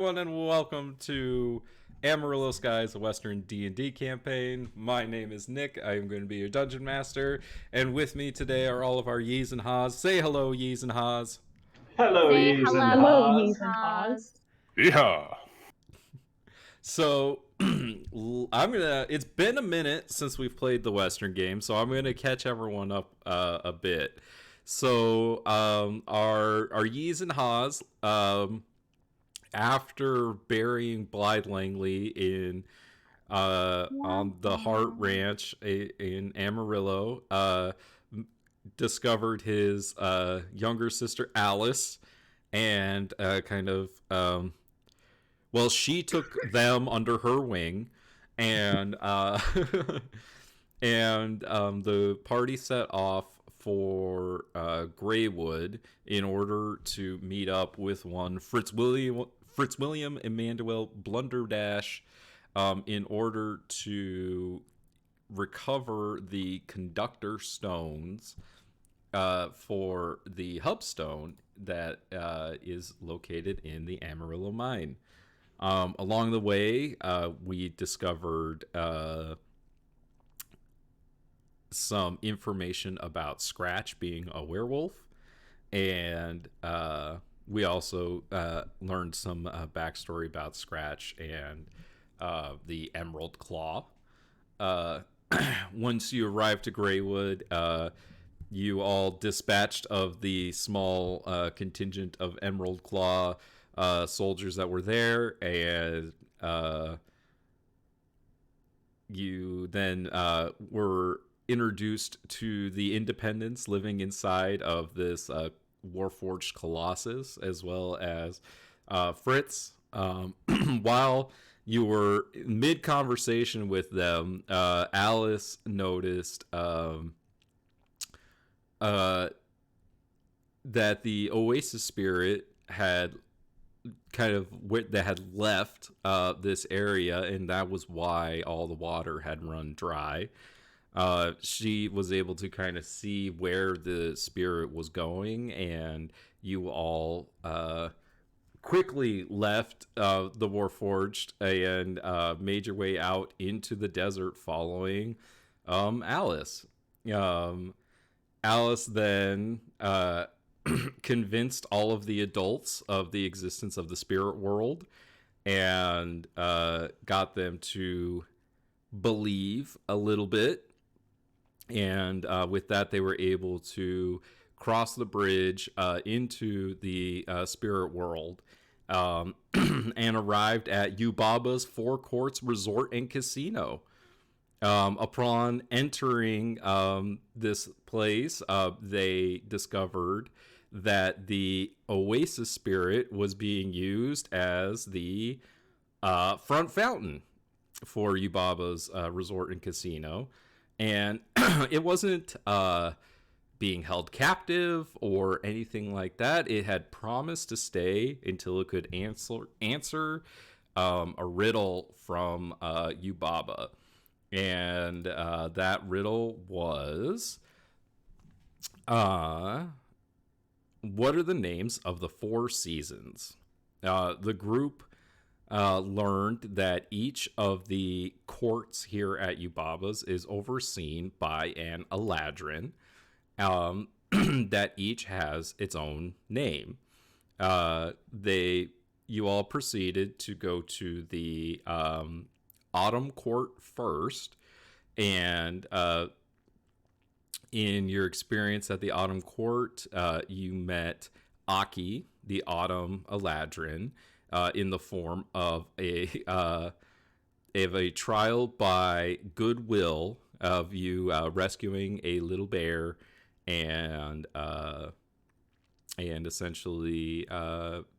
Everyone, and welcome to Amarillo Skies, a Western D&D campaign. My name is Nick. I am going to be your dungeon master, and with me today are all of our Yees and Haws. Say hello, Yees and Haws. Hello, Say Yves and hello, Hello, Haas. Yeez Yee's and Haws. Yeehaw! So, it's been a minute since we've played the Western game, so I'm gonna catch everyone up a bit. So, our Yees and Haws, after burying Blythe Langley in on the Hart Ranch in Amarillo, discovered his younger sister Alice, and she took them under her wing, and the party set off for Greywood in order to meet up with one Fitzwilliam Emmanuel Blunderdash, in order to recover the conductor stones for the hubstone that is located in the Amarillo mine. Along the way, we discovered some information about Scratch being a werewolf, and we also learned some backstory about Scratch and the Emerald Claw. Uh, Once you arrived to Greywood, you all dispatched of the small contingent of Emerald Claw soldiers that were there, and you then were introduced to the Independents living inside of this Warforged Colossus, as well as Fritz. While you were mid conversation with them, Alice noticed that the Oasis spirit had left this area, and that was why all the water had run dry. She was able to kind of see where the spirit was going, and you all quickly left the Warforged and made your way out into the desert following Alice. Alice then convinced all of the adults of the existence of the spirit world, and got them to believe a little bit. And with that, they were able to cross the bridge into the spirit world, and arrived at Yubaba's Four Courts Resort and Casino. Upon entering this place, they discovered that the Oasis spirit was being used as the front fountain for Yubaba's Resort and Casino. And it wasn't being held captive or anything like that. It had promised to stay until it could answer a riddle from Yubaba. And that riddle was, what are the names of the four seasons? The group learned that each of the courts here at Yubaba's is overseen by an Eladrin, that each has its own name. You all proceeded to go to the Autumn Court first, and in your experience at the Autumn Court, you met Aki, the Autumn Eladrin, in the form of a trial by goodwill of you rescuing a little bear, and essentially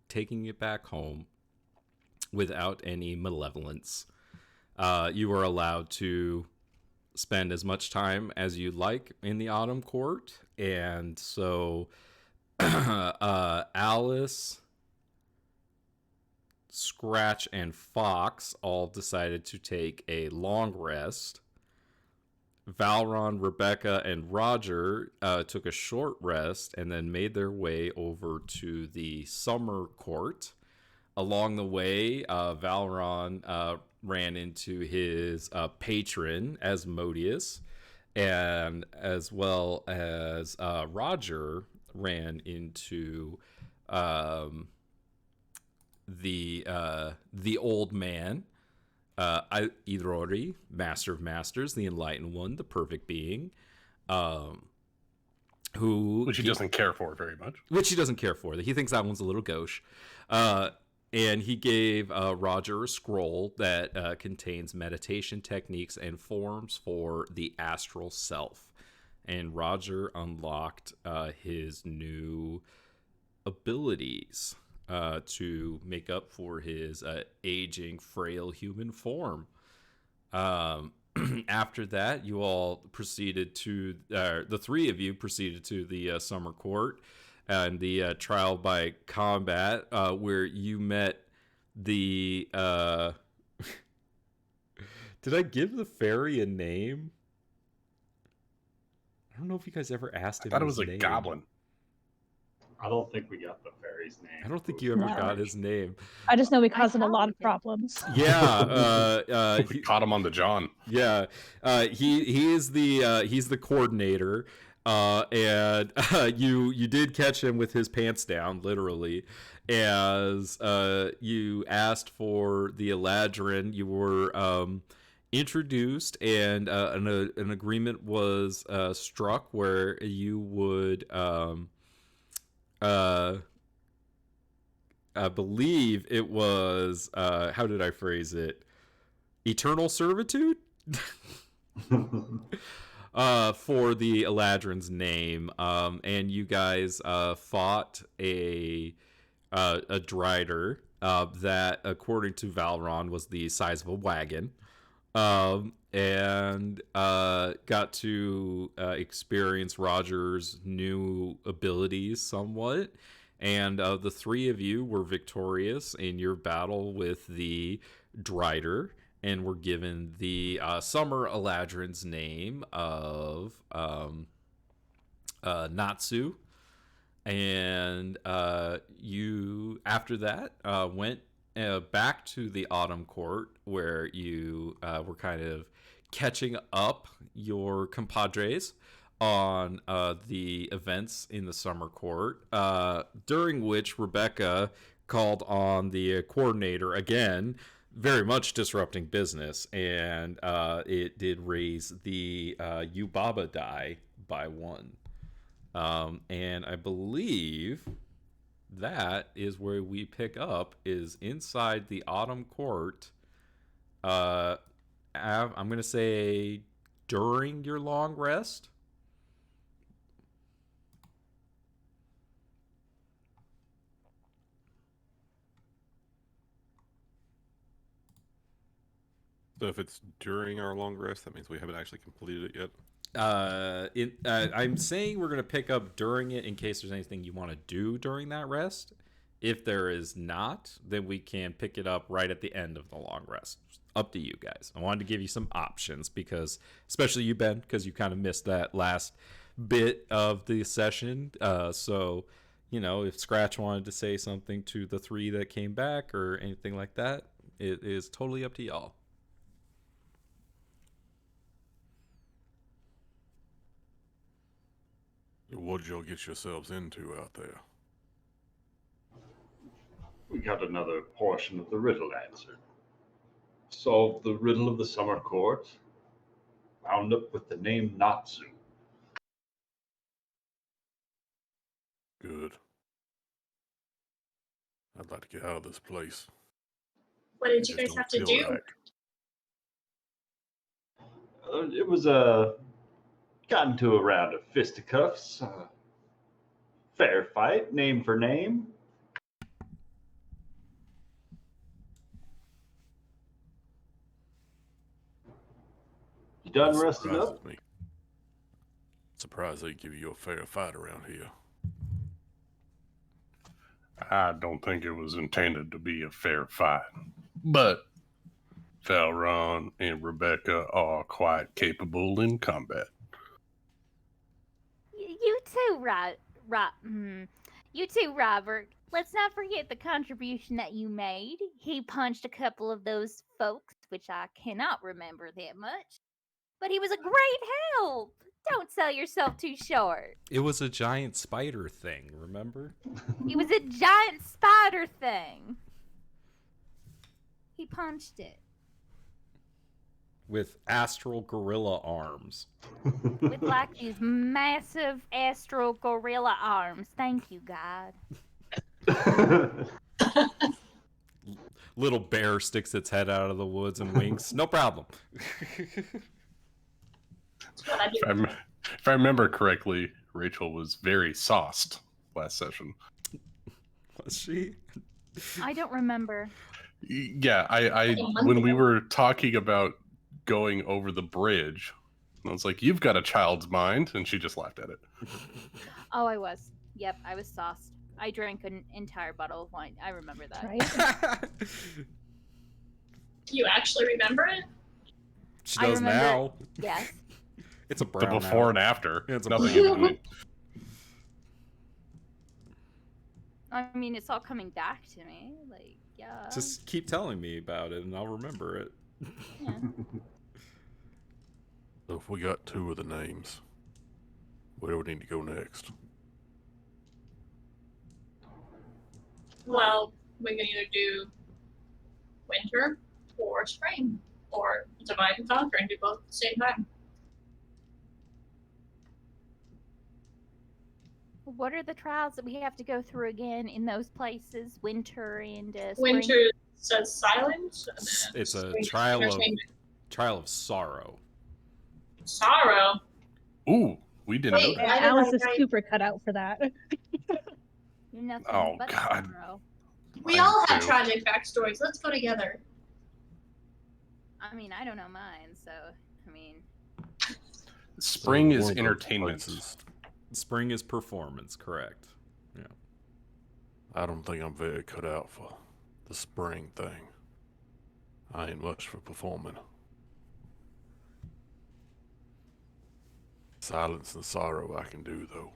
taking it back home without any malevolence. You were allowed to spend as much time as you'd like in the Autumn Court, and so Alice, Scratch, and Fox all decided to take a long rest. Valron, Rebecca, and Roger took a short rest and then made their way over to the Summer Court. Along the way, Valron ran into his patron, Asmodeus, and as well as Roger ran into um, the old man, Idrori, Master of Masters, the Enlightened One, the Perfect Being, um, which he doesn't care for very much. Which he doesn't care for. He thinks that one's a little gauche. And he gave Roger a scroll that contains meditation techniques and forms for the astral self. And Roger unlocked his new abilities to make up for his aging, frail human form. After that, you all proceeded to, the three of you proceeded to the summer court and the trial by combat, where you met the. Did I give the fairy a name? I don't know if you guys ever asked him. I thought it was his a name. goblin. I don't think we got the fairy's name. I don't think you ever got his name. I just know we caused him a lot of problems. Yeah, we caught him on the John. Yeah, he is he's the coordinator, and you did catch him with his pants down, literally, as you asked for the Eladrin. You were introduced, and an agreement was struck where you would I believe it was how did I phrase it? Eternal servitude for the Eladrin's name, and you guys fought a Drider that, according to Valron, was the size of a wagon, and got to experience Roger's new abilities somewhat. And the three of you were victorious in your battle with the Drider, and were given the Summer Eladrin's name of Natsu. And you, after that, went back to the Autumn Court, where you were kind of catching up your compadres on the events in the Summer Court, during which Rebecca called on the coordinator again, very much disrupting business, and it did raise the Yubaba die by 1. And I believe that is where we pick up, is inside the Autumn Court. I'm going to say during your long rest. So if it's during our long rest, that means we haven't actually completed it yet. I'm saying we're going to pick up during it in case there's anything you want to do during that rest. If there is not, then we can pick it up right at the end of the long rest. Up to you guys. I wanted to give you some options, because, especially you, Ben, because you kind of missed that last bit of the session. So, if Scratch wanted to say something to the three that came back or anything like that, it is totally up to y'all. What'd y'all get yourselves into out there? We got another portion of the riddle answered. Solved the riddle of the Summer Court. Wound up with the name Natsu. Good. I'd like to get out of this place. What did you guys have to do? Right. It was got into a round of fisticuffs. Fair fight, name for name. You done resting up? Me. Surprised they give you a fair fight around here. I don't think it was intended to be a fair fight, but Valron and Rebecca are quite capable in combat. You too, You too, Robert. Let's not forget the contribution that you made. He punched a couple of those folks, which I cannot remember that much. But he was a great help. Don't sell yourself too short. It was a giant spider thing, remember? He was a giant spider thing. He punched it. With astral gorilla arms. With like these massive astral gorilla arms. Thank you, God. Little bear sticks its head out of the woods and winks. No problem. If I remember correctly, Rachel was very sauced last session. Was she? I don't remember. Yeah, I when we were talking about going over the bridge, I was like, "You've got a child's mind," and she just laughed at it. Oh, I was. Yep, I was sauced. I drank an entire bottle of wine. I remember that. Right? You actually remember it? She does now. Yes. It's a The brown before out. and after. Yeah, it's a Nothing brown in between. I mean, it's all coming back to me. Like, yeah. Just keep telling me about it and I'll remember it. Yeah. So if we got 2 of the names, where do we need to go next? Well, we can either do winter or spring, or divide and conquer and do both at the same time. What are the trials that we have to go through again in those places? Winter and spring? Winter says silence. And then It's a spring trial of entertainment. sorrow. Sorrow. Ooh, we didn't know Wait, that. I did Alice that is right. super cut out for that. You're nothing Oh, but God. sorrow. We I all have do. tragic backstories. Let's go together. I mean, I don't know mine, so, I mean, Spring So is one of those entertainment. places, Spring is performance, correct. Yeah. I don't think I'm very cut out for the spring thing. I ain't much for performing. Silence and sorrow I can do, though.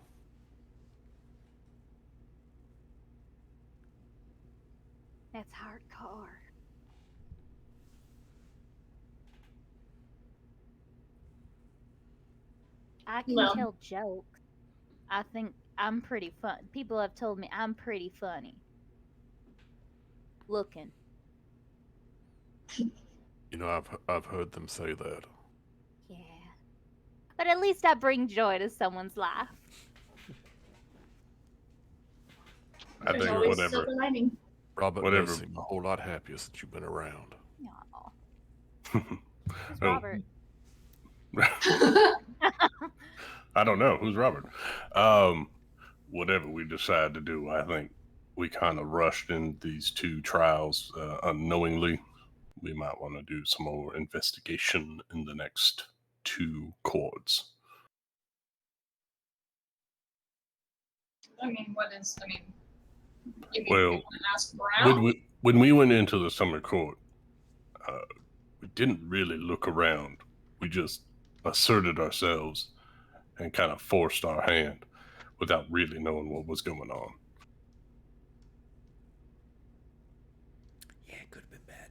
that's hardcore. I can Well. tell jokes. I think I'm pretty fun. People have told me I'm pretty funny. Looking. You know, I've heard them say that. Yeah. But at least I bring joy to someone's life. I There's think always whatever. silver lining. Robert Whatever. does seem a whole lot happier since you've been around. Aw. Who's Oh. Robert? I don't know. Who's Robert? Whatever we decide to do, I think we kind of rushed in these 2 trials unknowingly. We might want to do some more investigation in the next 2 courts. I mean, you mean Well, we want to ask around? when we went into the summer court, we didn't really look around. We just asserted ourselves and kind of forced our hand without really knowing what was going on. Yeah, it could have been bad.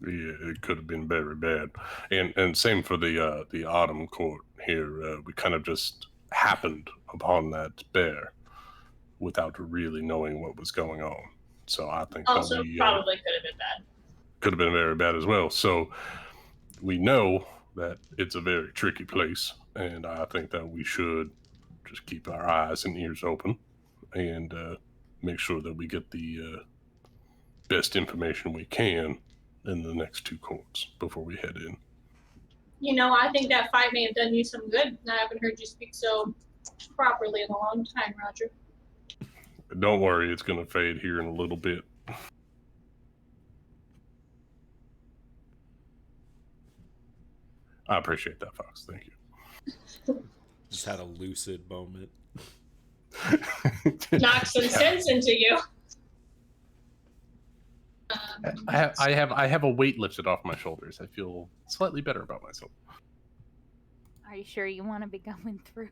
Yeah, it could have been very bad. And same for the autumn court here. We kind of just happened upon that bear without really knowing what was going on. So I think Also, that we probably could have been bad. could have been very bad as well. So we know that it's a very tricky place, and I think that we should just keep our eyes and ears open and make sure that we get the best information we can in the next 2 courts before we head in. You know, I think that fight may have done you some good. I haven't heard you speak so properly in a long time, Roger. Don't worry, it's going to fade here in a little bit. I appreciate that, Fox. Thank you. Just had a lucid moment. Knock some sense into you. I have a weight lifted off my shoulders. I feel slightly better about myself. Are you sure you want to be going through?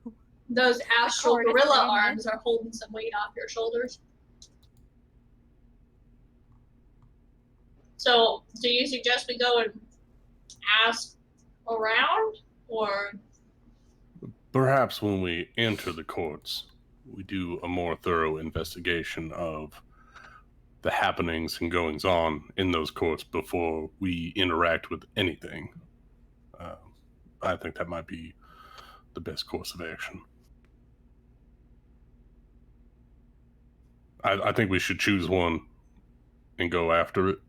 Those astral Tortoise gorilla in it. arms are holding some weight off your shoulders. So, do you suggest we go and ask around, or Perhaps when we enter the courts, we do a more thorough investigation of the happenings and goings on in those courts before we interact with anything. I think that might be the best course of action. I think we should choose one and go after it.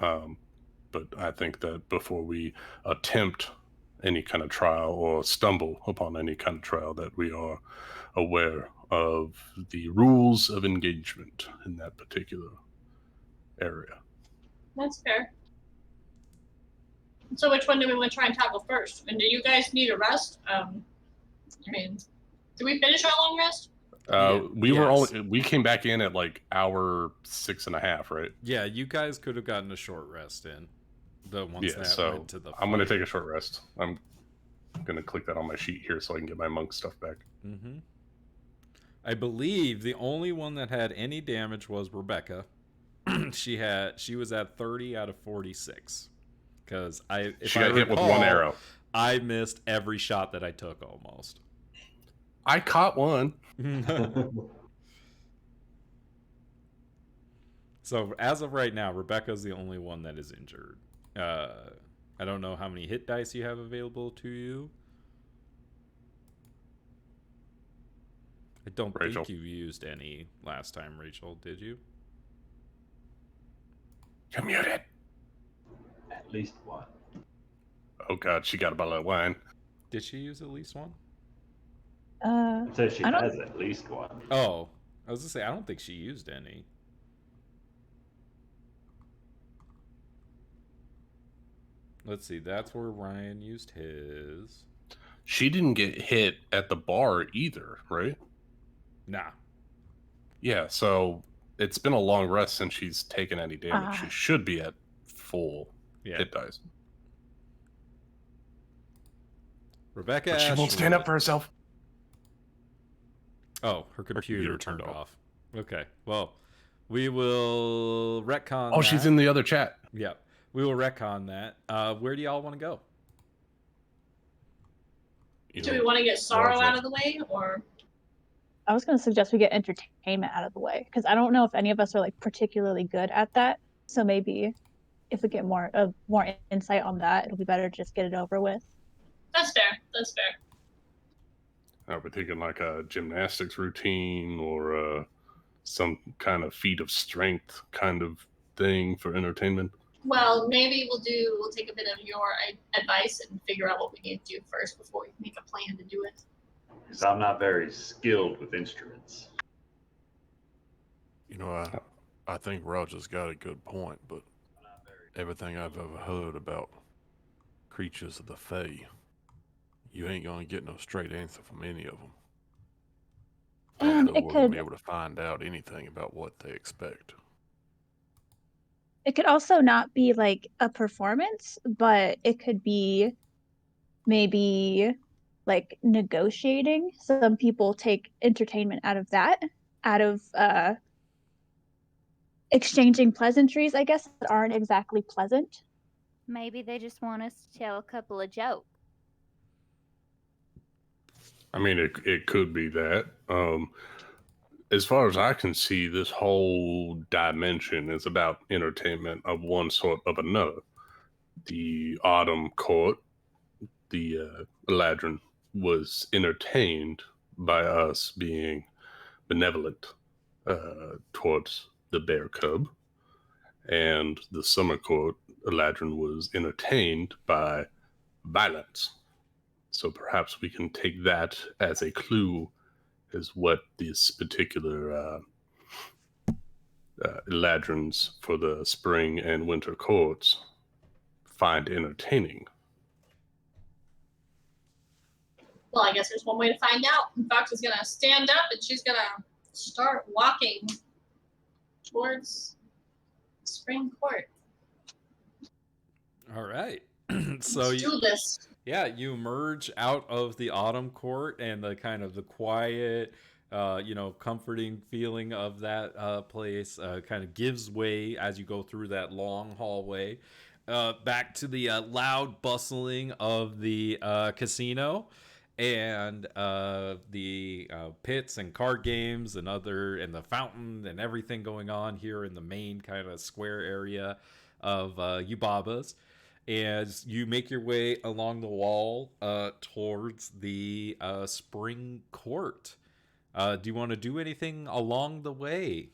But I think that before we attempt any kind of trial or stumble upon any kind of trial, that we are aware of the rules of engagement in that particular area. that's fair. So, which one do we want to try and tackle first? And do you guys need a rest? I mean, did we finish our long rest? We came back in at like hour 6.5, right? Yeah, you guys could have gotten a short rest in. The ones that went to the I'm going to fight. take a short rest. I'm going to click that on my sheet here so I can get my monk stuff back. Mm-hmm. I believe the only one that had any damage was Rebecca. she was at 30 out of 46. Because she got hit with one arrow. I missed every shot that I took almost. I caught one. So as of right now, Rebecca's the only one that is injured. I don't know how many hit dice you have available to you. I don't think you used any last time, Rachel. Did you? You're muted. At least one. Oh God, she got a bottle of wine. Did she use at least one? It says she has at least one. Oh, I was gonna say I don't think she used any. Let's see. That's where Ryan used his. She didn't get hit at the bar either, right? Nah. Yeah, so it's been a long rest since she's taken any damage. She should be at full hit dice. Rebecca, but she won't stand up for herself. Oh, her computer turned off. Okay, well, we will retcon. Oh, she's in the other chat. Yep, we will retcon that. Where do y'all want to go? Do we want to get sorrow out of the way, or? I was going to suggest we get entertainment out of the way, because I don't know if any of us are like particularly good at that. So maybe if we get more insight on that, it'll be better to just get it over with. That's fair. That's fair. Are we thinking like a gymnastics routine or some kind of feat of strength kind of thing for entertainment? Well, maybe we'll take a bit of your advice and figure out what we need to do first before we make a plan to do it. Because I'm not very skilled with instruments. You know, I think Roger's got a good point, but everything I've ever heard about creatures of the Fae, you ain't gonna get no straight answer from any of them. And we're gonna be able to find out anything about what they expect. It could also not be like a performance, but it could be maybe like negotiating. Some people take entertainment out of that, out of exchanging pleasantries, I guess, that aren't exactly pleasant. Maybe they just want us to tell a couple of jokes. I mean, it could be that. As far as I can see, this whole dimension is about entertainment of one sort of another. The Autumn Court, the Eladrin, was entertained by us being benevolent towards the bear cub. And the Summer Court, Eladrin, was entertained by violence. So perhaps we can take that as a clue as what this particular Eladrins for the spring and winter courts find entertaining. Well, I guess there's one way to find out. Fox is gonna stand up and she's gonna start walking towards spring court. All right. So Let's do this. Yeah, you emerge out of the autumn court and the kind of the quiet, comforting feeling of that place kind of gives way as you go through that long hallway. Back to the loud bustling of the casino and the pits and card games and the fountain and everything going on here in the main kind of square area of Yubaba's. As you make your way along the wall towards the spring court. Do you want to do anything along the way?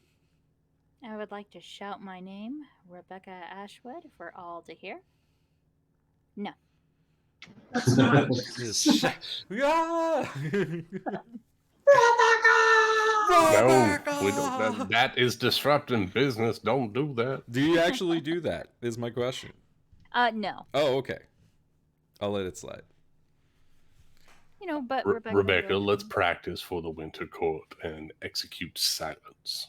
I would like to shout my name, Rebecca Ashwood, for all to hear. No. Let's not. Yeah! No, we don't. That is disrupting business. Don't do that. Do you actually do that? Is my question. No. Oh, okay. I'll let it slide. But Rebecca, let's practice for the winter court and execute silence.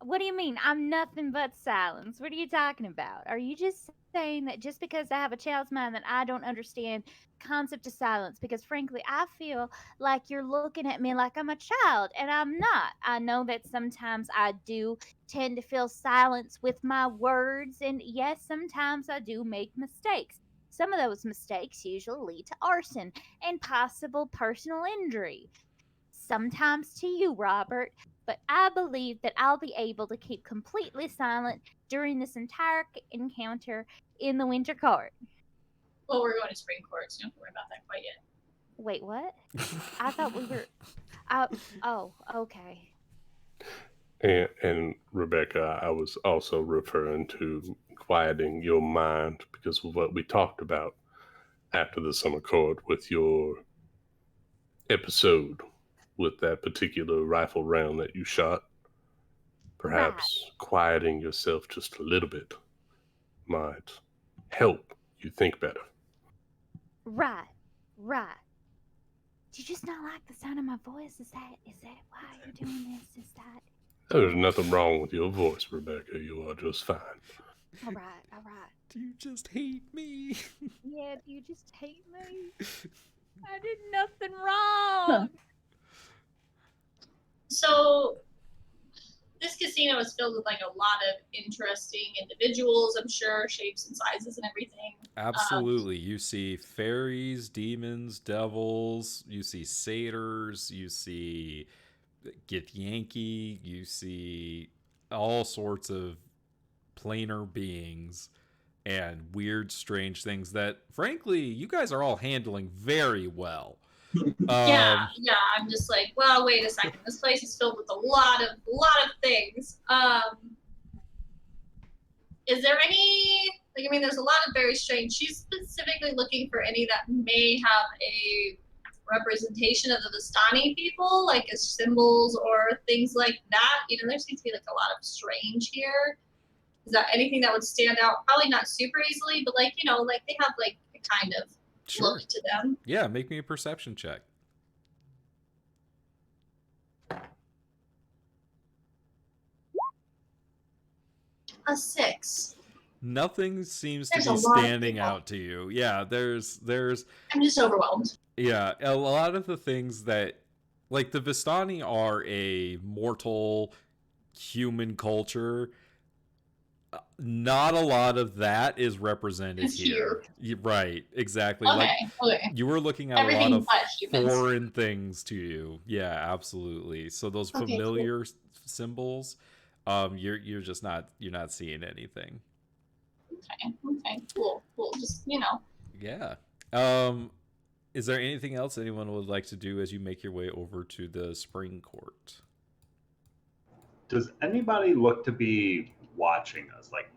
What do you mean? I'm nothing but silence. What are you talking about? Are you just saying that just because I have a child's mind that I don't understand the concept of silence? Because frankly, I feel like you're looking at me like I'm a child, and I'm not. I know that sometimes I do tend to feel silence with my words, and yes, sometimes I do make mistakes. Some of those mistakes usually lead to arson and possible personal injury. Sometimes to you, Robert, but I believe that I'll be able to keep completely silent during this entire encounter in the winter court. Well, we're going to spring court, so don't worry about that quite yet. Wait, what? I thought we were. Oh, okay. And Rebecca, I was also referring to quieting your mind because of what we talked about after the summer court with your episode with that particular rifle round that you shot. Perhaps quieting yourself just a little bit might help you think better. Right. Do you just not like the sound of my voice? Is that why you're doing this? Is that... There's nothing wrong with your voice, Rebecca. You are just fine. All right. Do you just hate me? Yeah, do you just hate me? I did nothing wrong. So this casino is filled with like a lot of interesting individuals, I'm sure, shapes and sizes and everything. Absolutely. You see fairies, demons, devils, you see satyrs, you see Githyanki, you see all sorts of planar beings and weird, strange things that, frankly, you guys are all handling very well. Yeah, I'm just like, well, wait a second. This place is filled with a lot of things. Is there any, like, I mean, there's a lot of very strange. She's specifically looking for any that may have a representation of the Vistani people, like as symbols or things like that. There seems to be like a lot of strange here. Is that anything that would stand out? Probably not super easily, but like, like they have like a kind of look to them. Yeah, make me a perception check. A 6. Nothing seems to There's a be lot of standing people. out to you. Yeah, there's I'm just overwhelmed. yeah, a lot of the things that, like, the Vistani are a mortal human culture. Not a lot of that is represented It's here. Right, exactly. Okay. You were looking at Everything a lot but of humans. foreign things to you. Yeah, absolutely. So those familiar symbols, you're just not seeing anything. Okay. Cool. Just Yeah. Is there anything else anyone would like to do as you make your way over to the spring court? Does anybody look to be watching us? Like,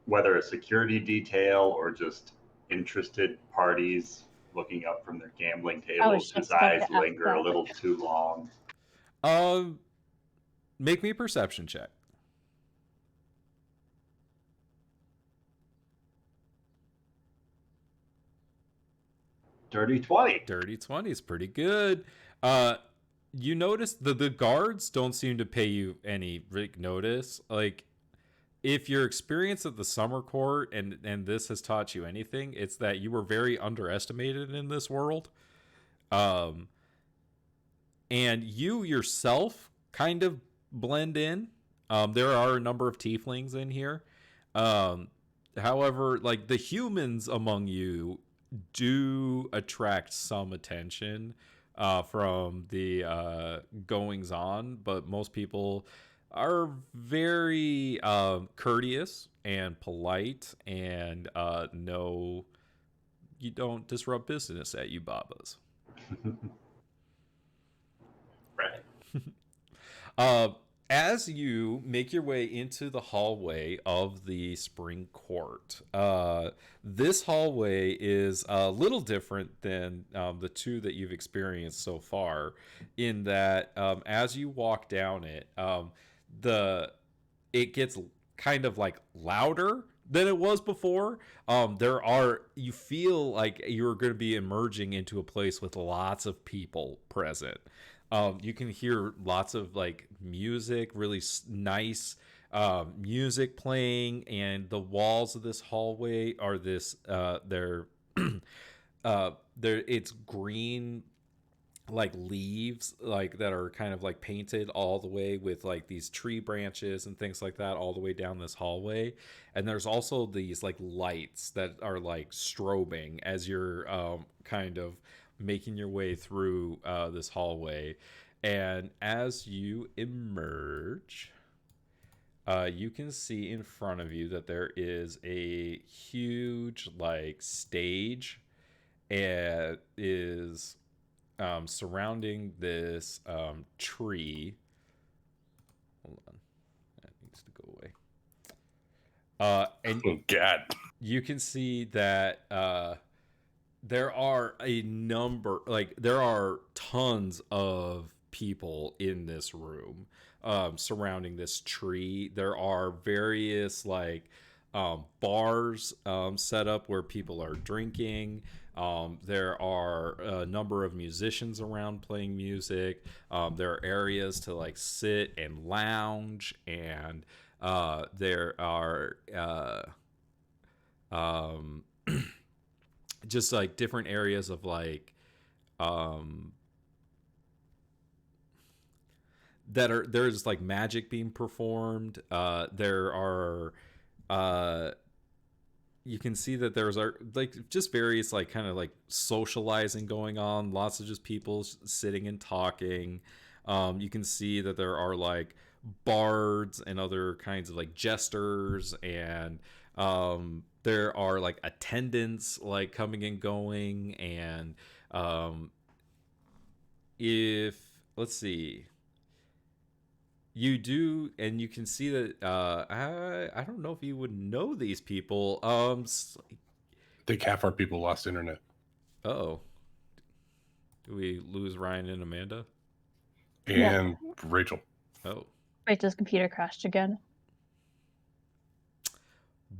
whether a security detail or just interested parties looking up from their gambling tables whose eyes linger a little too long? Make me a perception check. Dirty 20. Dirty 20 is pretty good. You notice the guards don't seem to pay you any notice. Like, if your experience at the summer court and this has taught you anything, it's that you were very underestimated in this world. Um, and you yourself kind of blend in. There are a number of tieflings in here. Um, however, like the humans among you do attract some attention from the goings on, but most people are very courteous and polite and no, you don't disrupt business at Yubaba's. Right. Uh, as you make your way into the hallway of the spring court, this hallway is a little different than the two that you've experienced so far, in that as you walk down it, the it gets kind of like louder than it was before. You feel like you're going to be emerging into a place with lots of people present. You can hear lots of like music, really nice music playing, and the walls of this hallway are they're it's green like leaves like that are kind of like painted all the way with like these tree branches and things like that all the way down this hallway. And there's also these like lights that are like strobing as you're kind of making your way through this hallway. And as you emerge, you can see in front of you that there is a huge like stage and is surrounding this tree. Hold on, that needs to go away. And Oh God! you can see that there are there are tons of people in this room surrounding this tree. There are various like bars set up where people are drinking. There are a number of musicians around playing music. There are areas to like sit and lounge, and there are just like different areas of like there's like magic being performed. There are you can see that there's like just various like kind of like socializing going on, lots of just people sitting and talking. You can see that there are like bards and other kinds of like jesters, and there are like attendants like coming and going. And if let's see, you do, and you can see that I don't know if you would know these people. I think half our people lost internet. Oh, do we lose Ryan and Amanda? And Rachel. Oh, Rachel's computer crashed again.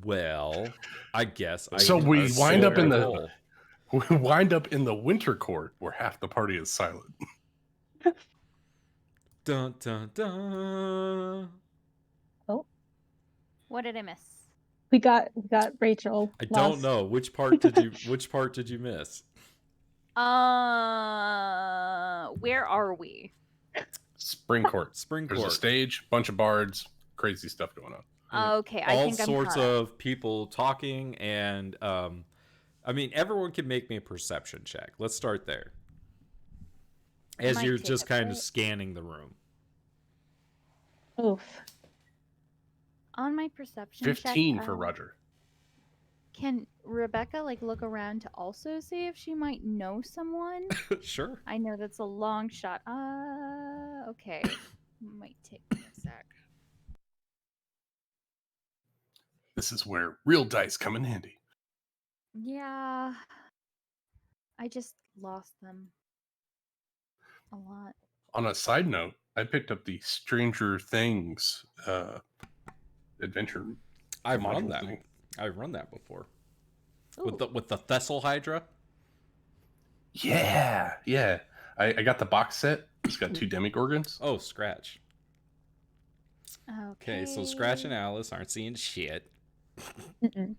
well, I guess So we wind up in the we wind up in the winter court where half the party is silent. Dun dun dun. Oh, What did I miss? we got Rachel. I lost. don't know which part did you miss? Where are we? Spring court. Spring There's court. a stage, bunch of bards, crazy stuff going on. Okay, I all think sorts I'm of people talking, and I mean, everyone can make me a perception check. Let's start there. As Might you're take just a kind of bit. scanning the room. Oof. on my perception 15 check, for Roger. Can Rebecca like look around to also see if she might know someone? Sure. I know that's a long shot. Okay. Might take me a sec. This is where real dice come in handy. Yeah. I just lost them. A lot. On a side note, I picked up the Stranger Things adventure. I've module run that. thing. I've run that before. Ooh. With the Thessal Hydra. Yeah. I got the box set. It's got 2 Demigorgons. Oh, scratch. Okay, so Scratch and Alice aren't seeing shit. Mm-mm.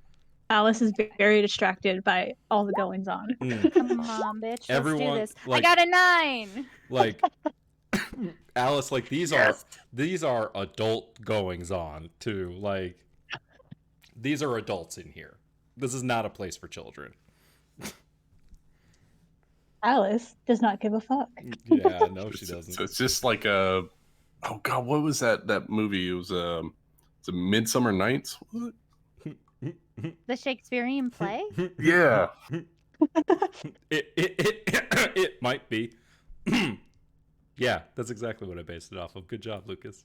Alice is very distracted by all the goings on. Come on, bitch. Everyone, Let's do this. like- I got a 9. Like, Alice, like these Yes. are adult goings on too. Like, these are adults in here. This is not a place for children. Alice does not give a fuck. Yeah, no, she It's doesn't. just like a. Oh God, what was that movie? It was it's a Midsummer Nights. What? The Shakespearean play? Yeah. It might be. Yeah, that's exactly what I based it off of. Good job, Lucas.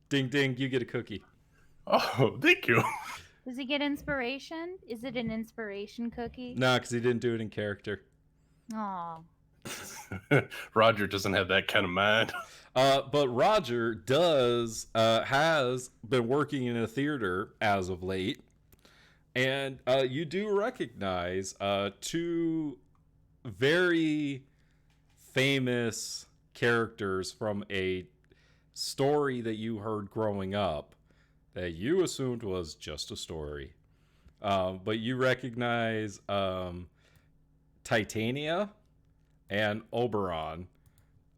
Ding ding, you get a cookie. Oh, thank you. Does he get inspiration? Is it an inspiration cookie? No, because he didn't do it in character. Aw. Roger doesn't have that kind of mind. But Roger has been working in a theater as of late, and you do recognize two very famous characters from a story that you heard growing up that you assumed was just a story. But you recognize Titania and Oberon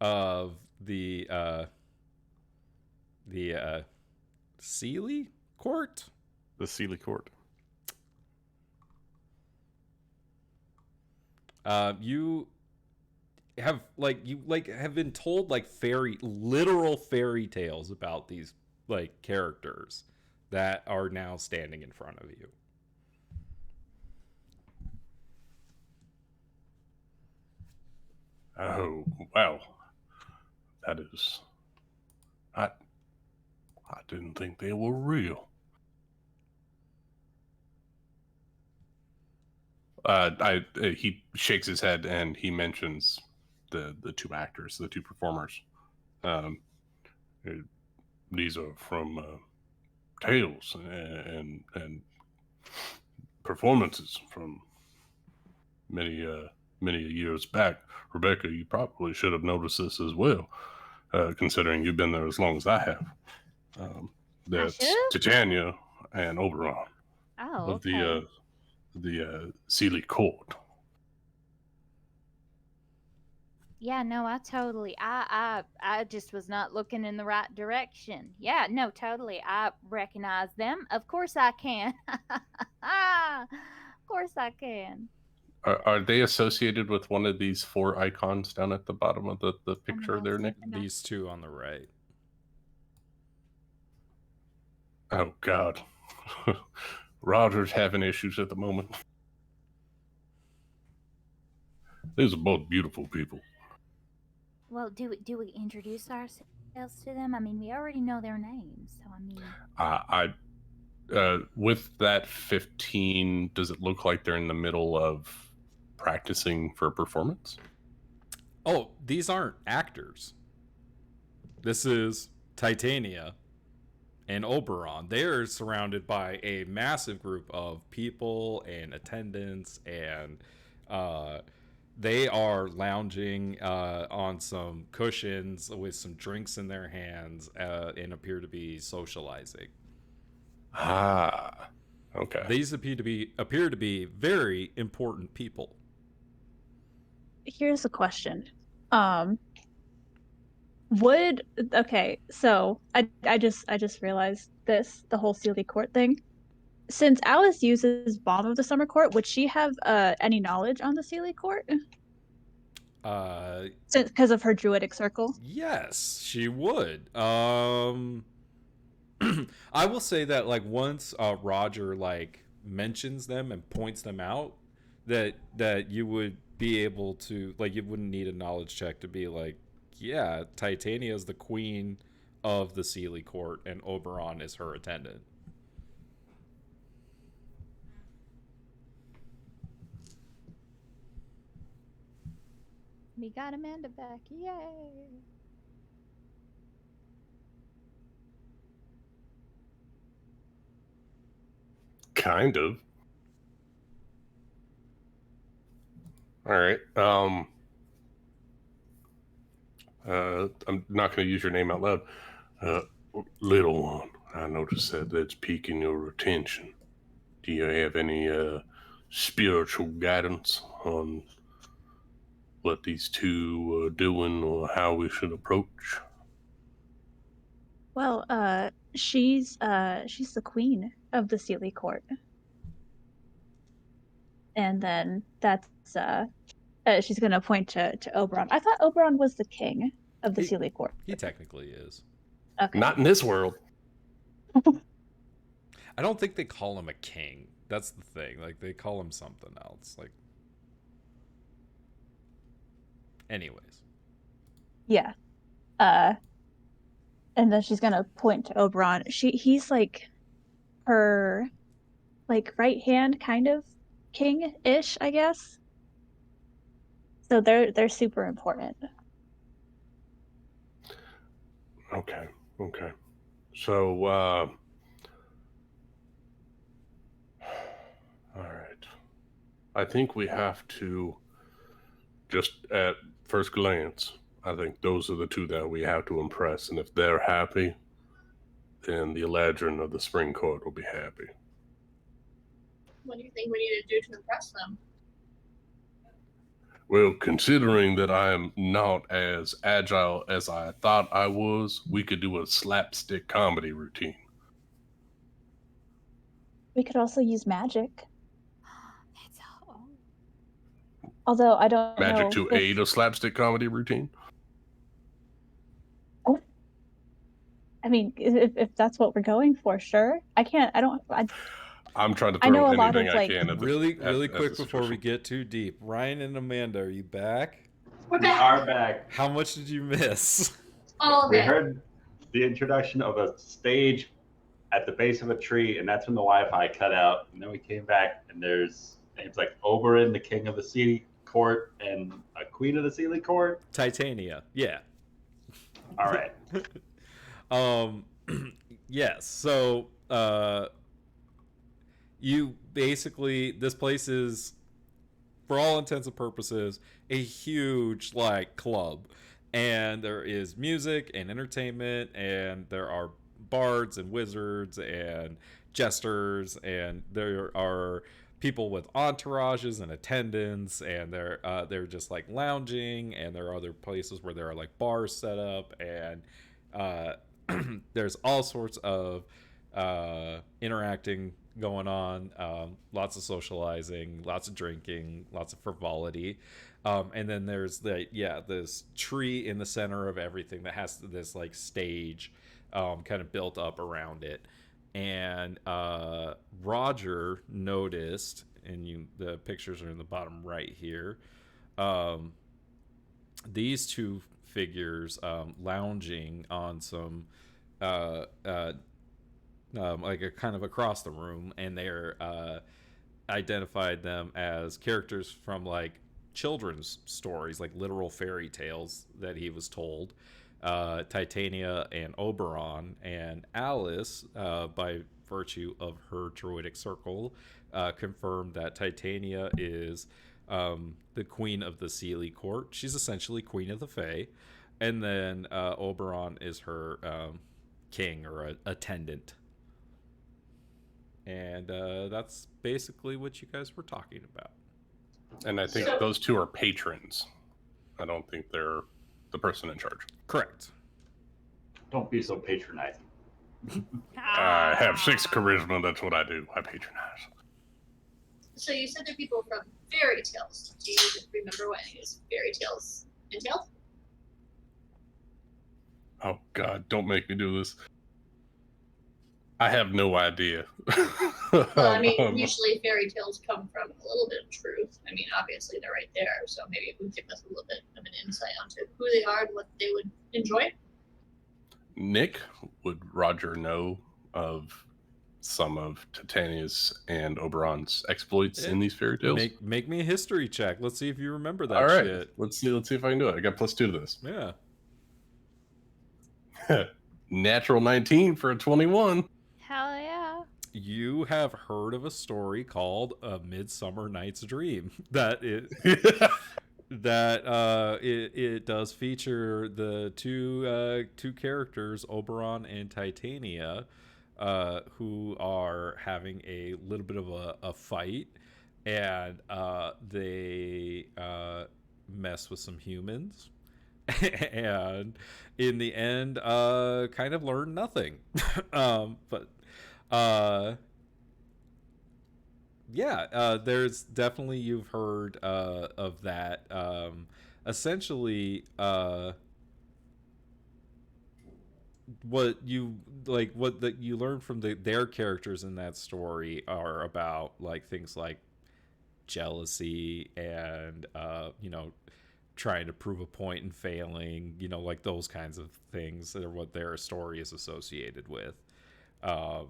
of the Sealy Court. The Sealy Court. You have been told like literal fairy tales about these like characters that are now standing in front of you. Oh, wow. That is. I didn't think they were real. He shakes his head and he mentions the two actors, the two performers. These are from tales and performances from many years back. Rebecca, you probably should have noticed this as well, considering you've been there as long as I have. That's should've? Titania and Oberon Oh, of okay. the Sealy Court. Yeah, no, I just was not looking in the right direction. Yeah, no, totally. I recognize them. Of course I can. Of course I can. Are they associated with one of these four icons down at the bottom of the picture there, Nick? These two on the right. Oh, God. Roger's having issues at the moment. These are both beautiful people. Well, do we introduce ourselves to them? I mean, we already know their names, so I mean. With that 15, does it look like they're in the middle of practicing for a performance? Oh, these aren't actors. This is Titania and Oberon. They're surrounded by a massive group of people and attendants, and they are lounging on some cushions with some drinks in their hands and appear to be socializing. Ah, okay. These appear to be very important people. Here's a question. So I just realized this, the whole Sealy Court thing. Since Alice uses Balm of the Summer Court, would she have any knowledge on the Sealy Court? Because of her druidic circle? Yes, she would. I will say that like once Roger like mentions them and points them out, that you would be able to, like, you wouldn't need a knowledge check to be like, yeah, Titania is the queen of the Sealy Court and Oberon is her attendant. We got Amanda back. Yay! Kind of. All right. I'm not going to use your name out loud. Little one, I noticed that's piquing your attention. Do you have any spiritual guidance on what these two are doing or how we should approach? Well, she's the queen of the Sealy Court, and then that's she's gonna point to Oberon. I thought Oberon was the king of the Sealy Court. He technically is. Okay. Not in this world. I don't think they call him a king. That's the thing. Like, they call him something else. Like, anyways. Yeah. And then she's gonna point to Oberon. He's like her like right hand kind of king-ish, I guess. So they're super important. Okay. So, all right. I think we have to, just at first glance, I think those are the two that we have to impress. And if they're happy, then the Eladrin of the Spring Court will be happy. What do you think we need to do to impress them? Well, considering that I am not as agile as I thought I was, we could do a slapstick comedy routine. We could also use magic. That's all. Although I don't Magic know to if- aid a slapstick comedy routine? I mean, if that's what we're going for, sure. I'm trying to I know throw a lot anything of, I like- can at the Really at quick the before we situation. get too deep. Ryan and Amanda, are you back? We're We back. are back. How much did you miss? All of We it. heard the introduction of a stage at the base of a tree, and that's when the Wi-Fi cut out. And then we came back, and there's names like Oberon, the king of the Sealy Court, and a queen of the Sealy Court. Titania. Yeah. All right. Yes. So, you basically, this place is, for all intents and purposes, a huge like club, and there is music and entertainment, and there are bards and wizards and jesters, and there are people with entourages and attendants, and they're just like lounging, and there are other places where there are like bars set up, and there's all sorts of interacting going on, lots of socializing, lots of drinking, lots of frivolity, and then there's this tree in the center of everything that has this like stage kind of built up around it. And Roger noticed, and the pictures are in the bottom right here, these two figures lounging on some like a kind of across the room, and they're identified them as characters from like children's stories, like literal fairy tales that he was told. Titania and Oberon, and Alice, by virtue of her druidic circle, confirmed that Titania is the queen of the Sealy Court. She's essentially queen of the Fae. And then Oberon is her king or attendant. And that's basically what you guys were talking about. And I think those two are patrons. I don't think they're the person in charge. Correct. Don't be so patronizing. I have 6 charisma. That's what I do. I patronize. So you said they're people from fairy tales. Do you remember what any of these fairy tales entail? Oh, God. Don't make me do this. I have no idea. Well, I mean, usually fairy tales come from a little bit of truth. I mean, obviously they're right there, so maybe it would give us a little bit of an insight onto who they are and what they would enjoy. Nick, would Roger know of some of Titania's and Oberon's exploits in these fairy tales? Make me a history check. Let's see if you remember that All right. shit. Let's see if I can do it. I got +2 to this. Yeah. Natural 19 for a 21. Hell yeah. You have heard of a story called A Midsummer Night's Dream. That is that it does feature the two characters, Oberon and Titania, who are having a little bit of a fight, and they mess with some humans, and in the end, kind of learn nothing. But yeah, there's definitely, you've heard of that. Essentially, what you like, what that you learn from their characters in that story are about, like things like jealousy and trying to prove a point and failing. Like those kinds of things are what their story is associated with. Um,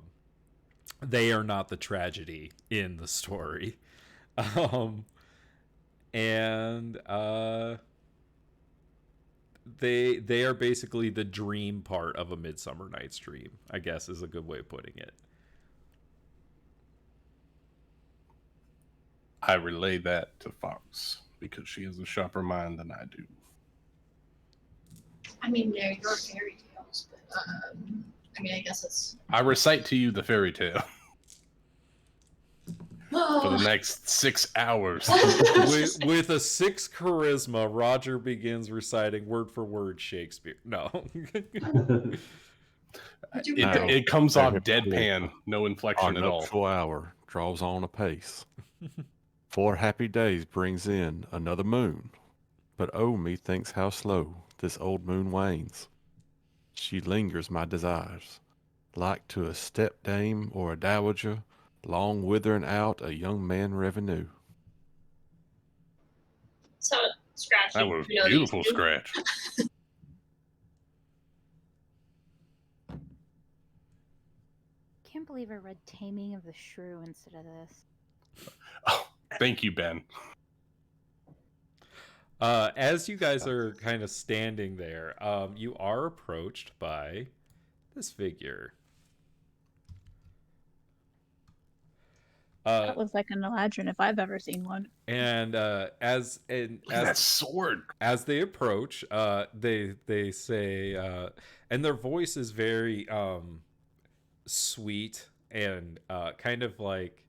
they are not the tragedy in the story. um and they are basically the dream part of A Midsummer Night's Dream, I guess, is a good way of putting it. I relay that to Fox because she has a sharper mind than I do. I mean, they're your fairy tales, but I mean, I guess it's. I recite to you the fairy tale for the next 6 hours. with a 6 charisma, Roger begins reciting word for word Shakespeare. No. It comes off deadpan, no inflection at all. Our nuptial hour draws on apace. 4 happy days brings in another moon, but oh, methinks how slow this old moon wanes. She lingers my desires, like to a step-dame or a dowager, long withering out a young man revenue. So, Scratch. That was beautiful, Scratch. Can't believe I read Taming of the Shrew instead of this. Oh, thank you, Ben. As you guys are kind of standing there, you are approached by this figure. That looks like an Eladrin if I've ever seen one. And as that sword, as they approach, they say, and their voice is very sweet and kind of like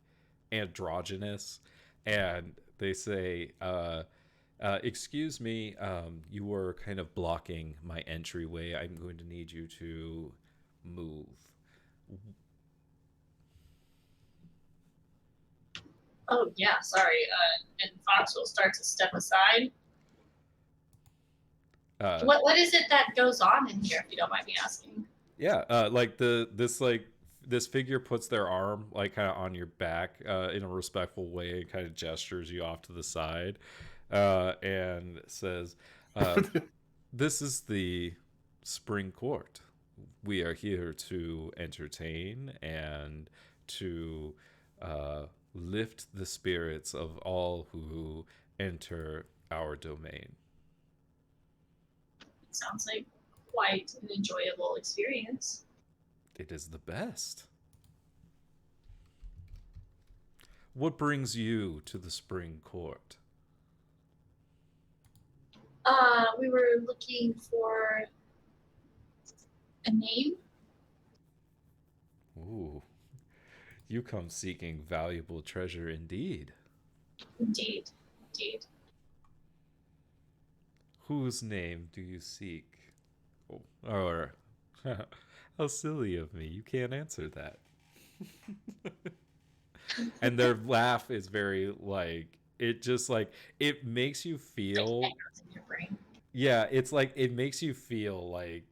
androgynous, and they say, excuse me, you were kind of blocking my entryway. I'm going to need you to move. Oh, yeah, sorry. And Fox will start to step aside. What is it that goes on in here, if you don't mind me asking? Yeah, like this figure puts their arm like kind of on your back in a respectful way and kind of gestures you off to the side, and says, this is the Spring Court. We are here to entertain and to lift the spirits of all who enter our domain. It sounds like quite an enjoyable experience. It is the best. What brings you to the Spring Court? We were looking for a name. Ooh. You come seeking valuable treasure indeed. Indeed. Indeed. Whose name do you seek? Oh, or, how silly of me. You can't answer that. And their laugh is very, like, it just, like, it makes you feel... Like echoes in your brain. Yeah, it's like, it makes you feel like,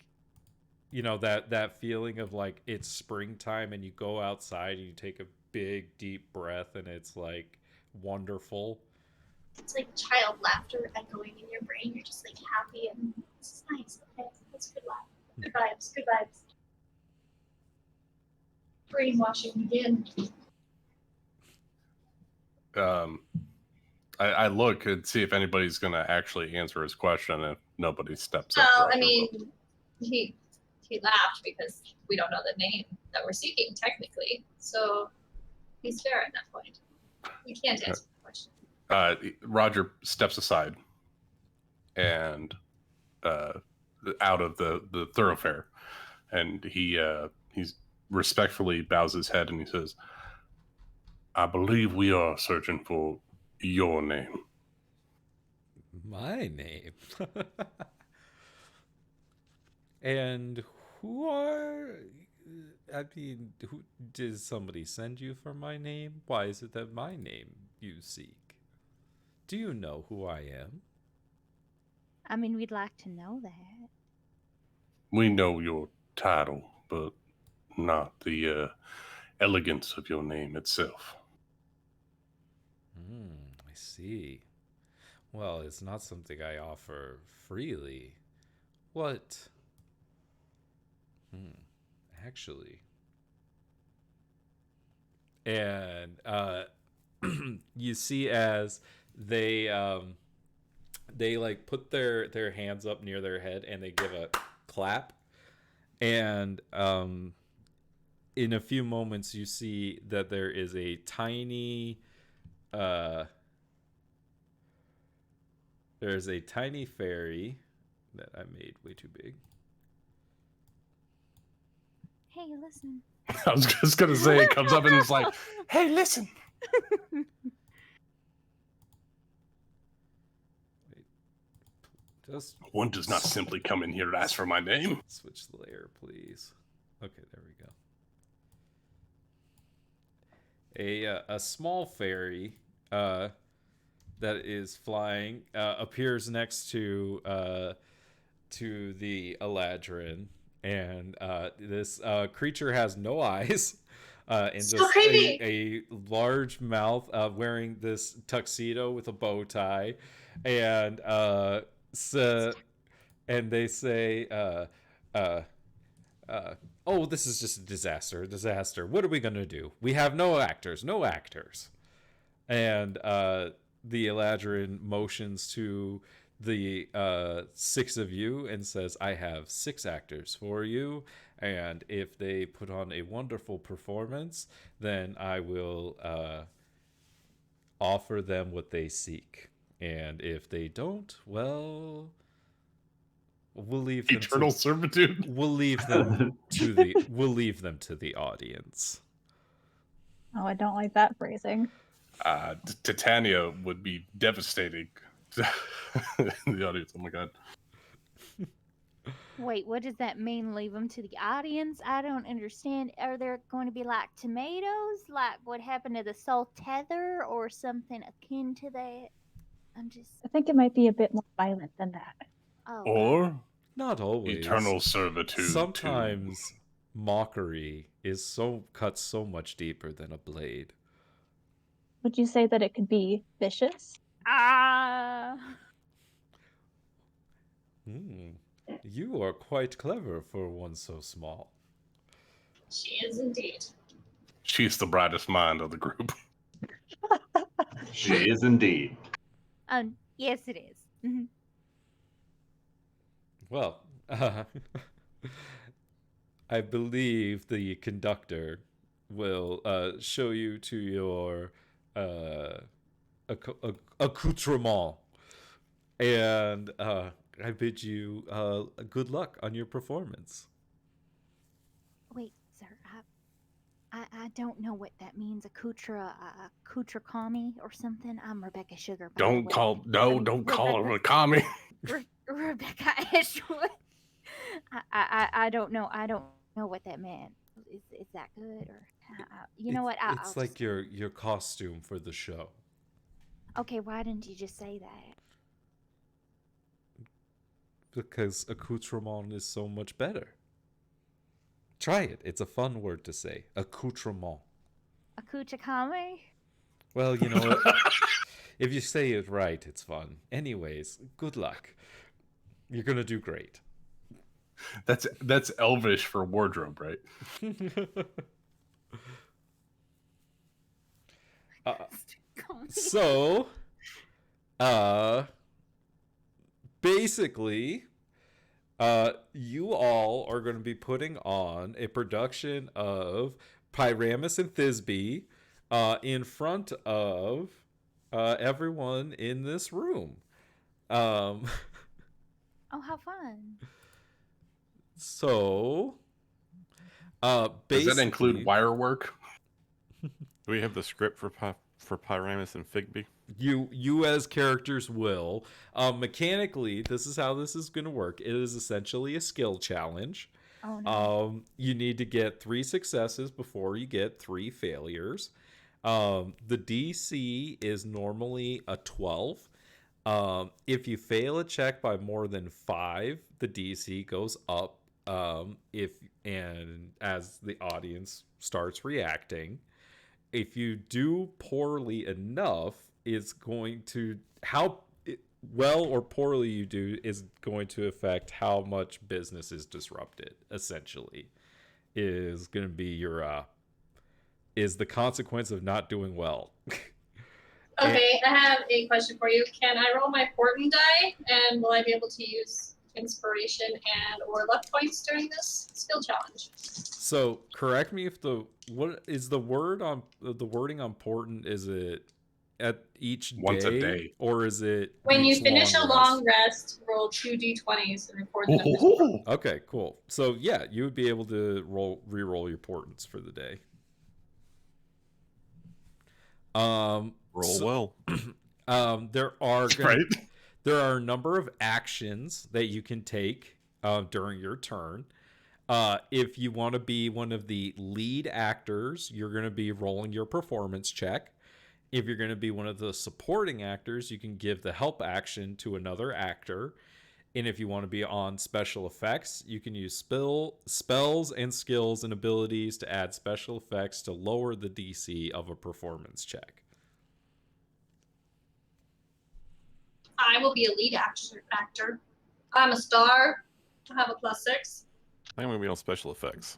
you know, that feeling of like it's springtime and you go outside and you take a big deep breath and it's like wonderful. It's like child laughter echoing in your brain. You're just like happy and it's nice. Okay, that's good laugh. Good vibes. Good vibes. Brainwashing again. I look and see if anybody's going to actually answer his question. If nobody steps up. Well, I mean, he laughed because we don't know the name that we're seeking technically. So he's fair at that point. We can't answer the question. Roger steps aside and out of the thoroughfare, and he's respectfully bows his head and he says, "I believe we are searching for your name." My name. And who are. I mean, who did somebody send you for my name? Why is it that my name you seek? Do you know who I am? I mean, we'd like to know that. We know your title, but not the elegance of your name itself. I see. Well, it's not something I offer freely. What? Actually. And you see as they like put their hands up near their head and they give a clap, and in a few moments you see that there is a tiny there's a tiny fairy that I made way too big. Hey, listen. I was just gonna say, it comes up and it's like, "Hey, listen." Just One does not simply come in here to ask for my name. switch the layer, please. Okay, there we go. A small fairy that is flying appears next to the Eladrin, and this creature has no eyes. And So just creepy. a large mouth, wearing this tuxedo with a bow tie, and and they say, "Oh, this is just a disaster. What are we gonna do? We have no actors. And the Eladrin motions to the 6 of you and says, "I have 6 actors for you, and if they put on a wonderful performance, then I will offer them what they seek. And if they don't, well, we'll leave them Eternal to, servitude. we'll leave them to the audience." Oh, I don't like that phrasing. Titania would be devastating in the audience. Oh my god. Wait, what does that mean? Leave them to the audience? I don't understand. Are there going to be like tomatoes, like what happened to the soul tether, or something akin to that? I'm just. I think it might be a bit more violent than that. Oh. Or Not always. eternal servitude. Sometimes mockery cuts so much deeper than a blade. Would you say that it could be vicious? You are quite clever for one so small. She is indeed. She's the brightest mind of the group. She is indeed. Yes, it is. Mhm. Well, I believe the conductor will show you to your accoutrement, and I bid you good luck on your performance. Wait, sir. I don't know what that means. Accoutre kami or something. I'm Rebecca Sugar. By the Don't way. call Rebecca- her a commie. Rebecca Ashwood. I don't know. I don't know what that meant. Is that good or you know what? It's like your costume for the show. Okay, why didn't you just say that? Because accoutrement is so much better. Try it. It's a fun word to say. Accoutrement. Accoutre kami? Well, you know what? If you say it right, it's fun. Anyways, good luck. You're gonna do great. That's Elvish for wardrobe, right? So, basically, you all are going to be putting on a production of Pyramus and Thisbe in front of everyone in this room. Oh, how fun! So, Does that include basically, wire work? Do we have the script for Pyramus and Figby? you as characters will. Mechanically, this is how this is going to work. It is essentially a skill challenge. Oh no. You need to get 3 successes before you get 3 failures. The DC is normally a 12. If you fail a check by more than 5, the DC goes up. And as the audience starts reacting, if you do poorly enough, it's going to well or poorly you do is going to affect how much business is disrupted. Essentially, is going to be your is the consequence of not doing well. Okay, I have a question for you. Can I roll my portent die, and will I be able to use inspiration and or luck points during this skill challenge? So correct me if what is the wording on portent? Is it at each Once a day, day. or is it When you each finish a rest? long rest, roll 2 d20s and record the numbers. Ooh. Okay, cool. So yeah, you would be able to re-roll your portents for the day. Roll well. There are Right? there are a number of actions that you can take during your turn. If you want to be one of the lead actors, you're going to be rolling your performance check. If you're going to be one of the supporting actors, you can give the help action to another actor. And if you want to be on special effects, you can use spells and skills and abilities to add special effects to lower the DC of a performance check. I will be a lead actor. I'm a star. I have a +6. I think I'm going to be on special effects.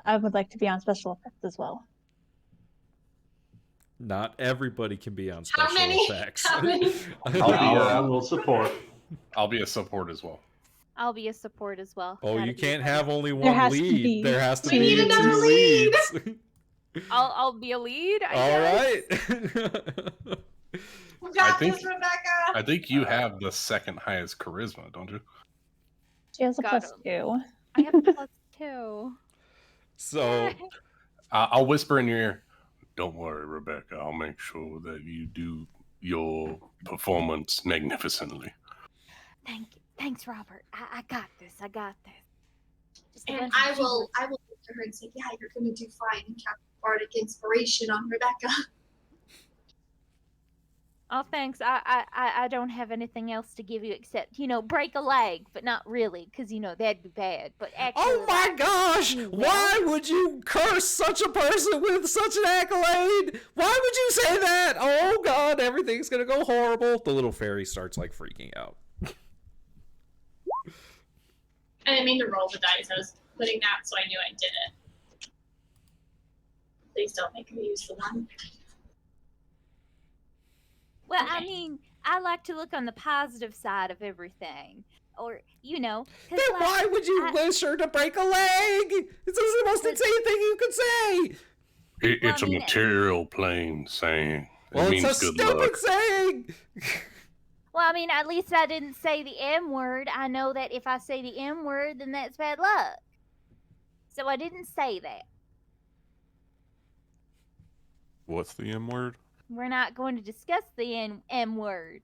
I would like to be on special effects as well. Not everybody can be on How special many? effects. How many? I will support. I'll be a support as well. I'll be a support as well. Oh, Gotta you be can't a have buddy. only There one has to lead. be There has to We be need another 2 lead. leads. I'll be a lead. I All guess. right. We got think- this, Rebecca. I think you have the second highest charisma, don't you? She has a Got +2. I have a +2. So, I'll whisper in your ear. Don't worry, Rebecca. I'll make sure that you do your performance magnificently. Thank you. Thanks, Robert. I got this. I got this. Just a And bunch of I will keywords. look to her and say, yeah, you're gonna do fine and cast bardic inspiration on Rebecca. Oh, thanks. I don't have anything else to give you except, break a leg, but not really, because, that'd be bad. But actually, oh my gosh! you will? Why would you curse such a person with such an accolade? Why would you say that? Oh god, everything's gonna go horrible. The little fairy starts freaking out. I didn't mean to roll the dice. I was putting that so I knew I did it. Please don't make me use the one. Well, Okay. I mean, I like to look on the positive side of everything. Or, 'cause, Then why would you wish her to break a leg? This is the most insane thing you could say. It's Well, a I mean, material plane saying. Well, it it's means a good stupid luck. saying. Well, I mean, at least I didn't say the M word. I know that if I say the M word, then that's bad luck. So I didn't say that. What's the M word? We're not going to discuss the M word.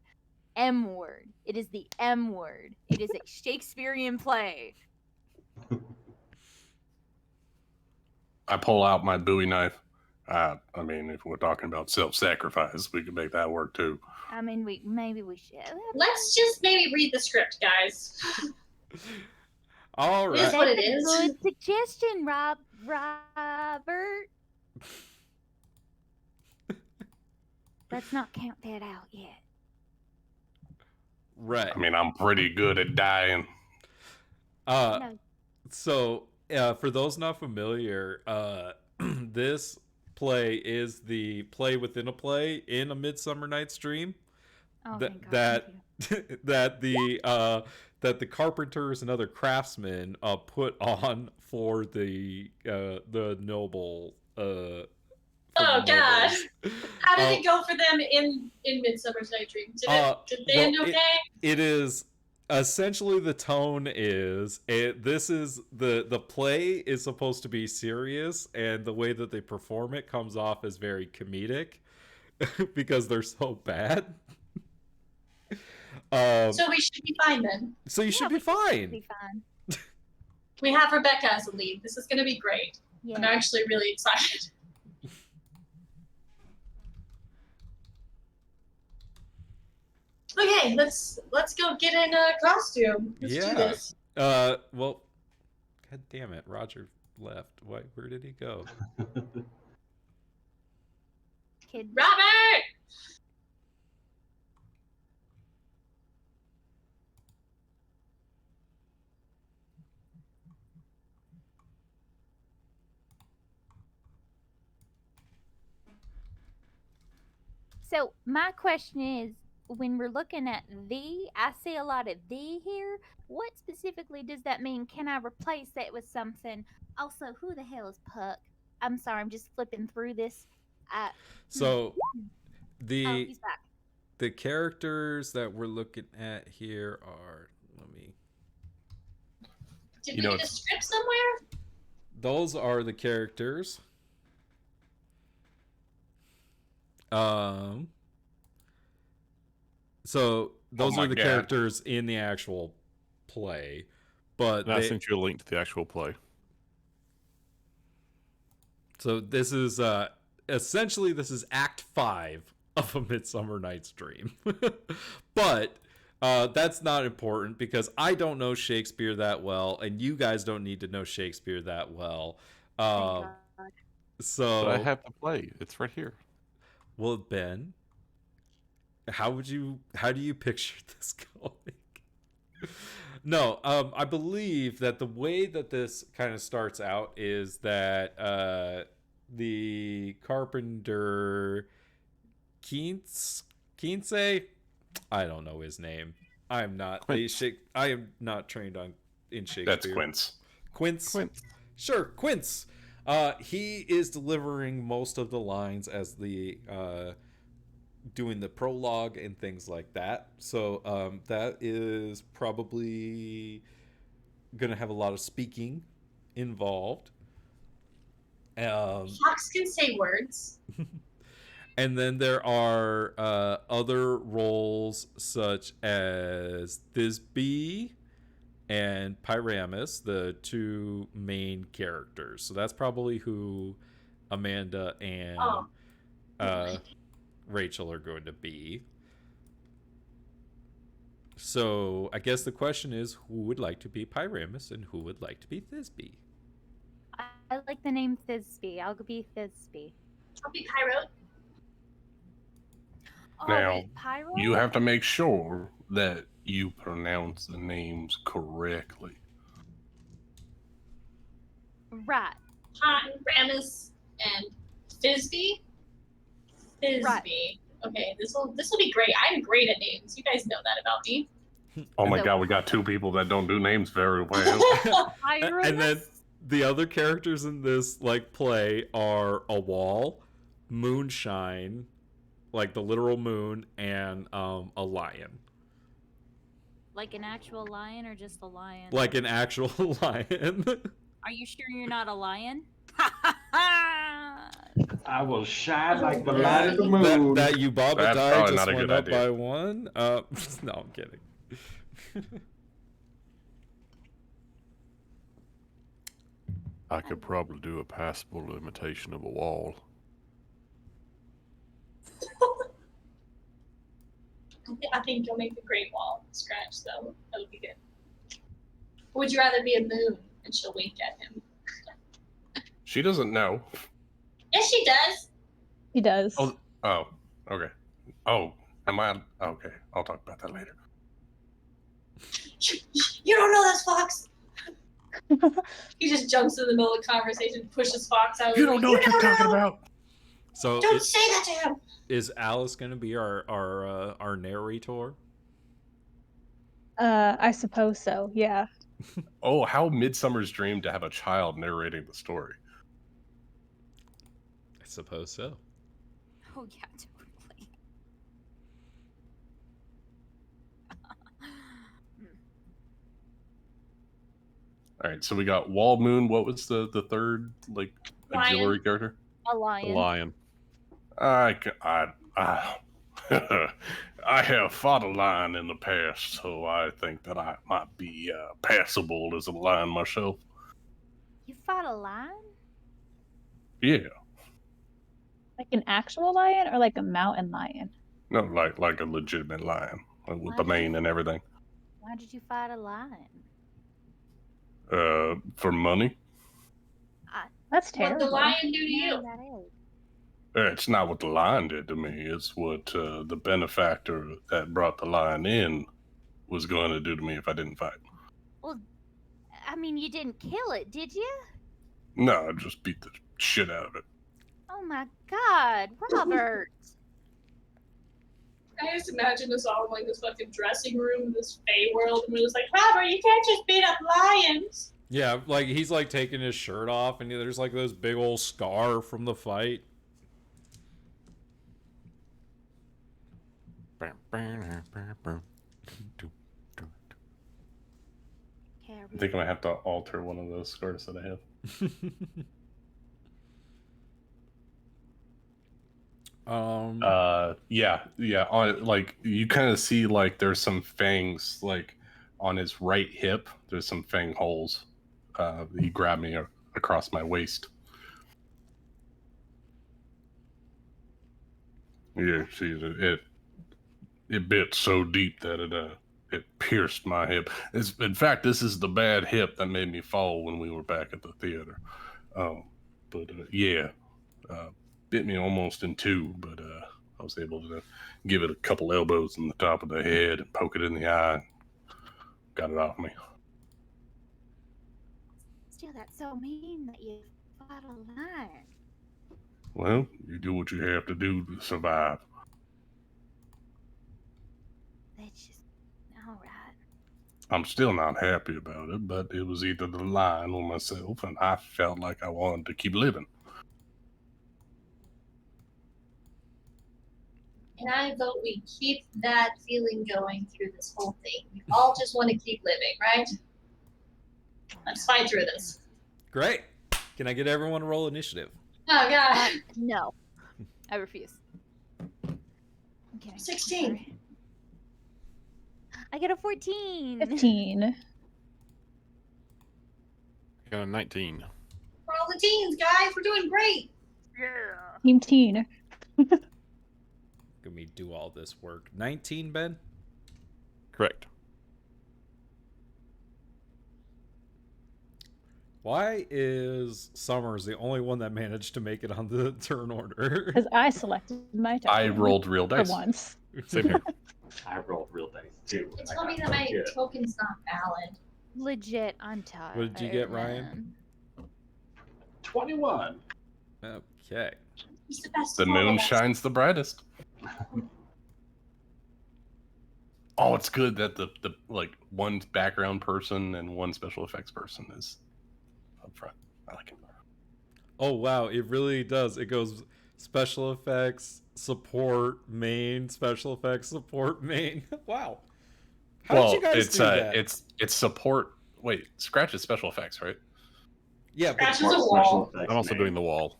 M word. It is the M word. It is a Shakespearean play. I pull out my Bowie knife. I mean, if we're talking about self-sacrifice, we can make that work too. I mean, maybe we should. Let's just maybe read the script, guys. All It is right. what it That's a is. good suggestion, Robert. Let's not count that out yet. Right. I mean, I'm pretty good at dying. No. So, for those not familiar, this play is the play within a play in A Midsummer Night's Dream. Oh, Th- thank God. that Thank you. that the carpenters and other craftsmen put on for the noble. For Oh the gosh. nobles. How did it go for them in Midsummer's Night Dream? Did they end okay? It is essentially the tone is this is the play is supposed to be serious, and the way that they perform it comes off as very comedic because they're so bad. So we should be fine then. So you should be we should fine. be fine. We have Rebecca as a lead. This is going to be great. Yeah. I'm actually really excited. Okay, let's go get in a costume. Let's do this. Well, god damn it, Roger left. Where did he go? Kid. Robert! So my question is, when we're looking at thee, I see a lot of thee here. What specifically does that mean? Can I replace that with something? Also, who the hell is Puck? I'm sorry, I'm just flipping through this. So Oh, the he's back. the characters that we're looking at here are, let me, Did You we know, get a script somewhere? those are the characters. So those my are the God. characters in the actual play, but And I sent you a link to the actual play. so this is essentially this is Act 5 of A Midsummer Night's Dream, but that's not important because I don't know Shakespeare that well, and you guys don't need to know Shakespeare that well. Thank God. So But I have the play. It's right here. well, Ben, how do you picture this going? No, I believe that the way that this kind of starts out is that the carpenter Quince, I don't know his name. I am not Quince. I am not trained in Shakespeare. That's Quince. Quince. Quince. Sure, Quince. He is delivering most of the lines as the doing the prologue and things like that. So that is probably gonna have a lot of speaking involved. Fox can say words. And then there are other roles such as Thisbe and Pyramus, the two main characters. So that's probably who Amanda and Rachel are going to be. So I guess the question is, who would like to be Pyramus and who would like to be Thisbe? I like the name Thisbe. I'll be Thisbe. I'll be Pyro. Now, wait, Pyro? You have to make sure that you pronounce the names correctly. Right. Ramus and Thisbe. Thisbe. Right. Okay, this will be great. I'm great at names. You guys know that about me. Oh my So- god, we got two people that don't do names very well. Pyramus? And then the other characters in this play are a wall, moonshine, like the literal moon, and a lion, Like an actual lion or just a lion? like an actual lion. Are you sure you're not a lion? I will shine like the light of the moon. that you Baba That's die probably just not a went good up idea. by one. No, I'm kidding. I could probably do a passable imitation of a wall. I think you'll make a great wall from scratch, though. That'll be good. Or would you rather be a moon and she'll wink at him? She doesn't know. Yes, she does. He does. Oh, okay. Oh, am I? Okay, I'll talk about that later. You don't know this, Fox. He just jumps in the middle of the conversation, pushes Fox out. You don't know what you're talking about. So Don't say that to him. is Alice going to be our narrator? I suppose so. Yeah. Oh, how Midsummer's Dream to have a child narrating the story. I suppose so. Oh, yeah, totally. All right, so we got Wall Moon. What was the third like auxiliary Lion. character? A The lion. lion. I I have fought a lion in the past, so I think that I might be passable as a lion myself. You fought a lion? Yeah, Like an actual lion or like a mountain lion? no, like a legitimate lion with Why the did mane you- and everything. Why did you fight a lion? For money. That's What terrible. the lion do to Yeah, you? that is. It's not what the lion did to me. It's what the benefactor that brought the lion in was going to do to me if I didn't fight. Well, I mean, you didn't kill it, did you? No, I just beat the shit out of it. Oh my God, Robert! I just imagine us all in like this fucking dressing room in this Fey world, and we're just like, Robert, you can't just beat up lions. Yeah, like he's like taking his shirt off, and there's like this big old scar from the fight. I think I might have to alter one of those scars that I have. Yeah. On like you kind of see like there's some fangs like on his right hip. There's some fang holes. He grabbed me across my waist. Yeah, see it bit so deep that it pierced my hip. In fact, this is the bad hip that made me fall when we were back at the theater. Yeah, bit me almost in two, but I was able to give it a couple elbows in the top of the head and poke it in the eye. Got it off me. Still, that's so mean that you fought a lion. Well, you do what you have to do to survive. That's just all right. I'm still not happy about it, but it was either the lion or myself, and I felt like I wanted to keep living. And I vote we keep that feeling going through this whole thing. We all just want to keep living, right? Let's fight through this. Great. Can I get everyone to roll initiative? Oh god. No, I refuse. Okay. 16. I get a 14. 15. I got a 19. We're all the teens, guys. We're doing great. Yeah. Team teen. Let me do all this work. 19, Ben? Correct. Why is Summers the only one that managed to make it on the turn order? Because I selected my token. I rolled real for dice. once. Same here. I rolled real dice too. It I told me got that my legit. token's not valid. Legit, I'm tired. What did you get, Ryan? 21. Okay. He's the best. The of all moon of us. shines the brightest. Oh, it's good that the like one background person and one special effects person is up front. I like it. Oh, wow. It really does. It goes special effects, support, main, special effects, support, main. Wow. How did you guys it's do that? it's support. Wait, Scratch is special effects, right? Yeah, but Scratch is a Special wall. effects I'm also main. doing the wall.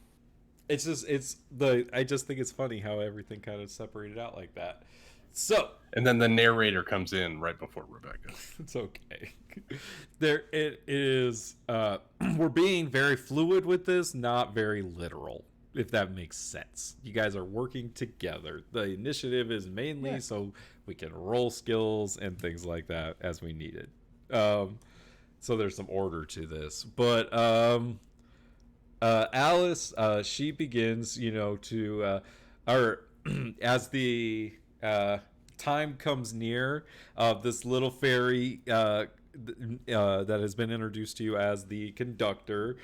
it's just I just think it's funny how everything kind of separated out like that. So And then the narrator comes in right before Rebecca. it's okay. There it is. We're being very fluid with this, not very literal, if that makes sense. You guys are working together. The initiative is mainly so we can roll skills and things like that as we need it. So there's some order to this, but Alice, she begins, to or as the time comes near, this little fairy that has been introduced to you as the conductor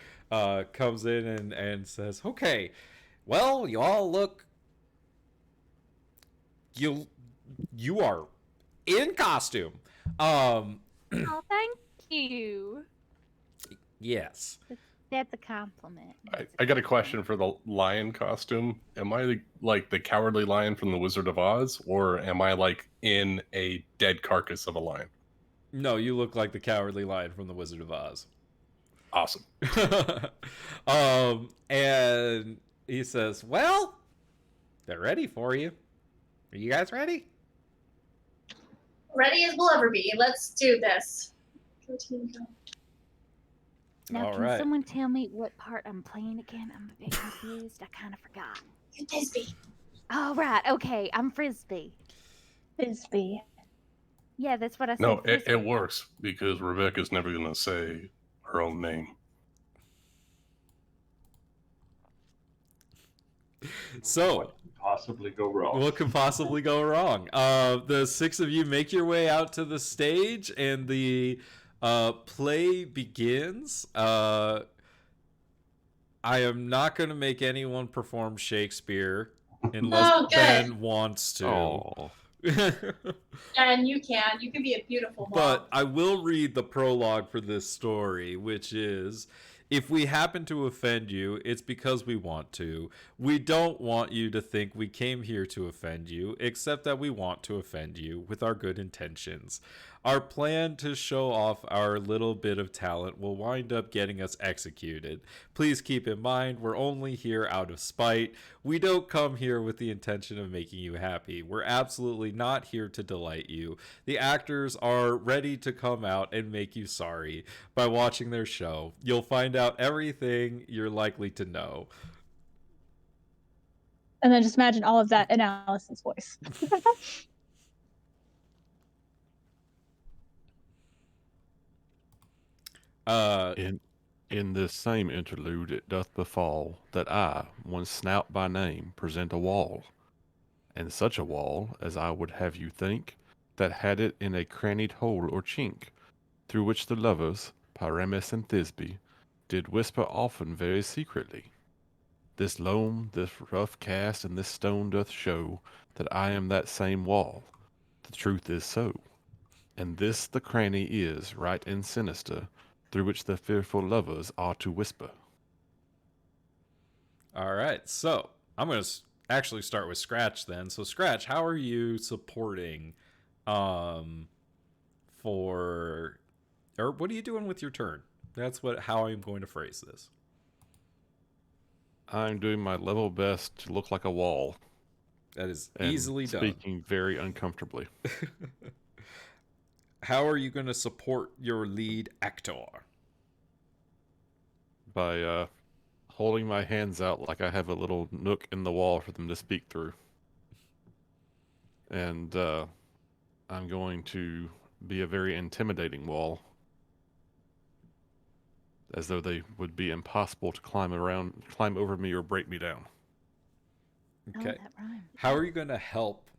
comes in and says, "Okay, well, you all look, you are in costume." Oh, thank you. Yes. That's a compliment. I got a question for the lion costume. Am I like the cowardly lion from the Wizard of Oz, or am I like in a dead carcass of a lion? No, you look like the cowardly lion from the Wizard of Oz. Awesome. And he says, well, they're ready for you. Are you guys ready? Ready as we'll ever be. Let's do this. Now, All can right. someone tell me what part I'm playing again? I'm a bit confused. I kind of forgot. You're Thisbe. Oh, right. Okay, I'm Frisbee. Frisbee. Yeah, that's what I said. No, it Frisbee. works because Rebecca's never going to say her own name. So, What could possibly go wrong? what could possibly go wrong? The six of you make your way out to the stage, and the play begins. I am not going to make anyone perform Shakespeare unless Oh, good. Ben wants to. Oh, And you can. You can be a beautiful mom. But I will read the prologue for this story, which is, if we happen to offend you, it's because we want to. We don't want you to think we came here to offend you, except that we want to offend you with our good intentions. Our plan to show off our little bit of talent will wind up getting us executed. Please keep in mind, we're only here out of spite. We don't come here with the intention of making you happy. We're absolutely not here to delight you. The actors are ready to come out and make you sorry. By watching their show, you'll find out everything you're likely to know. And then just imagine all of that in Allison's voice. in this same interlude it doth befall that I, one Snout by name, present a wall, and such a wall as I would have you think, that had it in a crannied hole or chink, through which the lovers, Pyramus and Thisbe, did whisper often very secretly. This loam, this rough cast, and this stone doth show that I am that same wall. The truth is so. And this the cranny is, right and sinister, through which the fearful lovers are to whisper. All right, so I'm going to actually start with Scratch then. So Scratch, how are you supporting for, or what are you doing with your turn? That's how I'm going to phrase this. I'm doing my level best to look like a wall. That is And easily done. speaking very uncomfortably. How are you going to support your lead actor? By holding my hands out like I have a little nook in the wall for them to speak through. And I'm going to be a very intimidating wall, as though they would be impossible to climb over me or break me down. Okay. Oh, that rhymed. How are you going to help,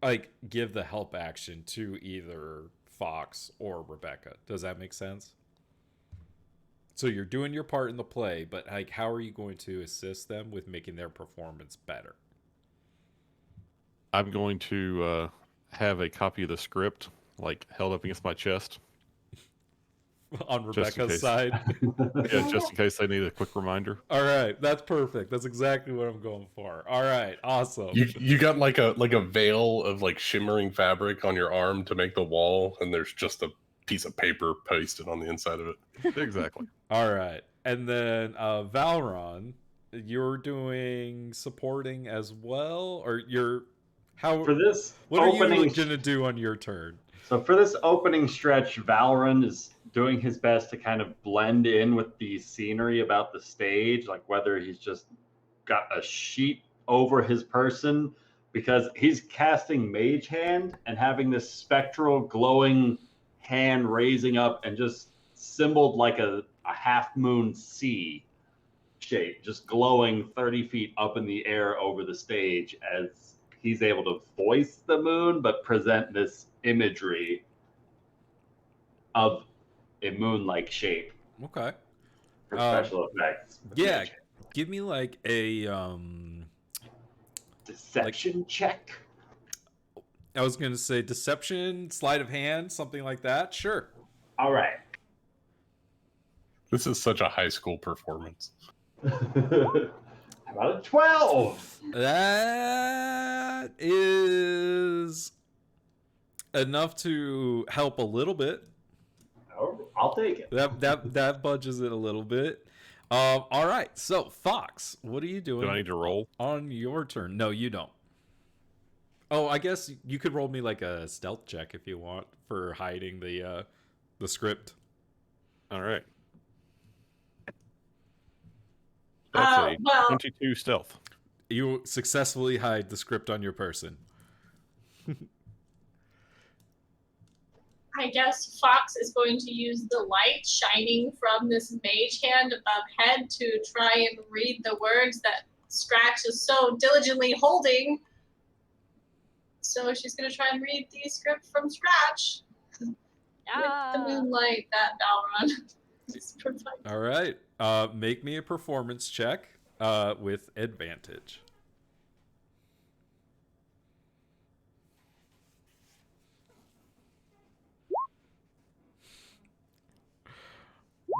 like, give the help action to either Fox or Rebecca? Does that make sense? So you're doing your part in the play, but like, how are you going to assist them with making their performance better? I'm going to have a copy of the script, like, held up against my chest. On Just in Rebecca's case. side? Yeah, just in case they need a quick reminder. All right, that's perfect. That's exactly what I'm going for. All right, awesome. You got like a veil of like shimmering fabric on your arm to make the wall, and there's just a piece of paper pasted on the inside of it. Exactly. All right, and then Valron, you're doing supporting as well, or For this what are you opening, gonna do on your turn? so for this opening stretch, Valron is doing his best to kind of blend in with the scenery about the stage, like whether he's just got a sheet over his person, because he's casting Mage Hand and having this spectral glowing hand raising up and just symboled like a half moon sea shape, just glowing 30 feet up in the air over the stage as he's able to voice the moon but present this imagery of a moon-like shape Okay. for special effects. Yeah, give me like a Deception check. I was gonna say deception, sleight of hand, something like that. Sure. All right. This is such a high school performance. How about a 12? That is enough to help a little bit. I'll take it. That budges it a little bit. All right. So Fox, what are you doing? Do I need to roll on your turn? No, you don't. Oh, I guess you could roll me like a stealth check if you want for hiding the script. All right. That's a well, 22 stealth. You successfully hide the script on your person. I guess Fox is going to use the light shining from this mage hand above head to try and read the words that Scratch is so diligently holding. So she's going to try and read the script from Scratch with the moonlight that Balron is providing. All right. Make me a performance check with advantage.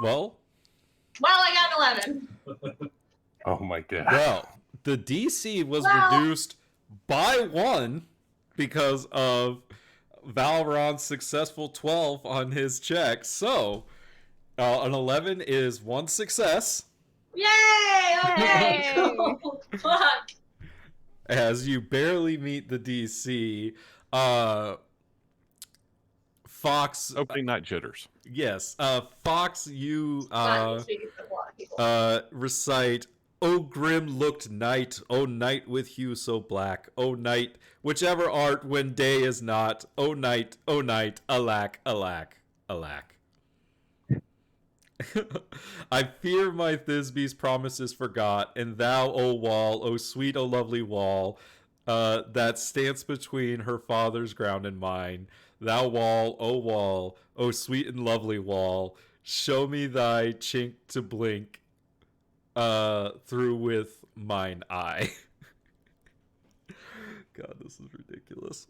Well, I got an 11. Oh my god. Well, the DC was reduced by 1 because of Valron's successful 12 on his check. So, an 11 is 1 success. Yay! Okay, cool. Fuck. As you barely meet the DC, Fox. Opening night jitters. Yes, Fox, you recite, "O grim looked night, O night with hue so black, O night, whichever art when day is not, O night, alack, alack, alack." I fear my Thisbe's promises forgot, and thou, O wall, O sweet, O lovely wall, that stands between her father's ground and mine, thou wall, O sweet and lovely wall, show me thy chink to blink through with mine eye. God, this is ridiculous.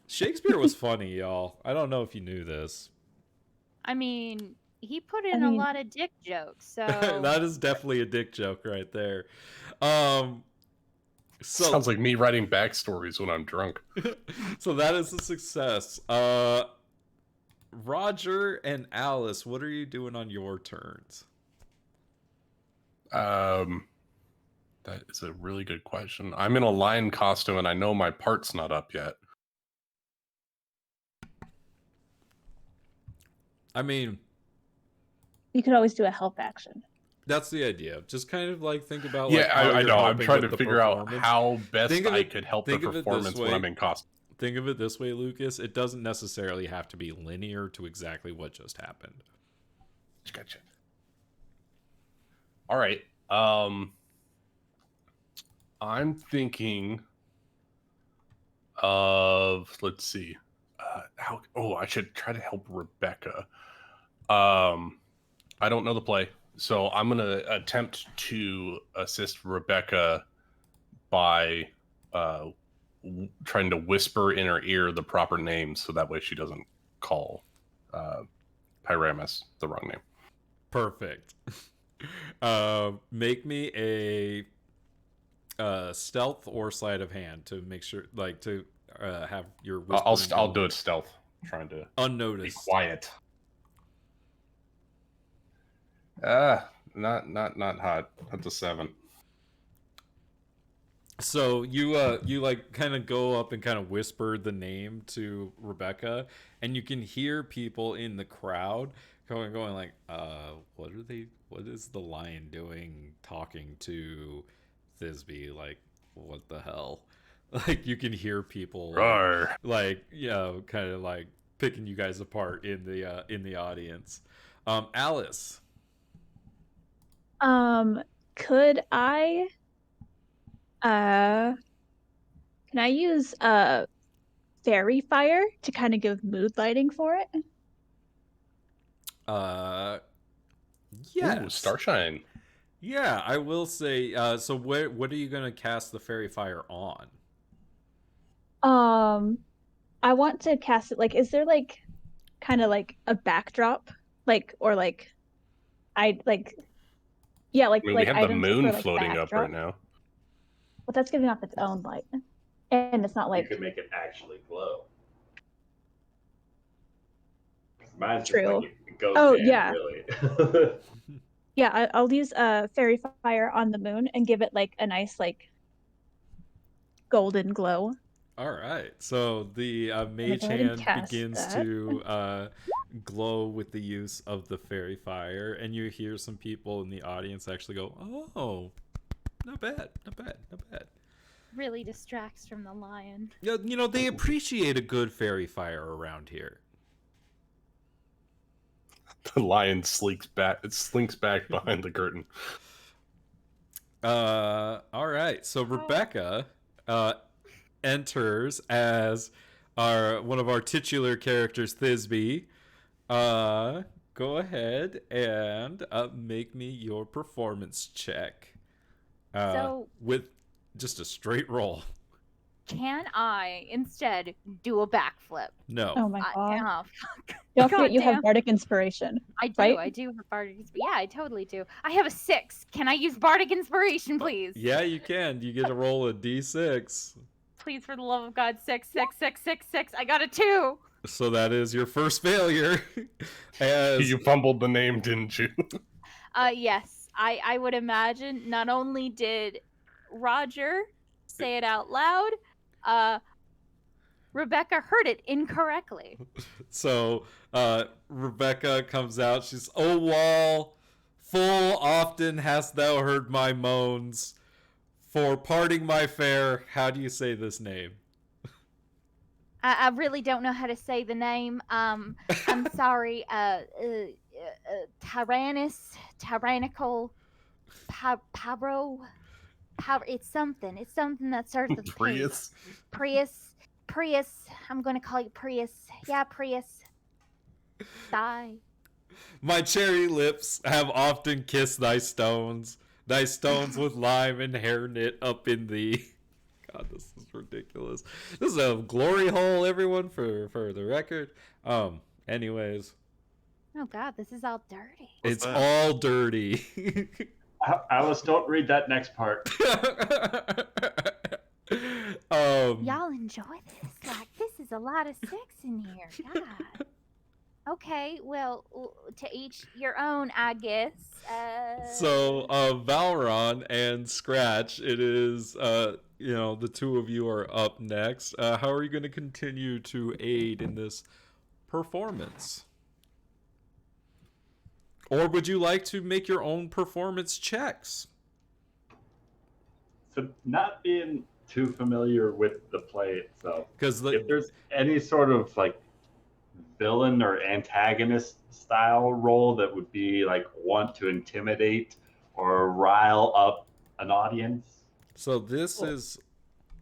Shakespeare was funny, y'all. I don't know if you knew this. I mean, he put in a lot of dick jokes, so that is definitely a dick joke right there. So, sounds like me writing backstories when I'm drunk. So that is a success. Roger and Alice, what are you doing on your turns? That is a really good question. I'm in a lion costume and I know my part's not up yet. I mean, you could always do a help action. That's the idea. Just kind of like think about I know. I'm trying to figure out how best I could help the performance when I'm in costume. Think of it this way, Lucas. It doesn't necessarily have to be linear to exactly what just happened. Gotcha. All right. I'm thinking of, let's see. I should try to help Rebecca. I don't know the play, so I'm going to attempt to assist Rebecca by trying to whisper in her ear the proper name so that way she doesn't call Pyramus the wrong name. Perfect. Make me a stealth or sleight of hand to make sure, like, to have your. I'll do it stealth, trying to unnoticed. Be quiet. Not hot. That's a 7. So you like kind of go up and kind of whisper the name to Rebecca, and you can hear people in the crowd going like, what is the lion doing talking to Thisbe? Like, what the hell? Like, you can hear people like kind of like picking you guys apart in the audience. Alice. Could I can I use fairy fire to kind of give mood lighting for it? Yes. Ooh, Starshine. Yeah, I will say. So what are you gonna cast the fairy fire on? I want to cast it. Like, is there like kind of like a backdrop, like, or like, yeah, like, I mean, like we have the items moon for, like, floating backdrop. up right now. But that's giving off its own light, and it's not like you could make it actually glow. Mine's just True. like a ghost Oh, hand, yeah. really. Yeah, I'll use a fairy fire on the moon and give it like a nice like golden glow. All right. So the gonna mage go ahead and hand cast begins that. to glow with the use of the fairy fire, and you hear some people in the audience actually go, "Oh, not bad, not bad, not bad." Really distracts from the lion. Yeah, you know, they appreciate a good fairy fire around here. The lion slinks back behind the curtain. All right. So Rebecca enters as one of our titular characters, Thisbe. Go ahead and make me your performance check. So- with just a straight roll. Can I instead do a backflip? No. Oh my god. Oh, fuck. Don't forget you Goddamn. have bardic inspiration. I do. right? I do have bardic inspiration. Yeah, I totally do. I have a 6. Can I use bardic inspiration, please? Yeah, you can. You get to roll a d6. Please, for the love of God, 6, 6, 6, 6, 6. I got a 2. So that is your first failure. As You fumbled the name, didn't you? Yes. I would imagine not only did Roger say it out loud, Rebecca heard it incorrectly. So Rebecca comes out. She's, "O wall, full often hast thou heard my moans. For parting my fair, how do you say this name?" I really don't know how to say the name. I'm sorry. Tyrannical, Pabro. It's something. It's something that starts with P. Prius. I'm gonna call you Prius. Yeah, Prius. Die. My cherry lips have often kissed thy stones with lime and hair knit up in thee. God, this is ridiculous. This is a glory hole, everyone, for the record. Anyways, Oh God, this is all dirty. it's all dirty. Alice, don't read that next part. Y'all enjoy this? Like, this is a lot of sex in here. God. Okay, well, to each your own, I guess. So, Valron and Scratch, it is, the two of you are up next. How are you going to continue to aid in this performance? Or would you like to make your own performance checks? So, not being too familiar with the play itself, Because if there's any sort of like villain or antagonist style role that would be like want to intimidate or rile up an audience. So this is,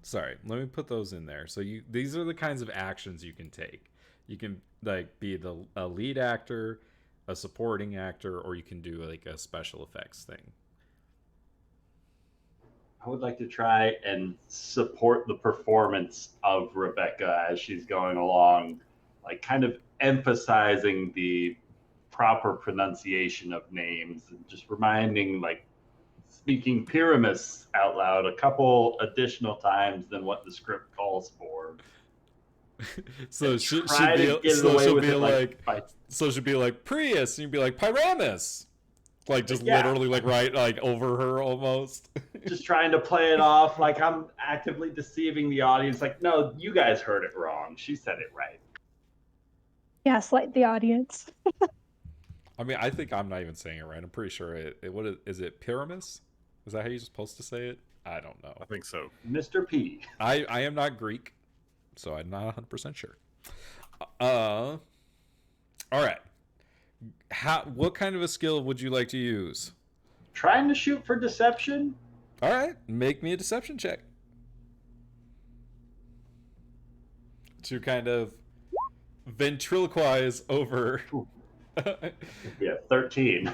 sorry, let me put those in there. So these are the kinds of actions you can take. You can like be a lead actor, a supporting actor, or you can do like a special effects thing. I would like to try and support the performance of Rebecca as she's going along, like kind of emphasizing the proper pronunciation of names and just reminding, like, speaking Pyramus out loud a couple additional times than what the script calls for. So she'll be like Prius, and you'd be like Pyramus, like just literally like right like over her almost. Just trying to play it off like I'm actively deceiving the audience. Like, no, you guys heard it wrong. She said it right. Gaslight the audience. I mean, I think I'm not even saying it right. I'm pretty sure what is it? Pyramus? Is that how you're supposed to say it? I don't know. I think so. Mr. P. I am not Greek, so I'm not 100% sure. All right. What kind of a skill would you like to use? Trying to shoot for deception. All right, make me a deception check to kind of ventriloquize over. Yeah, 13.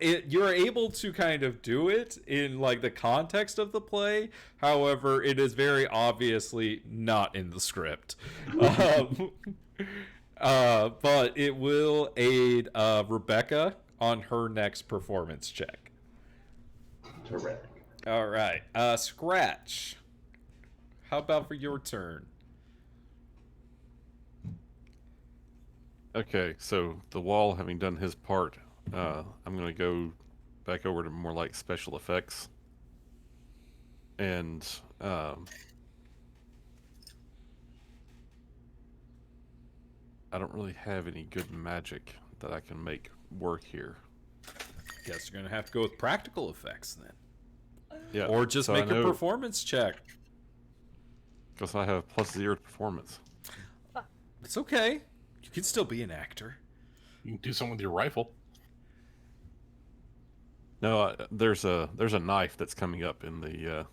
You're able to kind of do it in like the context of the play. However, it is very obviously not in the script. But it will aid Rebecca on her next performance check. Terrific. All right, Scratch. How about for your turn? Okay, so the wall having done his part, I'm going to go back over to more like special effects. And I don't really have any good magic that I can make work here. Guess you're gonna have to go with practical effects then. Yeah. Or just so make a performance check. Because I have +0 to performance. It's okay. You can still be an actor. You can do something with your rifle. No, there's a knife that's coming up in the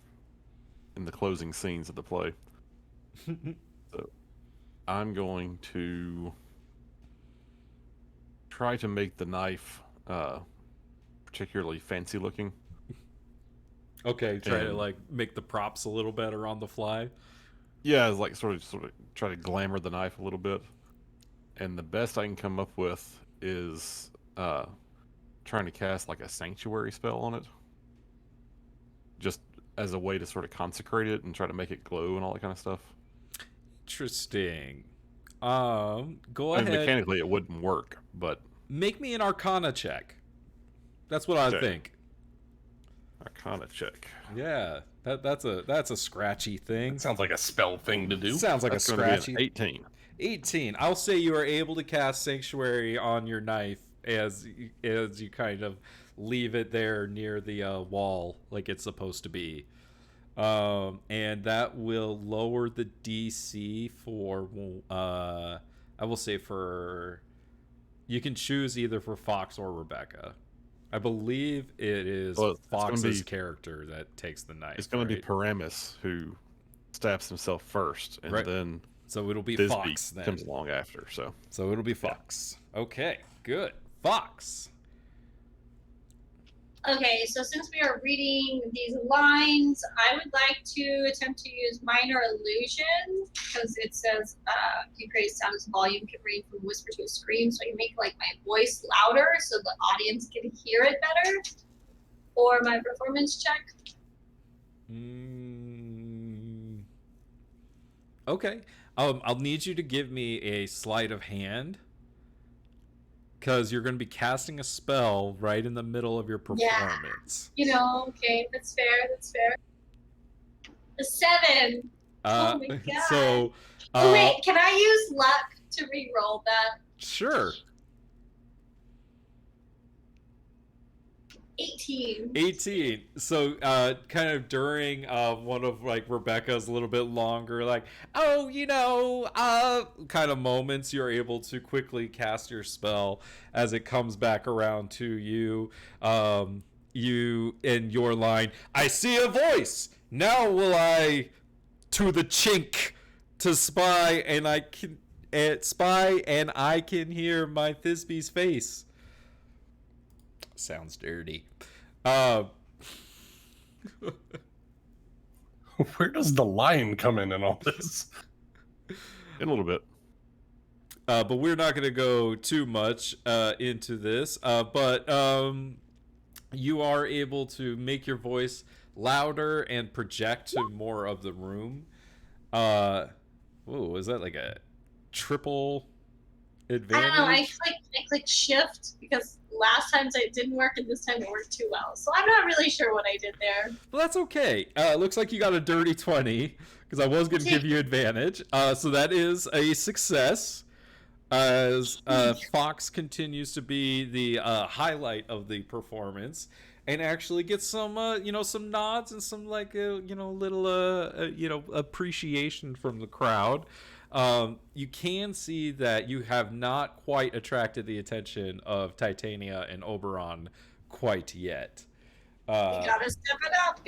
closing scenes of the play. So I'm going to try to make the knife particularly fancy looking. Okay, try to like make the props a little better on the fly. Yeah, it's like sort of try to glamour the knife a little bit. And the best I can come up with is trying to cast like a sanctuary spell on it. Just as a way to sort of consecrate it and try to make it glow and all that kind of stuff. Interesting. Go ahead. Mechanically, it wouldn't work, but make me an Arcana check. That's what I think. Arcana check. Yeah, that's a scratchy thing. That sounds like a spell thing to do. Sounds like that's a scratchy. 18. 18. I'll say you are able to cast Sanctuary on your knife as you kind of leave it there near the wall like it's supposed to be. And that will lower the DC for I will say for you can choose either for Fox or Rebecca. I believe it is Fox's character that takes the knife. It's going to be Paramus who stabs himself first, and then so it'll be Thisbe Fox then comes along after. So it'll be Fox. Yeah. Okay, good. Fox. Okay, so since we are reading these lines, I would like to attempt to use minor illusion because it says you create sound as volume can range from whisper to a scream, so I can make like my voice louder so the audience can hear it better. Or my performance check. Okay, I'll need you to give me a sleight of hand. Because you're going to be casting a spell right in the middle of your performance. Yeah. Okay, that's fair. A 7. Oh my god. So, wait, can I use luck to re-roll that? Sure. 18. So kind of during one of like Rebecca's a little bit longer like kind of moments, you're able to quickly cast your spell as it comes back around to you. You in your line, I see a voice. Now will I to the chink to spy and I can hear my Thisbe's face. Sounds dirty. Where does the lion come in all this? In a little bit. But we're not going to go too much into this. But you are able to make your voice louder and project to more of the room. Is that like a triple advantage? I don't know. I clicked shift because last times it didn't work and this time it worked too well. So I'm not really sure what I did there. Well, that's okay. Looks like you got a dirty 20 because I was going to give you advantage. So that is a success as Fox continues to be the highlight of the performance and actually gets some some nods and some like little appreciation from the crowd. You can see that you have not quite attracted the attention of Titania and Oberon quite yet. You gotta step it up,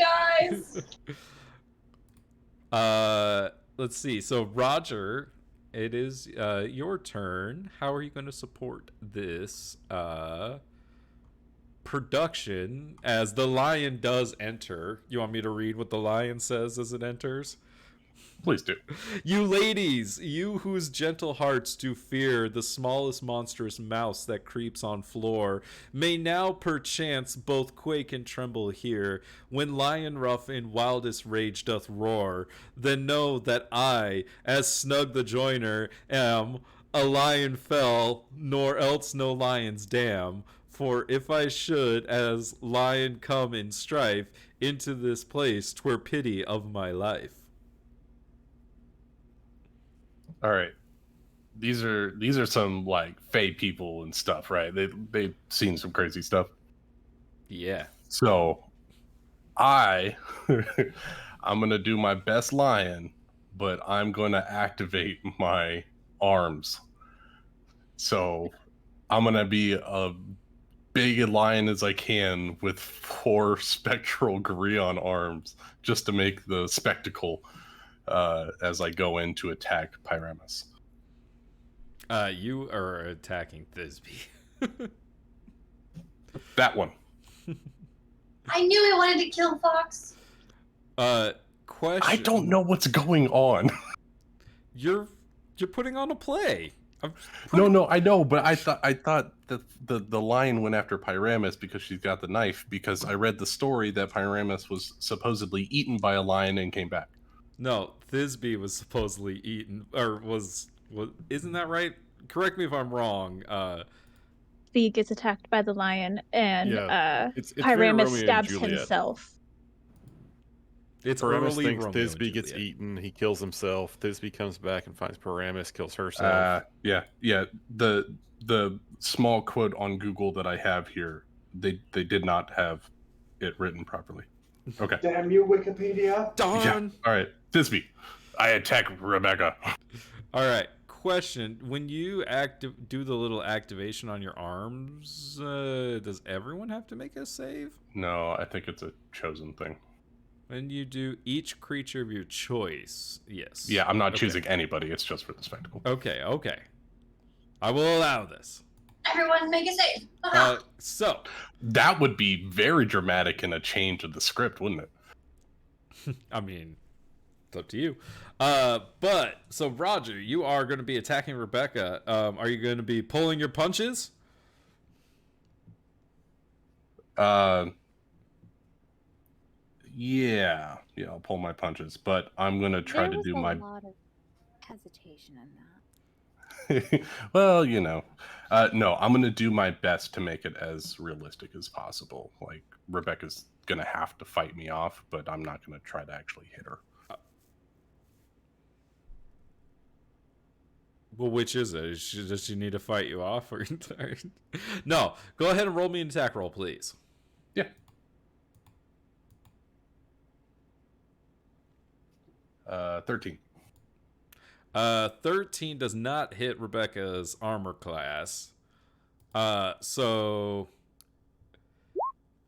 guys. Let's see. So Roger, it is your turn. How are you going to support this production as the lion does enter? You want me to read what the lion says as it enters? Please do. You ladies, you whose gentle hearts do fear the smallest monstrous mouse that creeps on floor, may now perchance both quake and tremble here, when lion rough in wildest rage doth roar. Then know that I, as Snug the joiner, am a lion fell, nor else no lion's dam. For if I should, as lion come in strife, into this place, 'twere pity of my life. All right. These are some like Fey people and stuff, right? They've seen some crazy stuff. Yeah. So I'm gonna do my best lion, but I'm gonna activate my arms. So I'm gonna be a big lion as I can with 4 spectral Grion arms just to make the spectacle as I go in to attack Pyramus. You are attacking Thisbe. That one. I knew I wanted to kill Fox. Question. I don't know what's going on. You're putting on a play. No, I know, but I thought that the lion went after Pyramus because she's got the knife, because I read the story that Pyramus was supposedly eaten by a lion and came back. No, Thisbe was supposedly eaten, or was isn't that right? Correct me if I'm wrong. Fee gets attacked by the lion, and It's very Romeo Pyramus and stabs Juliet. himself. It's Pyramus early thinks Romeo and Thisbe gets Juliet. eaten. He kills himself. Thisbe comes back and finds Pyramus, kills herself. Yeah. The small quote on Google that I have here, they did not have it written properly. Okay. Damn you, Wikipedia. Darn. Yeah. All right. Thisbe, I attack Rebecca. All right. Question: when you do the little activation on your arms, does everyone have to make a save? No, I think it's a chosen thing. When you do each creature of your choice, yes. Yeah, I'm not Okay. choosing anybody. It's just for the spectacle. Okay. I will allow this. Everyone make a save. So That would be very dramatic in a change of the script, wouldn't it? I mean, it's up to you. But so Roger, you are going to be attacking Rebecca. Are you going to be pulling your punches? Yeah, I'll pull my punches, but I'm gonna try to do my. There was a lot of hesitation in that. Well, no, I'm gonna do my best to make it as realistic as possible. Like, Rebecca's gonna have to fight me off, but I'm not gonna try to actually hit her. Well, which is it? Does she need to fight you off? Or no, go ahead and roll me an attack roll, please. Yeah. 13. 13 does not hit Rebecca's armor class. So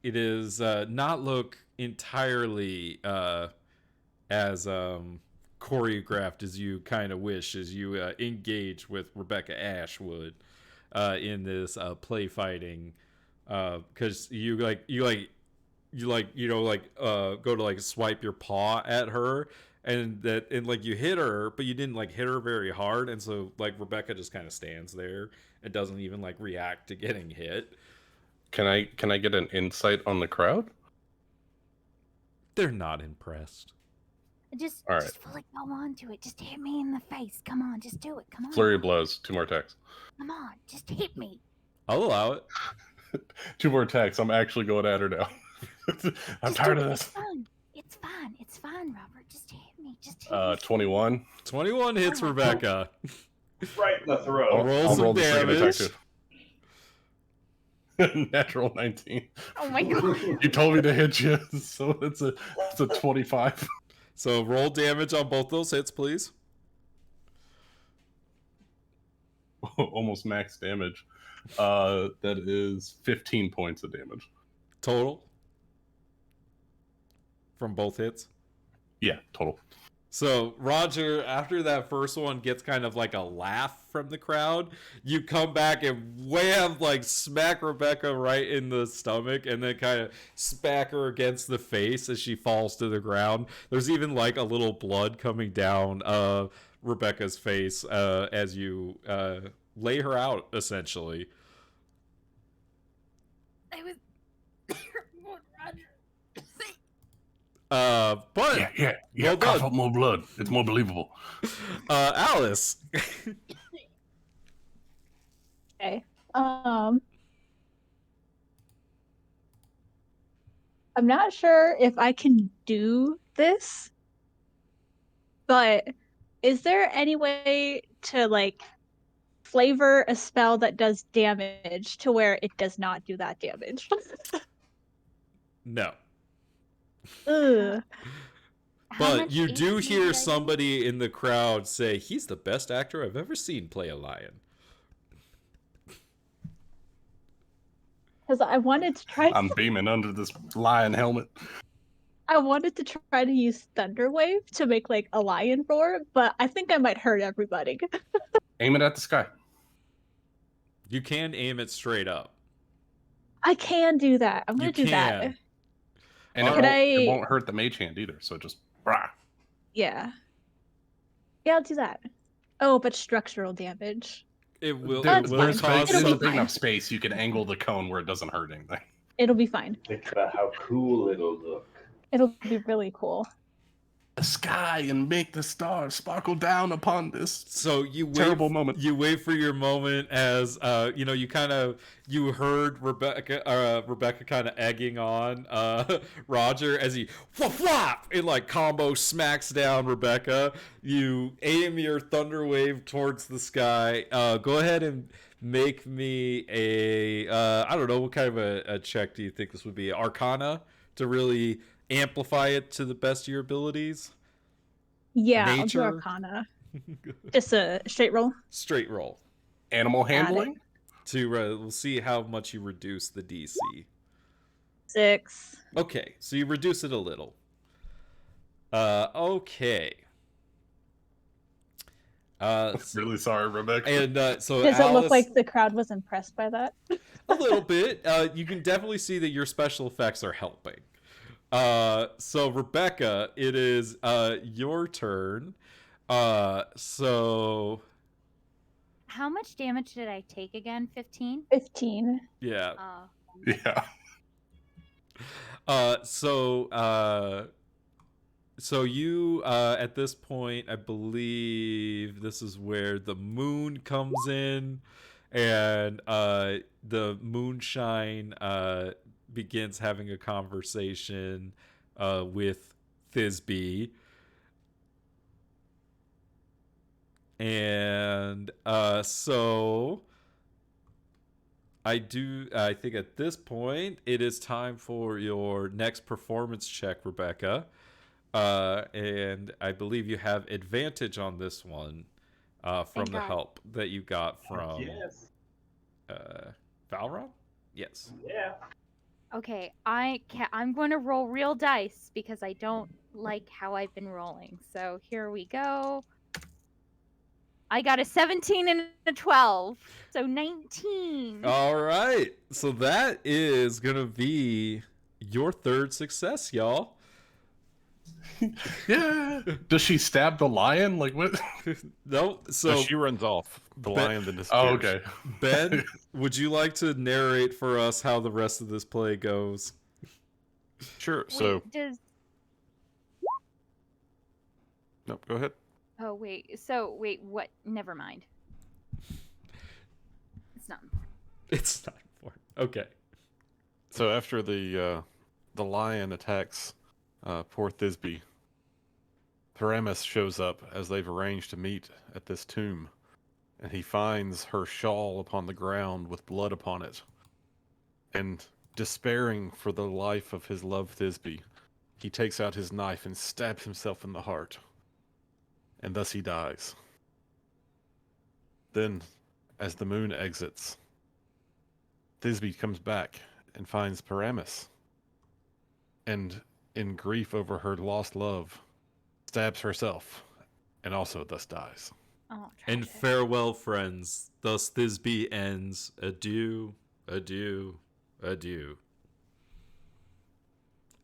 it is not look entirely as choreographed as you kind of wish, as you engage with Rebecca Ashwood in this play fighting, because you go to like swipe your paw at her, and like you hit her, but you didn't like hit her very hard, and so like Rebecca just kind of stands there and doesn't even like react to getting hit. Can I get an insight on the crowd? They're not impressed. Just All right. just fully go on to it. Just hit me in the face. Come on, just do it. Come on. Flurry of blows. 2 more attacks. Come on, just hit me. I'll allow it. 2 more attacks. I'm actually going at her now. I'm Just tired do of it. this. It's fine. It's fine, Robert. Just hit me. Just hit me. 21. 21 hits Rebecca. Right in the I'll throat. Roll some the second attack damage. too. Natural 19. Oh my god. You told me to hit you, so it's a 25. So roll damage on both those hits, please. Almost max damage. That is 15 points of damage. Total. From both hits. Yeah, total. So Roger, after that first one gets kind of like a laugh from the crowd, you come back and wham, like smack Rebecca right in the stomach, and then kind of smack her against the face as she falls to the ground. There's even like a little blood coming down Rebecca's face as you lay her out, essentially. I was Roger. But Yeah. Well Cough done. up more blood. It's more believable. Alice, Okay. I'm not sure if I can do this, but is there any way to like flavor a spell that does damage to where it does not do that damage? No. Ugh. How But much you do HP hear did I do? somebody in the crowd say, "He's the best actor I've ever seen play a lion." Because I wanted to try. I'm beaming under this lion helmet. I wanted to try to use Thunder Wave to make like a lion roar, but I think I might hurt everybody. Aim it at the sky. You can aim it straight up. I can do that. I'm You gonna do that. can. And Could it won't hurt the mage hand either, so just brah. Yeah. Yeah, I'll do that. Oh, but structural damage. It will. There- It will there's cause it'll be a some. big fine. enough space you can angle the cone where it doesn't hurt anything. It'll be fine. Think about how cool it'll look. It'll be really cool. The sky and make the stars sparkle down upon this So you wait. terrible moment. You wait for your moment as you heard Rebecca kind of egging on Roger as he flop and like combo smacks down Rebecca. You aim your thunder wave towards the sky. Go ahead and make me a I don't know what kind of a check do you think this would be? Arcana to really amplify it to the best of your abilities. Yeah, Nature. I'll do Arcana. Just a straight roll. Straight roll. Animal handling? To we'll see how much you reduce the DC. 6. Okay, so you reduce it a little. Okay. Really sorry, Rebecca. And so Does it look Alice, like the crowd was impressed by that? a little bit. You can definitely see that your special effects are helping. So Rebecca, it is your turn. So How much damage did I take again? 15? 15. yeah. Yeah. So you at this point, I believe this is where the moon comes in, and the moonshine begins having a conversation with Thisbe. And so I think at this point it is time for your next performance check, Rebecca. And I believe you have advantage on this one from Thank the God. help that you got from Yes. Valron? Yes. Yeah. Okay, I'm going to roll real dice because I don't like how I've been rolling. So here we go. I got a 17 and a 12, so 19. All right. So that is going to be your third success, y'all. Yeah. Does she stab the lion? Like what? No. So So she runs off. The Ben- lion then disappears. Oh, okay. Ben, would you like to narrate for us how the rest of this play goes? Sure. Wait, So does nope. Go ahead. oh wait, so wait, what? Never mind. It's not. It's not important. Okay. So after the lion attacks poor Thisbe, Paramus shows up as they've arranged to meet at this tomb, and he finds her shawl upon the ground with blood upon it. And despairing for the life of his love Thisbe, he takes out his knife and stabs himself in the heart. And thus he dies. Then, as the moon exits, Thisbe comes back and finds Paramus, and in grief over her lost love, stabs herself, and also thus dies. Oh, And tragic. farewell, friends. Thus Thisbe ends. Adieu, adieu, adieu.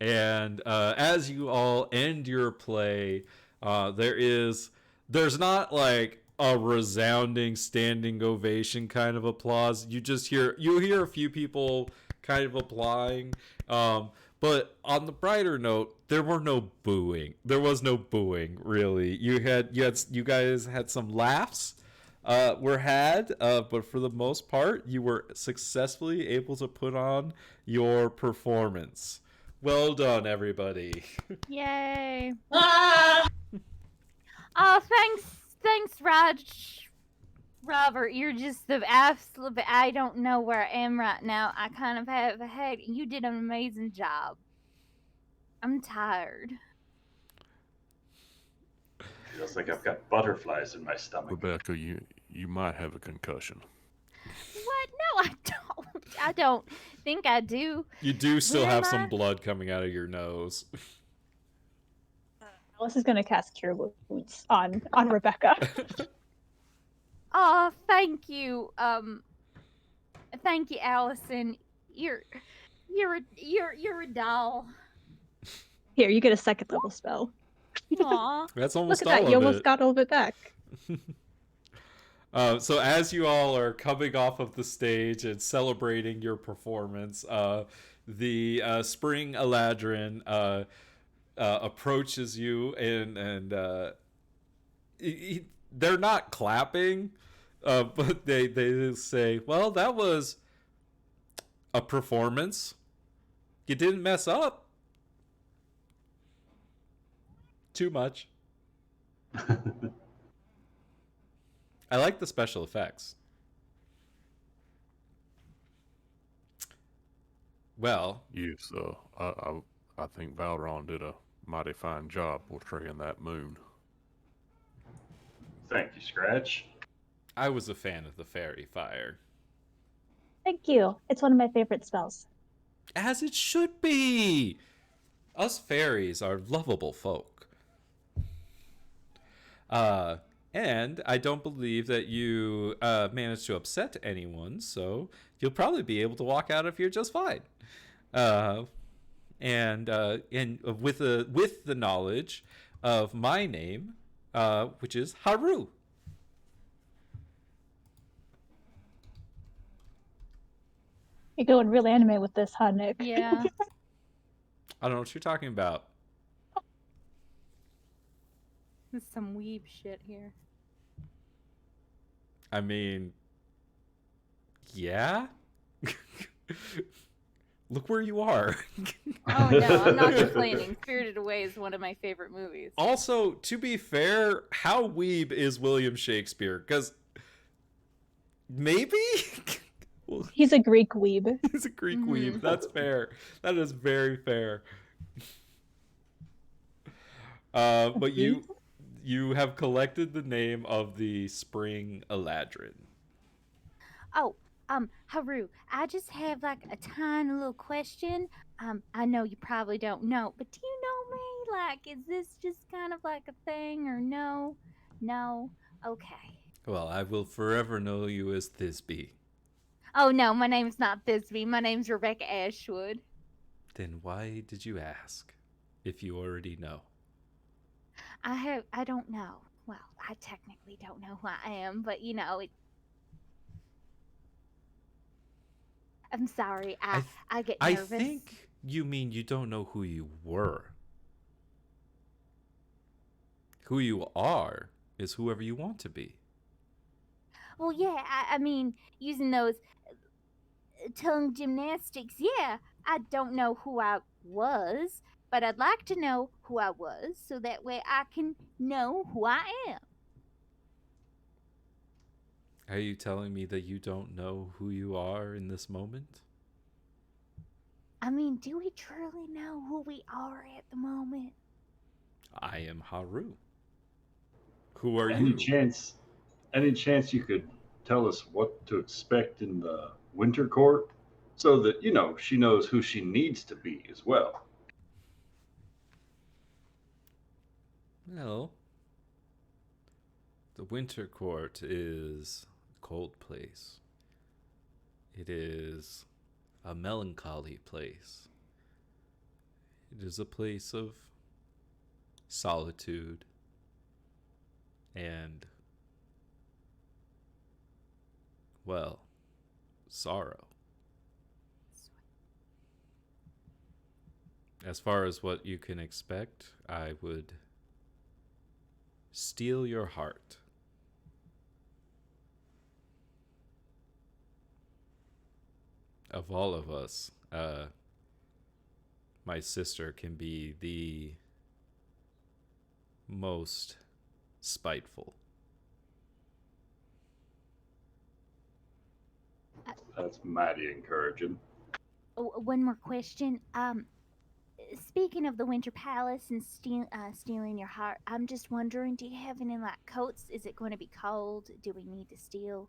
And as you all end your play, there's not like a resounding standing ovation kind of applause. You hear a few people kind of applying. But on the brighter note, there was no booing, really. You guys had some laughs, were had, but for the most part, you were successfully able to put on your performance. Well done, everybody. Yay. Ah! Oh, thanks, Robert. You're just the absolute. I don't know where I am right now. I kind of have a head. You did an amazing job. I'm tired. Feels like I've got butterflies in my stomach. Rebecca, you might have a concussion. What? No, I don't. I don't think I do. You do still Where have am some I? blood coming out of your nose. Alice is going to cast Cure Wounds on Rebecca. Oh, thank you. Thank you, Allison. You're a doll. Here, you get a second level spell. Aw. That's Look almost at all that, of you almost it. got all of it back. So as you all are coming off of the stage and celebrating your performance, the Spring Eladrin approaches you, and they're not clapping, but they say, "Well, that was a performance. You didn't mess up too much." I like the special effects. Well, Yes, I think Valron did a mighty fine job portraying that moon. Thank you, Scratch. I was a fan of the fairy fire. Thank you. It's one of my favorite spells. As it should be! Us fairies are lovable folk. And I don't believe that you managed to upset anyone, so you'll probably be able to walk out of here just fine. And with the knowledge of my name, which is Haru. You're going really anime with this, huh, Nick? Yeah. I don't know what you're talking about. This is some weeb shit here. I mean, yeah? Look where you are. Oh no, I'm not complaining. Spirited Away is one of my favorite movies. Also, to be fair, how weeb is William Shakespeare? Because maybe? Well, He's a Greek weeb. he's a Greek weeb. That's fair. That is very fair. But you have collected the name of the Spring Eladrin. Oh, Haru, I just have like a tiny little question. I know you probably don't know, but do you know me? Like, is this just kind of like a thing or no? No? Okay. Well, I will forever know you as Thisbe. Oh no, my name's not Thisbe. My name's Rebecca Ashwood. Then why did you ask, if you already know? I don't know. Well, I technically don't know who I am, but you know, I'm sorry. I get I nervous. think you mean you don't know who you were. Who you are is whoever you want to be. Well, yeah, I mean, using those tongue gymnastics, yeah, I don't know who I was, but I'd like to know who I was so that way I can know who I am. Are you telling me that you don't know who you are in this moment? I mean, do we truly know who we are at the moment? I am Haru. Who are Any you? chance you could tell us what to expect in the Winter Court, so that she knows who she needs to be as well. Well, the Winter Court is a cold place. It is a melancholy place. It is a place of solitude and, well, sorrow. As far as what you can expect, I would steal your heart. of all of us, my sister can be the most spiteful. That's mighty encouraging. Oh, one more question. Speaking of the Winter Palace and stealing your heart, I'm just wondering, do you have any like coats? Is it going to be cold? Do we need to steal?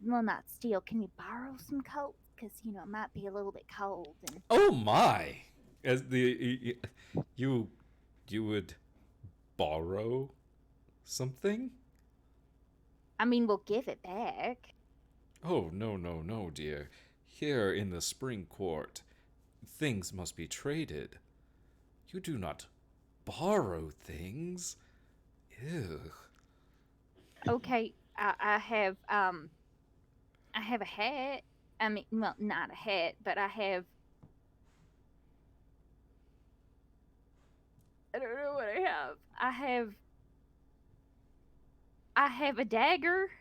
Well, not steal. Can we borrow some coats? Because it might be a little bit cold. And Oh my! As you you would borrow something? I mean, we'll give it back. Oh, no, no, no, dear. Here in the spring court, things must be traded. You do not borrow things. Ew. Okay, I have a hat. I mean, well, not a hat, but I don't know what I have. I have a dagger.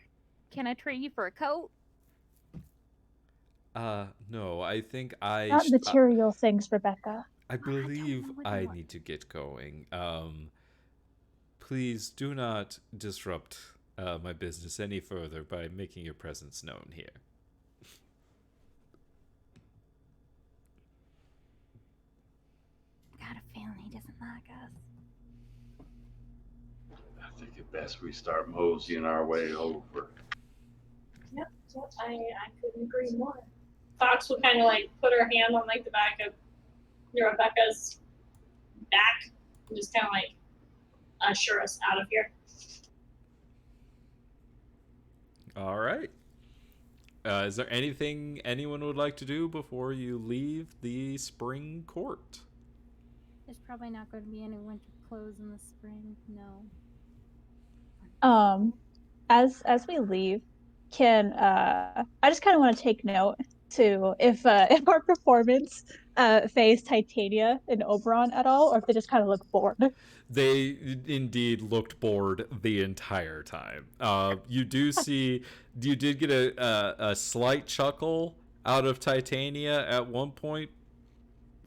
Can I trade you for a coat? No, I think Not material things, Rebecca. I I don't believe know what I they are. need to get going. Please do not disrupt my business any further by making your presence known here. Got a feeling he doesn't like us. I think it best we start moseying our way over. Yep, I couldn't agree more. Fox will kind of like put her hand on like the back of Rebecca's back and just kind of like usher us out of here. All right. Is there anything anyone would like to do before you leave the spring court? There's probably not going to be any winter clothes in the spring. No. As we leave, can I just kind of want to take note to if if our performance phase Titania and Oberon at all, or if they just kind of look bored. They indeed looked bored the entire time. You did get a slight chuckle out of Titania at one point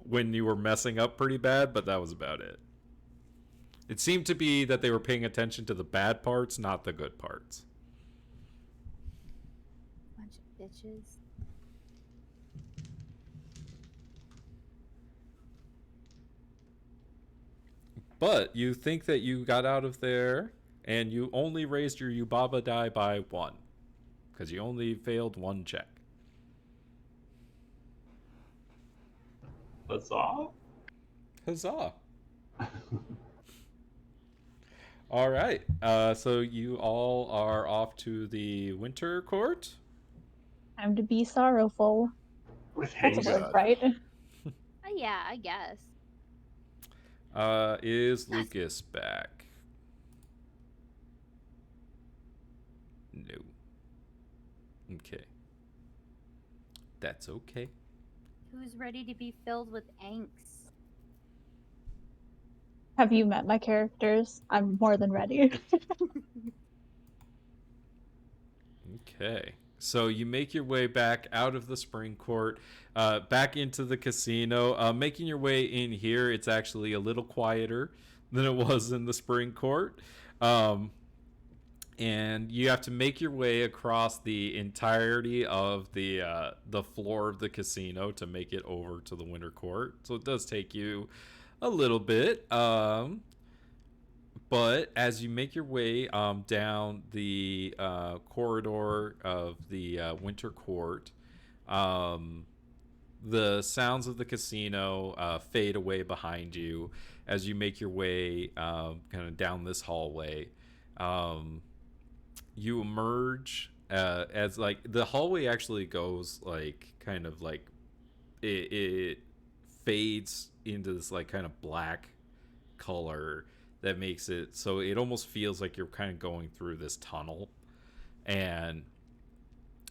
when you were messing up pretty bad, but that was about it. It seemed to be that they were paying attention to the bad parts, not the good parts. Bunch of bitches. But you think that you got out of there, and you only raised your Yubaba die by 1. Because you only failed 1 check. Huzzah! Huzzah. All right. So you all are off to the winter court. Time to be sorrowful. With That's a haste. word, right? Oh, yeah, I guess. Is Lucas back? No. Okay. That's okay. Who's ready to be filled with angst? Have you met my characters? I'm more than ready. Okay. So you make your way back out of the spring court, back into the casino. Making your way in here, it's actually a little quieter than it was in the spring court. And you have to make your way across the entirety of the floor of the casino to make it over to the winter court. So it does take you a little bit. But as you make your way down the corridor of the winter court, the sounds of the casino fade away behind you as you make your way kind of down this hallway. You emerge as like the hallway actually goes like kind of like it fades into this like kind of black color that makes it so it almost feels like you're kind of going through this tunnel, and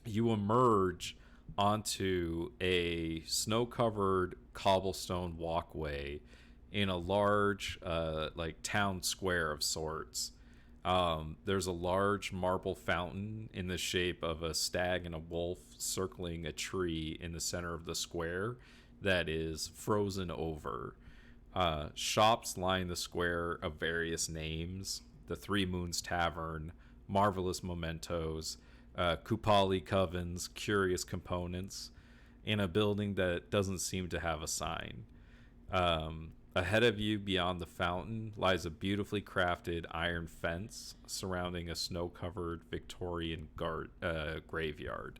you emerge onto a snow-covered cobblestone walkway in a large like town square of sorts. There's a large marble fountain in the shape of a stag and a wolf circling a tree in the center of the square that is frozen over. Shops line the square of various names: the Three Moons Tavern, Marvelous Mementos, Kupali Covens, Curious Components, in a building that doesn't seem to have a sign. Ahead of you, beyond the fountain, lies a beautifully crafted iron fence surrounding a snow-covered Victorian graveyard.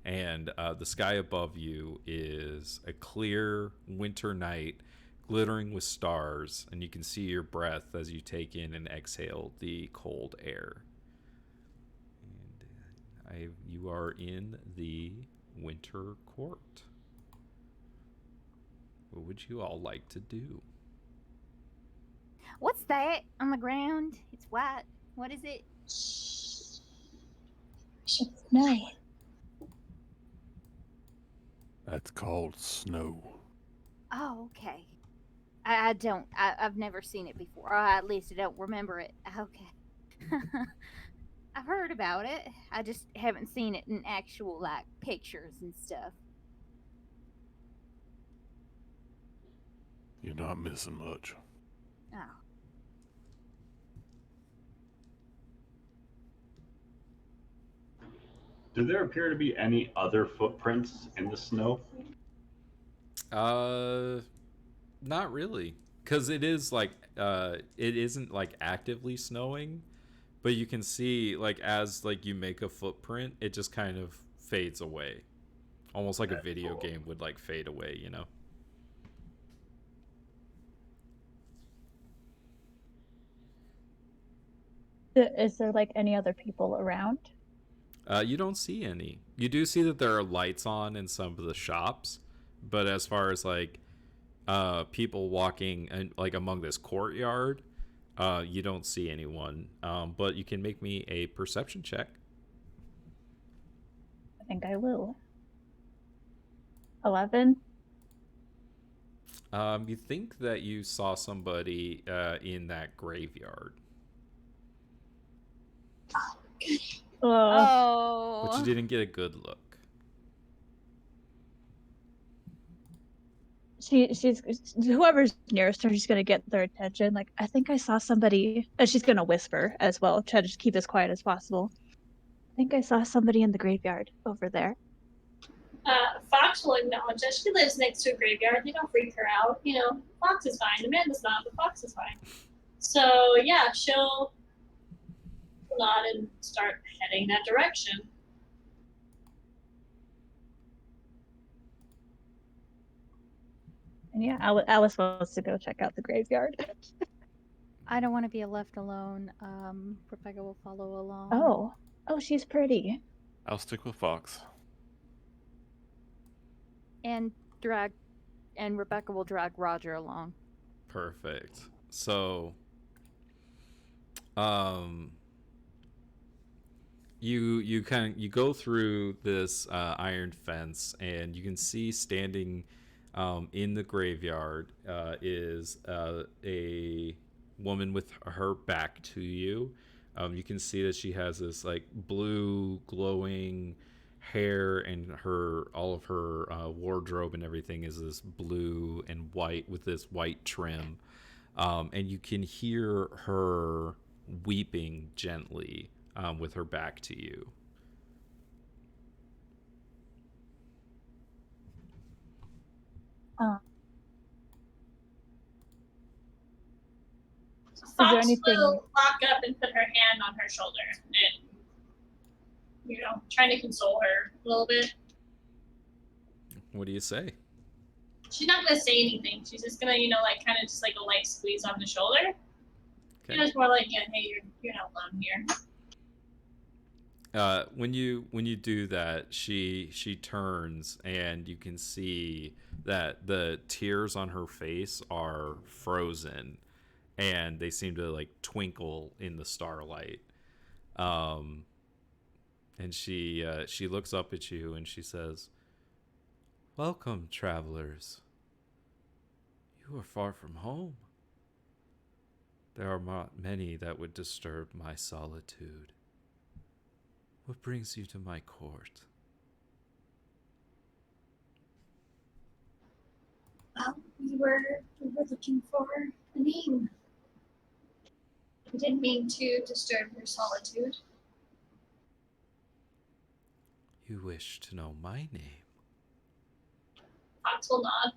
And the sky above you is a clear winter night, glittering with stars, and you can see your breath as you take in and exhale the cold air. And you are in the winter court. What would you all like to do? What's that on the ground? It's white. What is it? No. That's called snow. Oh, okay. I don't. I've never seen it before. Or at least I don't remember it. Okay. I've heard about it. I just haven't seen it in actual like pictures and stuff. You're not missing much. Oh. Do there appear to be any other footprints in the snow? Not really, because it is like it isn't like actively snowing, but you can see like as like you make a footprint, it just kind of fades away, almost like a That's video cool. game would like fade away, you know. Is there like any other people around? You don't see any. You do see that there are lights on in some of the shops, but as far as like people walking and like among this courtyard, you don't see anyone. But you can make me a perception check. I think I will. 11. You think that you saw somebody in that graveyard, Oh. but you didn't get a good look. She's whoever's nearest her, she's gonna get their attention. Like, I think I saw somebody. She's gonna whisper as well, try to just keep as quiet as possible. I think I saw somebody in the graveyard over there. Fox will acknowledge that she lives next to a graveyard. They don't freak her out. You know, Fox is fine. Amanda's not, but Fox is fine. So yeah, she'll nod and start heading that direction. And yeah, Alice wants to go check out the graveyard. I don't want to be left alone. Rebecca will follow along. Oh, she's pretty. I'll stick with Fox. And Rebecca will drag Roger along. Perfect. So, you go through this iron fence, and you can see standing in the graveyard is a woman with her back to you. You can see that she has this like blue glowing hair, and all of her wardrobe and everything is this blue and white with this white trim. And you can hear her weeping gently with her back to you. Fox will lock up and put her hand on her shoulder and, you know, trying to console her a little bit. What do you say? She's not gonna say anything. She's just gonna, you know, like kind of just like a light squeeze on the shoulder. Okay. You know, it's more like, yeah, hey, you're not alone here. When you do that, she turns, and you can see that the tears on her face are frozen, and they seem to like twinkle in the starlight. And she looks up at you and she says, "Welcome, travelers. You are far from home." There are not many that would disturb my solitude. What brings you to my court? Well, we were looking for a name. We didn't mean to disturb your solitude. You wish to know my name. Fox will nod.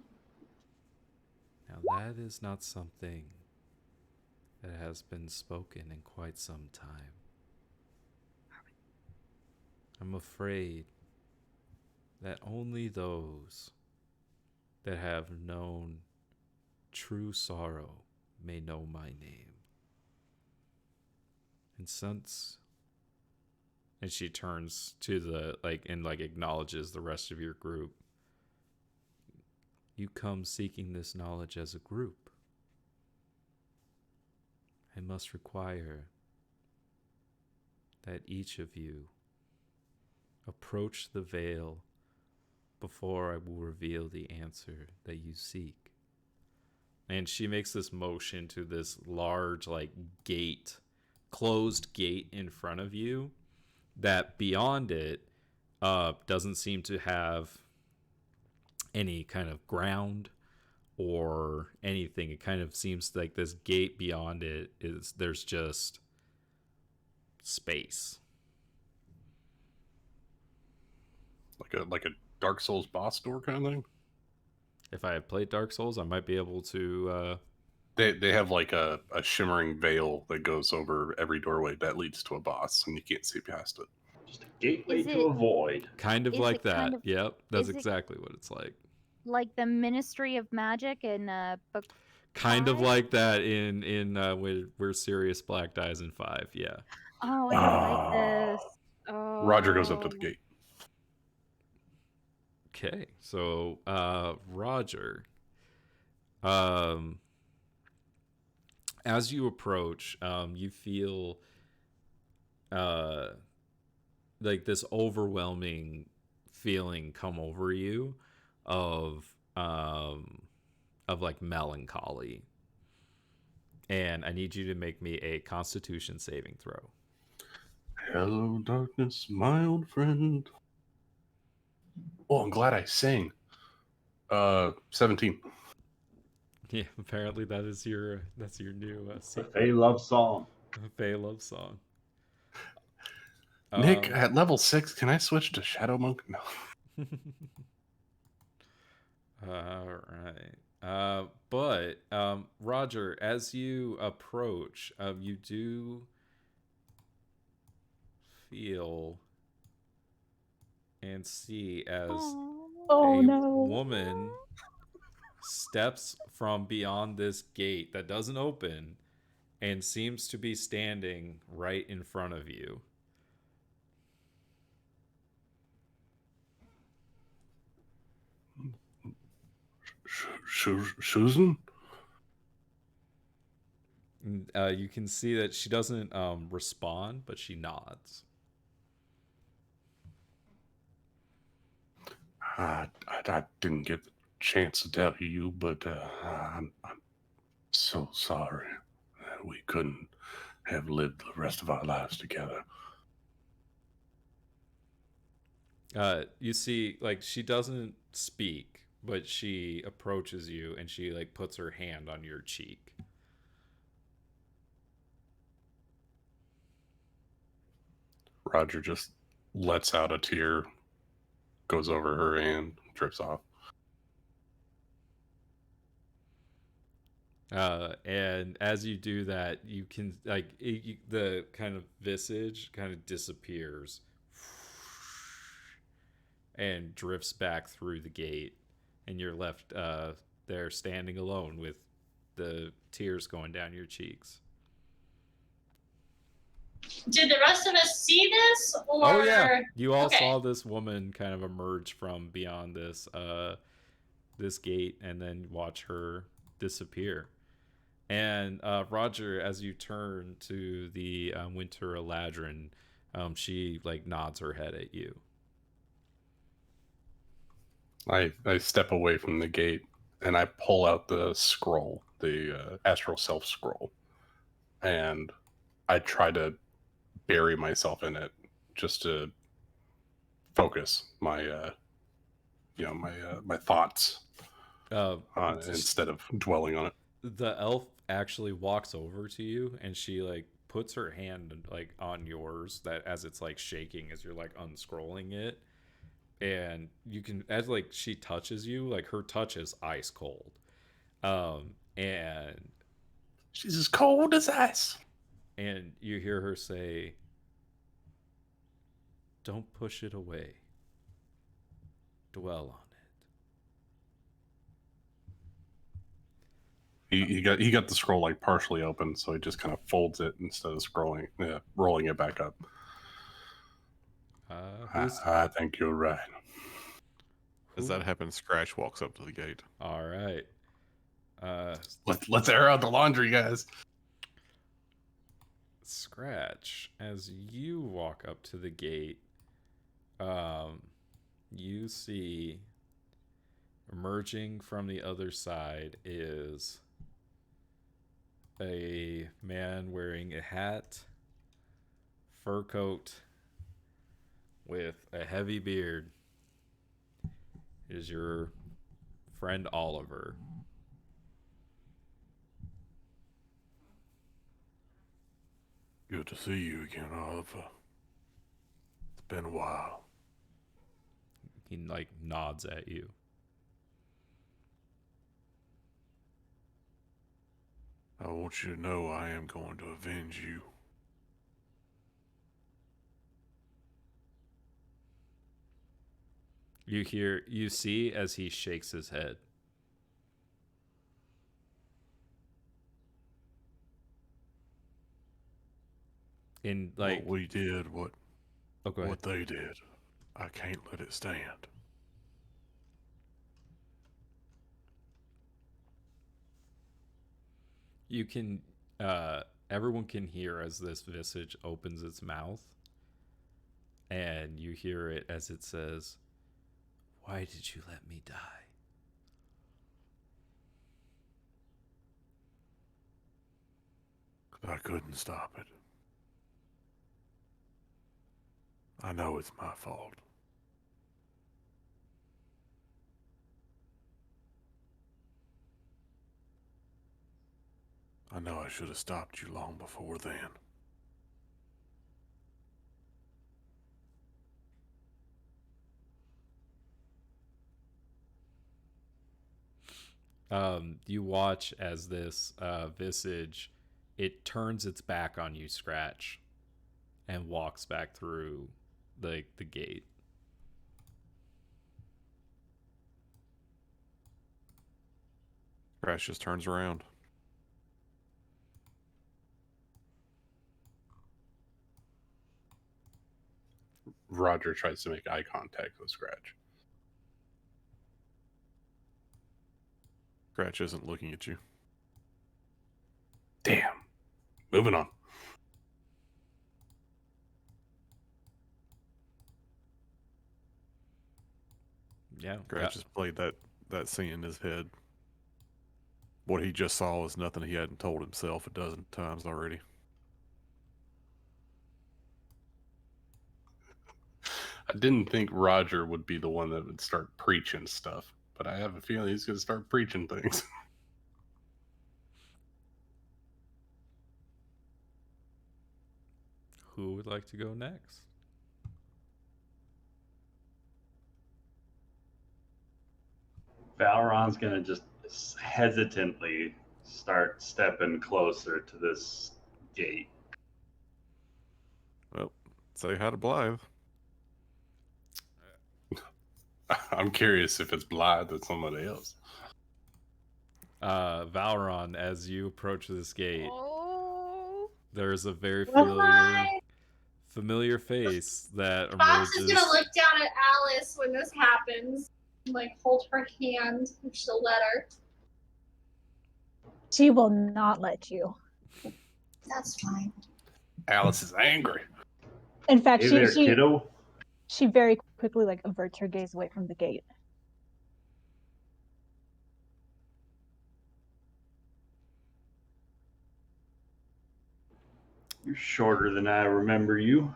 Now that is not something that has been spoken in quite some time. I'm afraid that only those that have known true sorrow may know my name. And she turns to the and acknowledges the rest of your group. You come seeking this knowledge as a group. I must require that each of you approach the veil before I will reveal the answer that you seek. And she makes this motion to this large, gate, closed gate in front of you that beyond it doesn't seem to have any kind of ground or anything. It kind of seems like this gate beyond it there's just space. Like a Dark Souls boss door kind of thing. If I had played Dark Souls, I might be able to. They have like a shimmering veil that goes over every doorway that leads to a boss, and you can't see past it. Just a gateway Is to it- avoid. Kind of Is like it that. kind of- Yep, that's is it- exactly what it's like. Like the Ministry of Magic in book. Kind of 5? like that in where Sirius Black dies in 5. Yeah. Oh, I like this. Oh. Roger goes up to the gate. Okay, so Roger, as you approach, you feel like this overwhelming feeling come over you of like melancholy, and I need you to make me a Constitution saving throw. Hello, darkness, my old friend. Oh, I'm glad I sang. 17. Yeah, apparently that's your new The secret. Fae love song. Fae love song. Nick, at level 6, can I switch to Shadow Monk? No. All right. But Roger, as you approach, you do feel and see as Oh a no. woman steps from beyond this gate that doesn't open and seems to be standing right in front of you. Susan? You can see that she doesn't respond, but she nods. I didn't get the chance to tell you, but I'm so sorry that we couldn't have lived the rest of our lives together. You see, she doesn't speak, but she approaches you and she puts her hand on your cheek. Roger just lets out a tear, goes over her hand, drips off. And as you do that, you can the kind of visage kind of disappears and drifts back through the gate, and you're left there standing alone with the tears going down your cheeks. Did the rest of us see this? Or... Oh yeah, you all Okay. saw this woman kind of emerge from beyond this this gate and then watch her disappear. And Roger, as you turn to the Winter Eladrin, she nods her head at you. I step away from the gate and I pull out the scroll, the Astral Self scroll, and I try to bury myself in it just to focus my my thoughts instead of dwelling on it. The elf actually walks over to you, and she like puts her hand like on yours, that as it's like shaking as you're like unscrolling it, and you can, as like she touches you, like her touch is ice cold, and She's as cold as ice. and you hear her say, "Don't push it away. Dwell on it." He got the scroll like partially open, so he just kind of folds it instead of rolling it back up. I think you're right. As that happens, Scratch walks up to the gate. All right. Let's air out the laundry, guys. Scratch, as you walk up to the gate, you see emerging from the other side is a man wearing a hat, fur coat, with a heavy beard. It is your friend Oliver. Good to see you again, Oliver. It's been a while. He like nods at you. I want you to know I am going to avenge you. You see as he shakes his head. In like what we did, what go what they did, I can't let it stand. You can everyone can hear as this visage opens its mouth, and you hear it as it says, "Why did you let me die?" I couldn't stop it. I know it's my fault. I know I should have stopped you long before then. You watch as this visage, it turns its back on you, Scratch, and walks back through the gate. Scratch just turns around. Roger tries to make eye contact with Scratch. Scratch isn't looking at you. Damn. Moving on. Yeah. Scratch just played that scene in his head. What he just saw is nothing he hadn't told himself a dozen times already. I didn't think Roger would be the one that would start preaching stuff, but I have a feeling he's going to start preaching things. Who would like to go next? Valron's gonna just hesitantly start stepping closer to this gate. Well, say hi to Blythe. I'm curious if it's Blythe or somebody else. Valron, as you approach this gate, there's a very familiar face that Fox emerges. is gonna look down at Alice when this happens, like hold her hand if she'll let her. She will not let you. That's fine. Alice is angry. In fact, Hey there, kiddo. she very quickly like averts her gaze away from the gate. You're shorter than I remember you.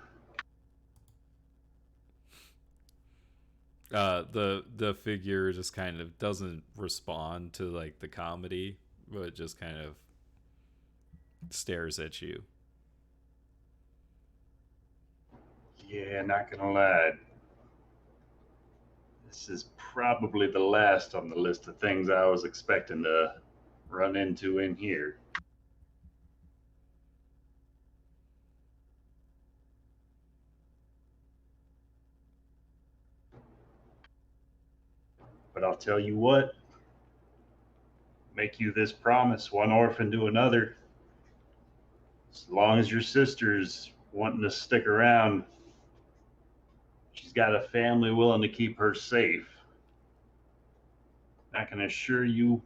The figure just kind of doesn't respond to like the comedy, but just kind of stares at you. Yeah, not gonna lie. This is probably the last on the list of things I was expecting to run into in here. But I'll tell you what, make you this promise, one orphan to another. As long as your sister's wanting to stick around, she's got a family willing to keep her safe. I can assure you,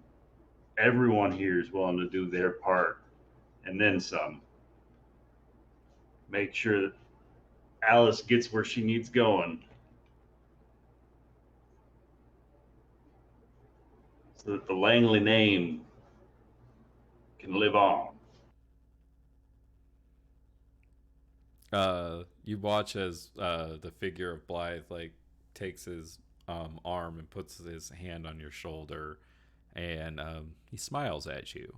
everyone here is willing to do their part, and then some. Make sure that Alice gets where she needs going, so that the Langley name can live on. You watch as the figure of Blythe like takes his arm and puts his hand on your shoulder, and he smiles at you.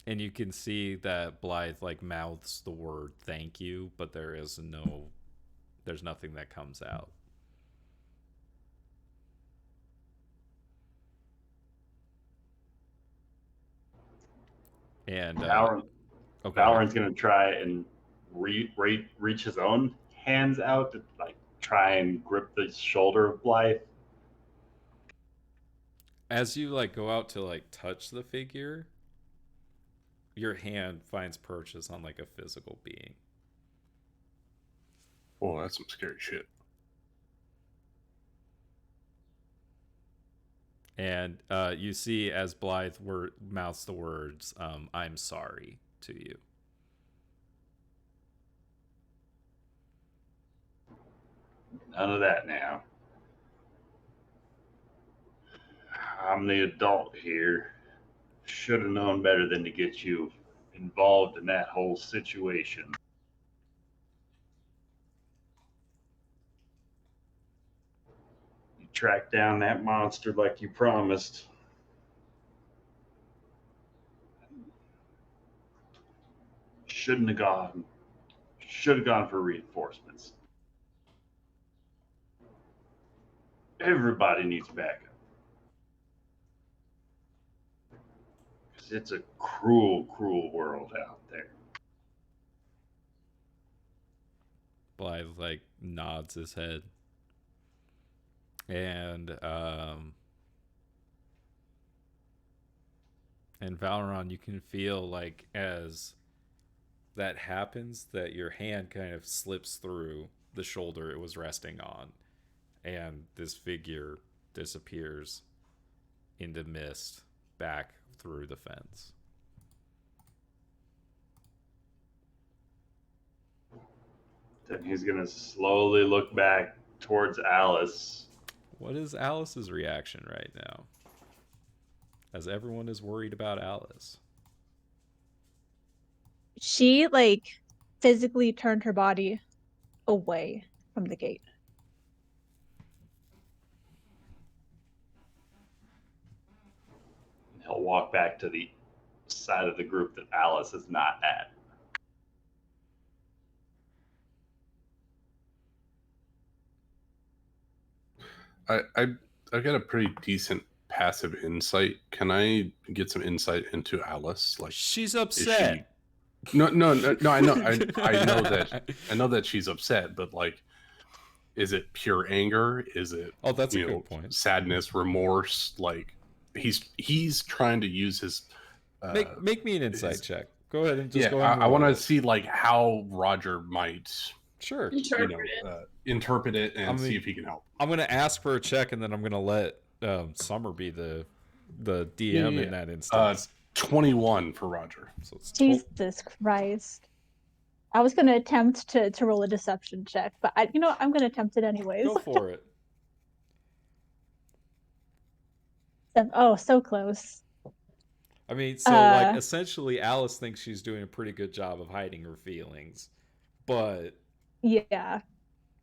And you can see that Blythe like mouths the word "thank you," but there's nothing that comes out. And Valorant's gonna try and reach his own hands out to like try and grip the shoulder of Blythe. As you like go out to like touch the figure, your hand finds purchase on like a physical being. Oh, that's some scary shit. And you see as Blythe mouths the words, "I'm sorry" to you. None of that now. I'm the adult here. Should have known better than to get you involved in that whole situation. You tracked down that monster like you promised. Shouldn't have gone. Should have gone for reinforcements. Everybody needs backup. It's a cruel, cruel world out there. Blythe like nods his head. And Valeron, you can feel like as that happens that your hand kind of slips through the shoulder it was resting on, and this figure disappears into mist back through the fence. Then he's gonna slowly look back towards Alice. What is Alice's reaction right now? As everyone is worried about Alice. She like physically turned her body away from the gate. He'll walk back to the side of the group that Alice is not at. I got a pretty decent passive insight. Can I get some insight into Alice? Like, she's upset. No. I know. I know that she's upset, but like, is it pure anger? Is it? Oh, that's a good point. Sadness, remorse. Like, he's trying to use his. Make me an insight check. Go ahead and just go. I want to see like how Roger might. Sure. Interpret it and see if he can help. I'm going to ask for a check, and then I'm going to let Summer be the DM in that instance. 21 for Roger. So it's Jesus Christ. I was going to attempt to roll a deception check, but I'm going to attempt it anyways. Go for it. Oh, so close. I mean, so like essentially Alice thinks she's doing a pretty good job of hiding her feelings, but Yeah.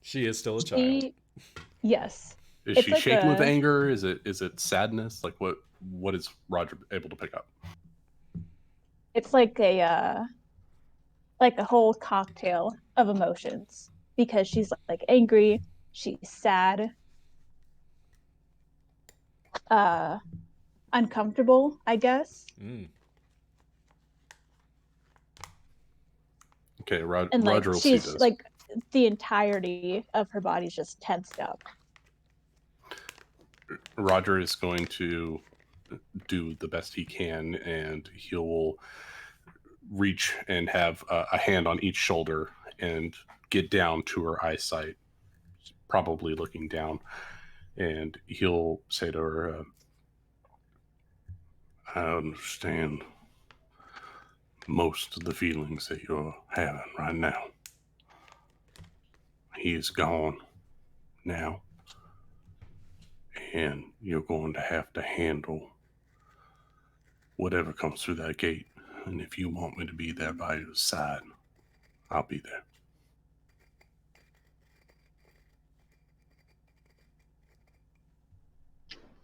she is still a child. Yes. Is she shaking with anger? Is it sadness? Like what is Roger able to pick up? It's like a whole cocktail of emotions, because she's like angry, she's sad, uncomfortable, I guess. Okay, And Roger like will see she's this. like the entirety of her body's just tensed up. Roger is going to do the best he can, and he will reach and have a hand on each shoulder and get down to her eyesight, probably looking down, and he'll say to her, I understand most of the feelings that you're having right now. He is gone now, and you're going to have to handle whatever comes through that gate. And if you want me to be there by your side, I'll be there.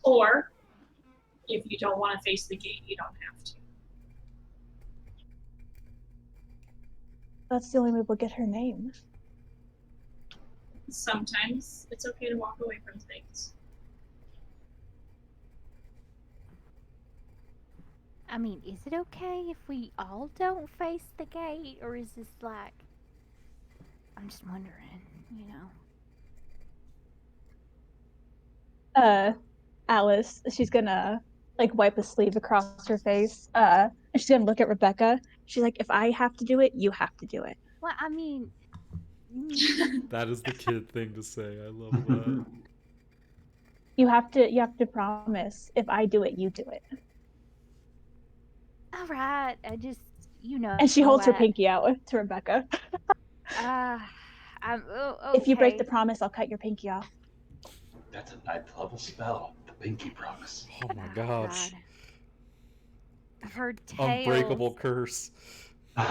Or, if you don't want to face the gate, you don't have to. That's the only way we'll get her name. Sometimes it's okay to walk away from things. I mean, is it okay if we all don't face the gate, or is this like... I'm just wondering, you know. Alice, she's gonna like wipe a sleeve across her face. And she's gonna look at Rebecca. She's like, if I have to do it, you have to do it. Well, I mean... That is the kid thing to say. I love that. You have to promise, if I do it, you do it. All right, I just, you know... And she holds her pinky out to Rebecca. Okay. If you break the promise, I'll cut your pinky off. That's a 9th level spell, the pinky promise. Oh my gosh. God. I've heard tales. Unbreakable curse. You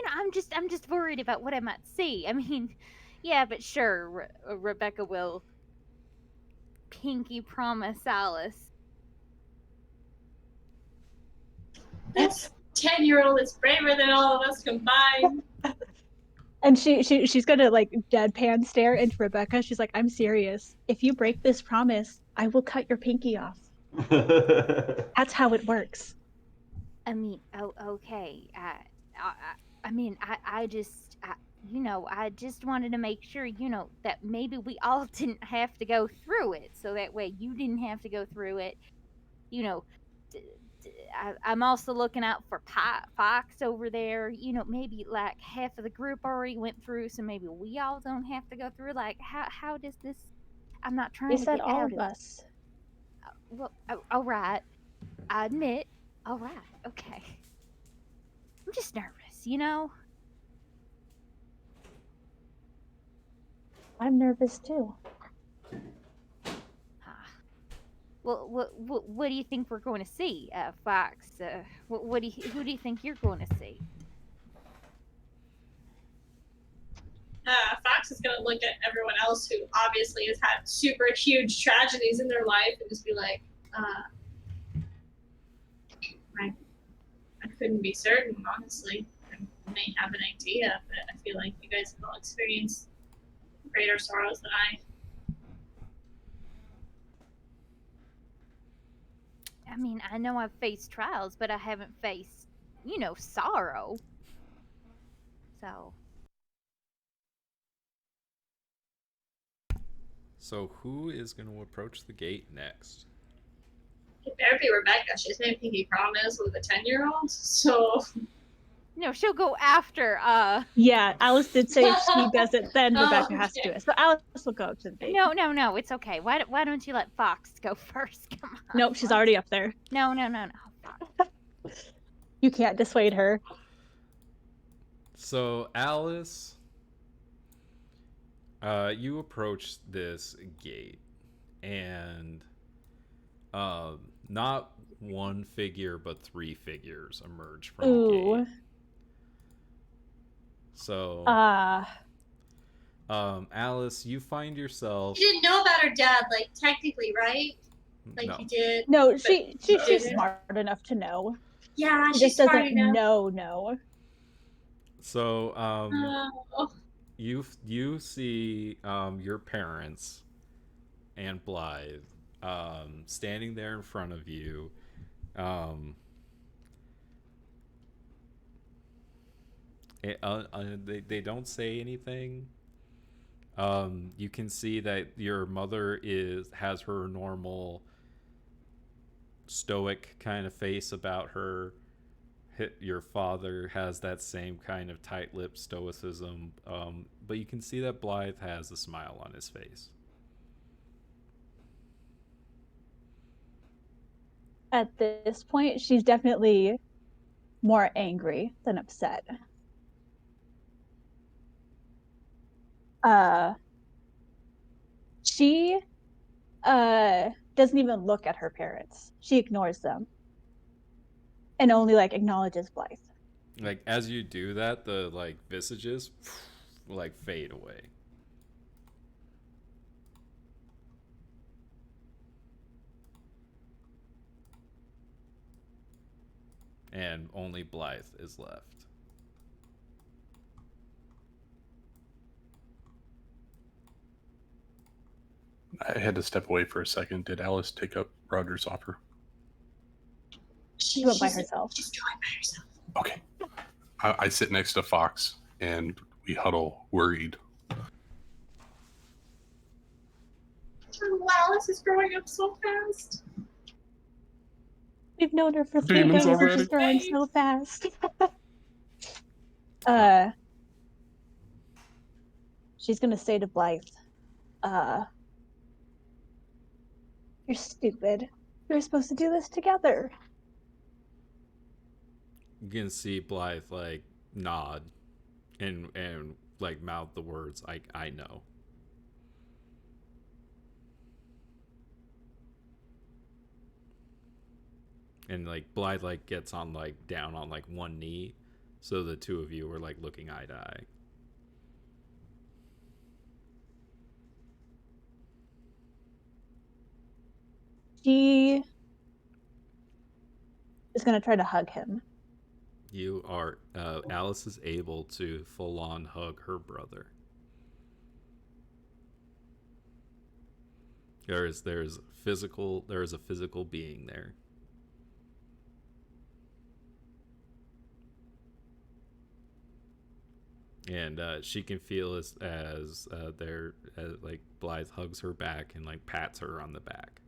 know, I'm just worried about what I might see. I mean, yeah, but sure, Rebecca will pinky promise Alice. This 10-year-old is braver than all of us combined. And she's gonna like deadpan stare into Rebecca. She's like, I'm serious. If you break this promise, I will cut your pinky off. That's how it works. I mean, okay. I mean, I just, you know, I just wanted to make sure, you know, that maybe we all didn't have to go through it, so that way you didn't have to go through it. You know, I'm also looking out for Fox over there. You know, maybe like half of the group already went through, so maybe we all don't have to go through. Like, how does this? I'm not trying They to said get all out of us. Well, all right. I admit. All right. Okay. I'm just nervous, you know. I'm nervous too. Well, what do you think we're going to see, Fox? Who do you think you're going to see? Fox is gonna look at everyone else who obviously has had super huge tragedies in their life and just be like, I couldn't be certain, honestly. I may have an idea, but I feel like you guys have all experienced greater sorrows than I. I mean, I know I've faced trials, but I haven't faced, you know, sorrow. So who is going to approach the gate next? It better be Rebecca. She's made pinky promise with a 10-year-old, so... No, she'll go after, Yeah, Alice did say if she does it, then Rebecca has to do it. So Alice will go to the gate. No, it's okay. Why don't you let Fox go first? Come on. Nope, she's already up there. No. Fox. You can't dissuade her. So Alice, you approach this gate, and not one figure, but 3 figures emerge from the Ooh. gate. So, Alice, you find yourself. You didn't know about her dad, like technically, right? Like No. you did. No, but she's didn't. smart enough to know. Yeah, She she's just smart doesn't enough. know. So, Oh. you see your parents and Blythe standing there in front of you. They don't say anything. You can see that your mother has her normal stoic kind of face about her. Your father has that same kind of tight-lipped stoicism, but you can see that Blythe has a smile on his face. At this point, she's definitely more angry than upset. She doesn't even look at her parents. She ignores them and only like acknowledges Blythe. Like as you do that, the like visages like fade away. And only Blythe is left. I had to step away for a second. Did Alice take up Roger's offer? She went by herself. She's going by herself. Okay. I sit next to Fox and we huddle, worried. Alice is growing up so fast. We've known her for 3 Demons days and already? she's growing so fast. She's gonna say to Blythe, you're stupid. We were supposed to do this together. You can see Blythe like nod and like mouth the words I know. And like Blythe like gets on like down on like one knee, so the two of you are like looking eye to eye. She is gonna try to hug him. You are Alice is able to full on hug her brother. There is a physical being there. And she can feel as like Blythe hugs her back and like pats her on the back.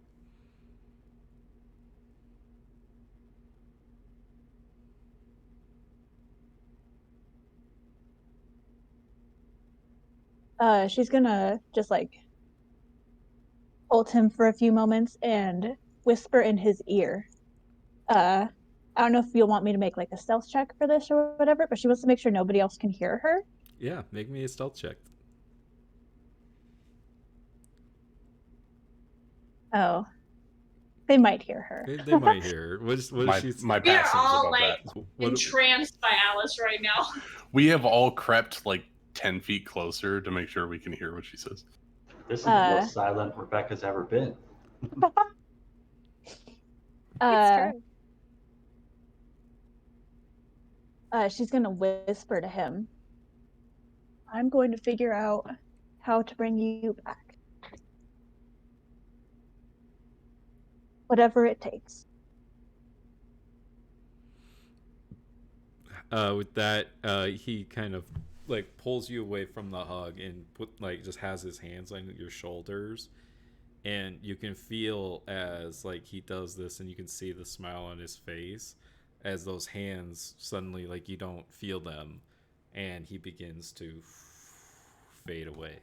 She's gonna just like hold him for a few moments and whisper in his ear. I don't know if you'll want me to make like a stealth check for this or whatever, but she wants to make sure nobody else can hear her. Yeah, make me a stealth check. Oh, they might hear her. They might hear her. What is she? My We are passive's all above like that. entranced by Alice right now. We have all crept like 10 feet closer to make sure we can hear what she says. This is the most silent Rebecca's ever been. It's true. She's gonna whisper to him, I'm going to figure out how to bring you back. Whatever it takes. With that, he kind of like pulls you away from the hug and just has his hands on your shoulders, and you can feel as like he does this, and you can see the smile on his face as those hands suddenly like you don't feel them, and he begins to fade away.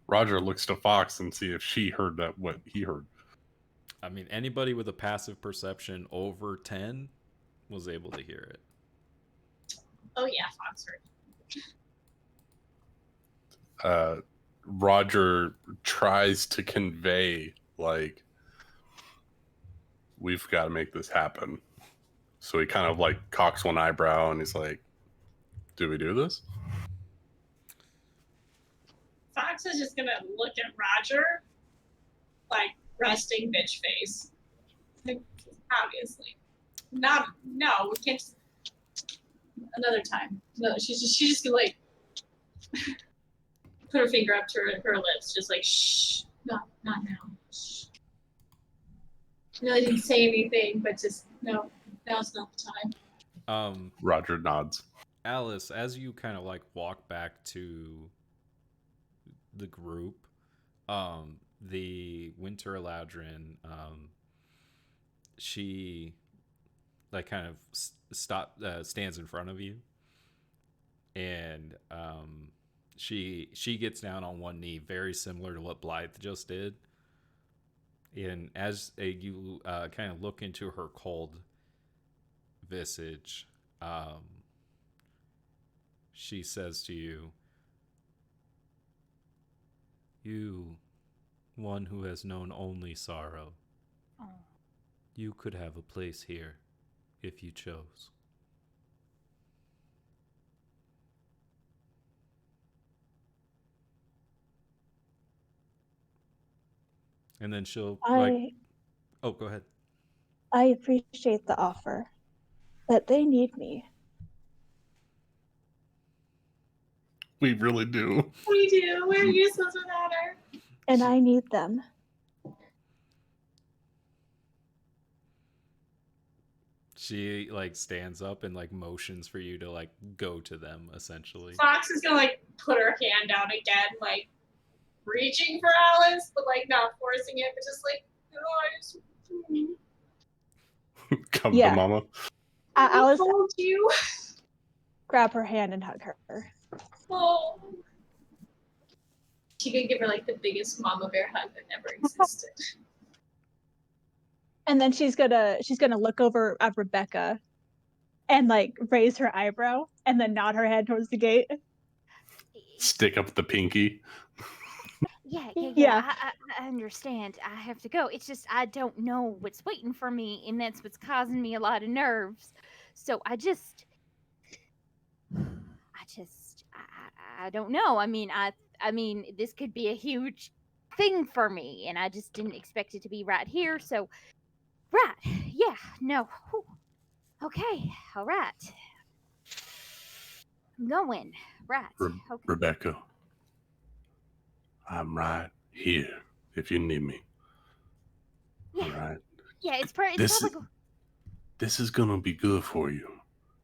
Roger looks to Fox and see if she heard what he heard. I mean, anybody with a passive perception over 10 was able to hear it. Oh yeah, Fox heard. Roger tries to convey, like, we've got to make this happen. So he kind of like cocks one eyebrow and he's like, do we do this? Fox is just gonna look at Roger, like resting bitch face. Like, obviously, no, we can't. Another time. No, she's just gonna like put her finger up to her lips, just like shh, not now. Shh. No, I didn't say anything, but just no, now's not the time. Roger nods. Alice, as you kind of like walk back to the group, the Winter Eladrin, she like kind of stands in front of you, and she gets down on one knee, very similar to what Blythe just did. And as you kind of look into her cold visage, she says to you, "You, one who has known only sorrow, you could have a place here if you chose." And then she'll oh, go ahead. I appreciate the offer, but they need me. We really do. We do. We're useless without her. And I need them. She like stands up and like motions for you to like go to them, essentially. Fox is gonna like put her hand down again, like reaching for Alice, but like not forcing it, but just like, Come to mama. Alice told you. Grab her hand and hug her. Oh. She could give her like the biggest mama bear hug that never existed. And then she's gonna look over at Rebecca and like raise her eyebrow and then nod her head towards the gate. Stick up the pinky. Yeah. I understand. I have to go. It's just I don't know what's waiting for me, and that's what's causing me a lot of nerves. So I don't know. I mean, this could be a huge thing for me, and I just didn't expect it to be right here. So, right, yeah, no, whew. Okay, all right, I'm going. Right, okay. Rebecca, I'm right here if you need me. Yeah. All right. Yeah, it's probably. This is gonna be good for you.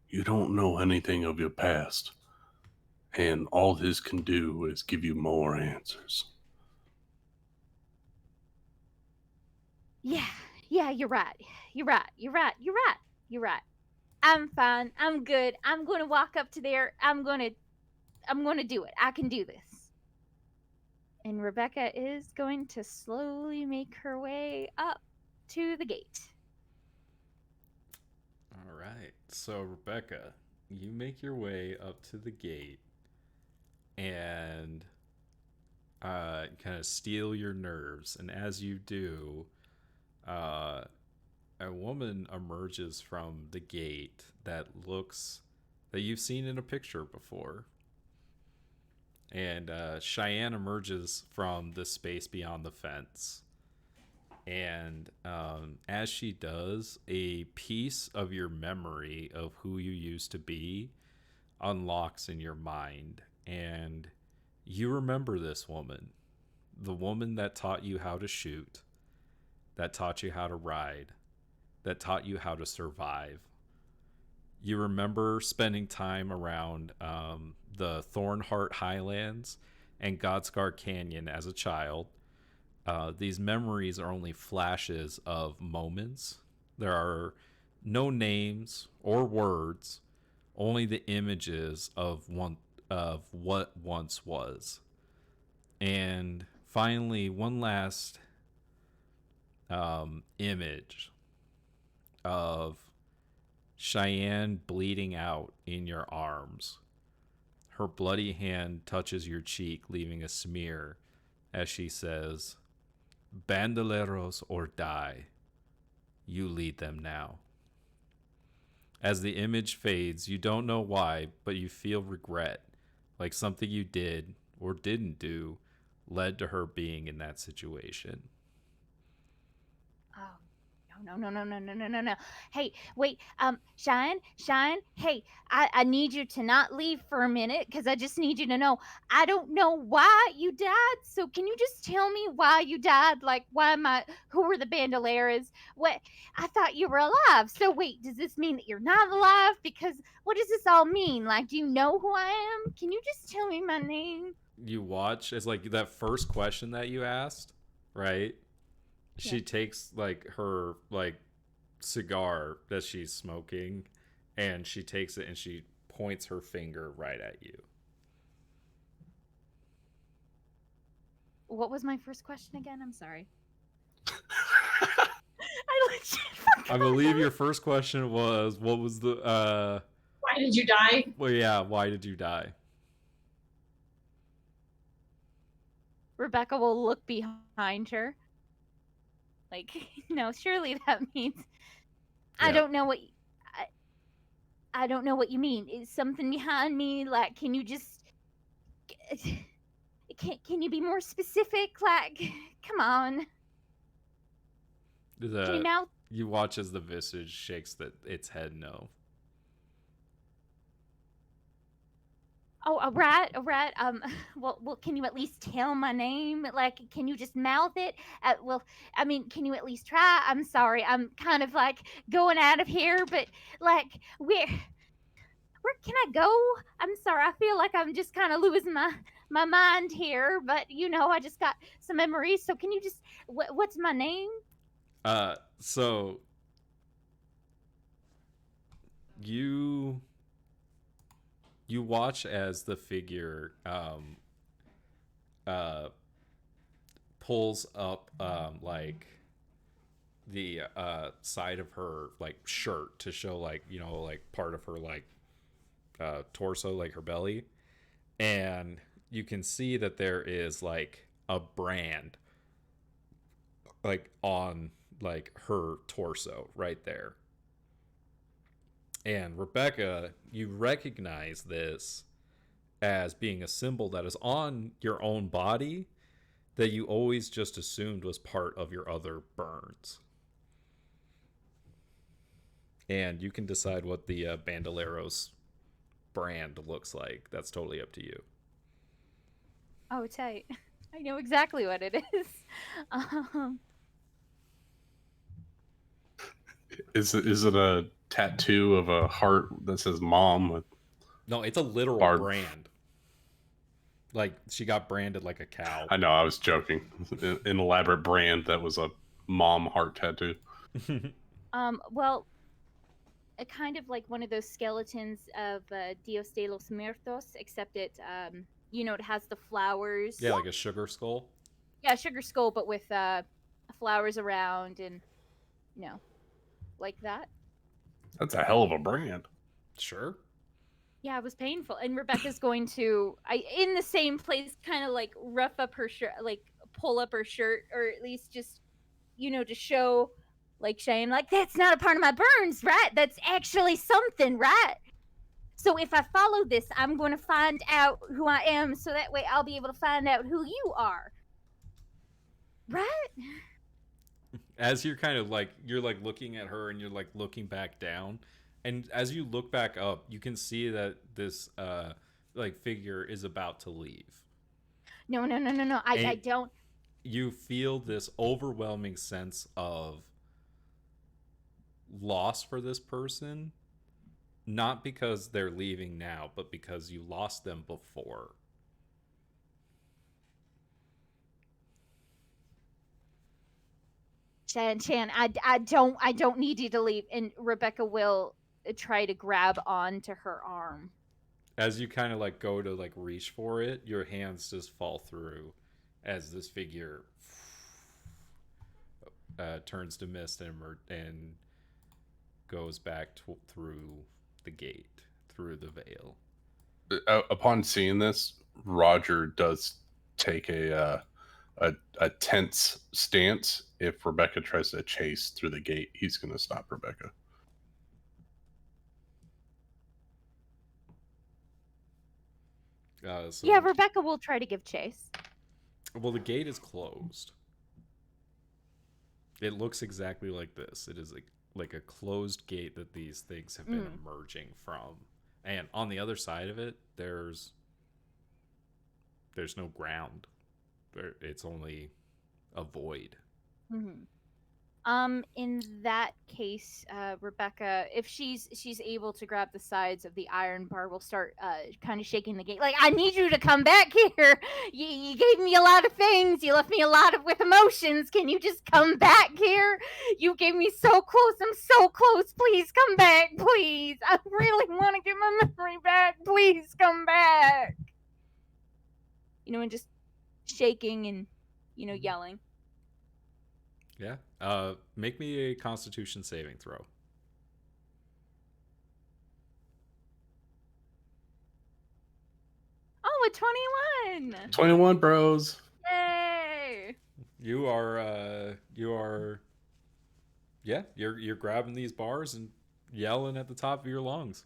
You don't know anything of your past, and all this can do is give you more answers. Yeah, you're right. You're right. I'm fine. I'm good. I'm gonna walk up to there. I'm gonna do it. I can do this. And Rebecca is going to slowly make her way up to the gate. All right. So, Rebecca, you make your way up to the gate and kind of steel your nerves. And as you do, a woman emerges from the gate that you've seen in a picture before. And Cheyenne emerges from the space beyond the fence. And as she does, a piece of your memory of who you used to be unlocks in your mind. And you remember this woman, the woman that taught you how to shoot, that taught you how to ride, that taught you how to survive. You remember spending time around the Thornheart Highlands and Godscar Canyon as a child. These memories are only flashes of moments. There are no names or words, only the images of what once was. And finally, one last image of Cheyenne bleeding out in your arms, Her bloody hand touches your cheek, leaving a smear as she says, "Bandoleros or die. You lead them now." As the image fades, you don't know why, but you feel regret, like something you did or didn't do led to her being in that situation. Oh, no. Hey, wait, Shine. Hey, I need you to not leave for a minute because I just need you to know I don't know why you died. So can you just tell me why you died? Like, who were the Bandoleras? What, I thought you were alive. So wait, does this mean that you're not alive? Because what does this all mean? Like, do you know who I am? Can you just tell me my name? You watch as like that first question that you asked, right? She Yeah. takes like her like cigar that she's smoking and she takes it and she points her finger right at you. What was my first question again? I'm sorry. I legit forgot. I believe your first question was what was the Why did you die? well yeah, why did you die? Rebecca will look behind her. Like, no, surely that means I Yeah. don't know what I don't know what you mean. Is something behind me? Like, can you just can you be more specific? Like, come on. Can you now? You watch as the visage shakes its head no. Oh, a rat, a rat. Well, can you at least tell my name? Like, can you just mouth it? Well, I mean, can you at least try? I'm sorry, I'm kind of like going out of here, but like, where can I go? I'm sorry, I feel like I'm just kind of losing my mind here, but I just got some memories. So can you just what's my name? So you watch as the figure uh pulls up like the side of her like shirt to show like like part of her like torso, like her belly, and you can see that there is like a brand like on like her torso right there. And Rebecca, you recognize this as being a symbol that is on your own body that you always just assumed was part of your other burns. And you can decide what the Bandoleros brand looks like. That's totally up to you. Oh, tight. I know exactly what it is. Um, Is it a tattoo of a heart that says "mom" with No, it's a literal Barb. brand. Like she got branded like a cow. I know, I was joking. An elaborate brand that was a mom heart tattoo. well, a kind of like one of those skeletons of Dios de los Muertos, except it has the flowers. Yeah, like a sugar skull. Yeah, sugar skull, but with flowers around and like that. That's a hell of a brand. Sure. Yeah, it was painful. And Rebecca's going to, in the same place, kind of like rough up her shirt, like pull up her shirt, or at least just, to show, like Shane, like that's not a part of my burns, right? That's actually something, right? So if I follow this, I'm going to find out who I am, so that way I'll be able to find out who you are, right? As you're kind of like you're like looking at her and you're like looking back down, and as you look back up, you can see that this like figure is about to leave. No. I don't. You feel this overwhelming sense of loss for this person, not because they're leaving now, but because you lost them before. Chan, I don't need you to leave. And Rebecca will try to grab onto her arm. As you kind of like go to like reach for it, your hands just fall through as this figure turns to mist and goes back through the gate, through the veil. Upon seeing this, Roger does take a tense stance. If Rebecca tries to chase through the gate, he's going to stop Rebecca. So, Yeah, Rebecca will try to give chase. well, the gate is closed. It looks exactly like this. It is like a closed gate that these things have been emerging from. And on the other side of it, there's no ground. It's only a void. Mm-hmm. In that case, Rebecca, if she's able to grab the sides of the iron bar, will start kind of shaking the gate. Like, I need you to come back here. You gave me a lot of things. You left me a lot with emotions. Can you just come back here? You gave me so close. I'm so close. Please come back. Please. I really want to get my memory back. Please come back. And just shaking and yelling. Yeah. Make me a Constitution saving throw. Oh, a 21. 21, bros. Yay! You're grabbing these bars and yelling at the top of your lungs.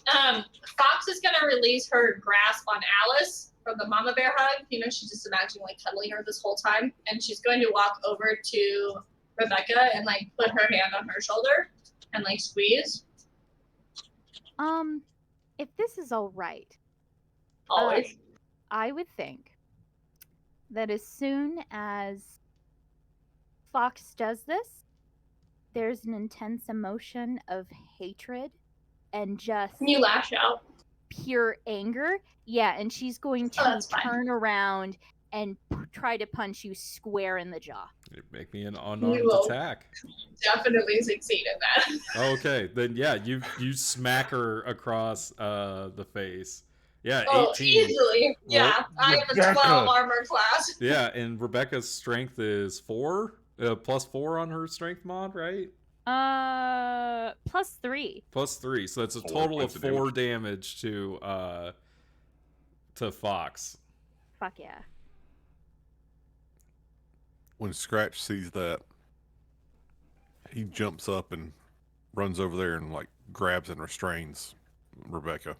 Fox is gonna release her grasp on Alice from the mama bear hug. She's just imagining cuddling her this whole time, and she's going to walk over to Rebecca and put her hand on her shoulder and squeeze. If this is all right, Always. I would think that as soon as Fox does this, there's an intense emotion of hatred and just You lash out. Pure anger. Yeah, and she's going to turn around and try to punch you square in the jaw. Make me an unarmed attack. Definitely succeed in that. Okay, then yeah, you smack her across the face. Yeah, 18. Oh, easily. Yeah, I have a 12 armor class. Yeah, and Rebecca's strength is 4, +4 on her strength mod, right? +3. +3, so that's a total of 4 damage to Fox. Fuck yeah. When Scratch sees that, he jumps up and runs over there and grabs and restrains Rebecca.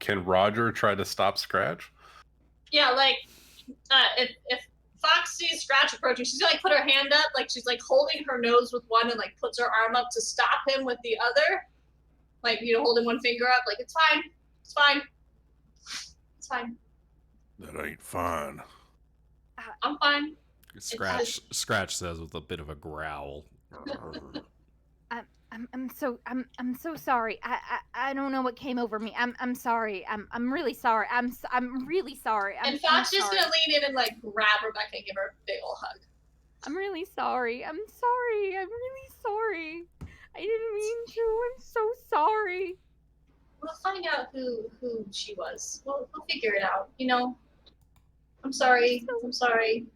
Can Roger try to stop Scratch? Yeah, if Fox sees Scratch approaching, she's gonna put her hand up, she's holding her nose with one and puts her arm up to stop him with the other. Holding one finger up, it's fine. It's fine. It's fine. That ain't fine. I'm fine. Scratch says with a bit of a growl. I'm so sorry. I don't know what came over me. I'm sorry. I'm really sorry. I'm really sorry. And Fox just gonna lean in and grab Rebecca and give her a big ol' hug. I'm really sorry. I'm sorry. I'm really sorry. I didn't mean to. I'm so sorry. We'll find out who she was. We'll figure it out. I'm sorry. I'm sorry.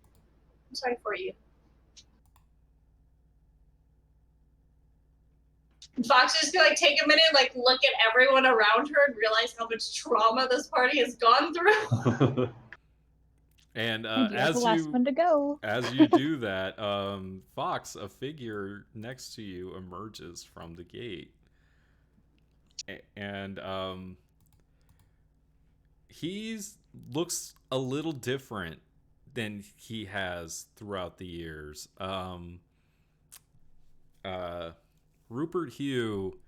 I'm sorry for you. Fox is gonna take a minute, look at everyone around her and realize how much trauma this party has gone through. And as the last one to go. As you do that, Fox, a figure next to you emerges from the gate, and he looks a little different than he has throughout the years. Rupert Hugh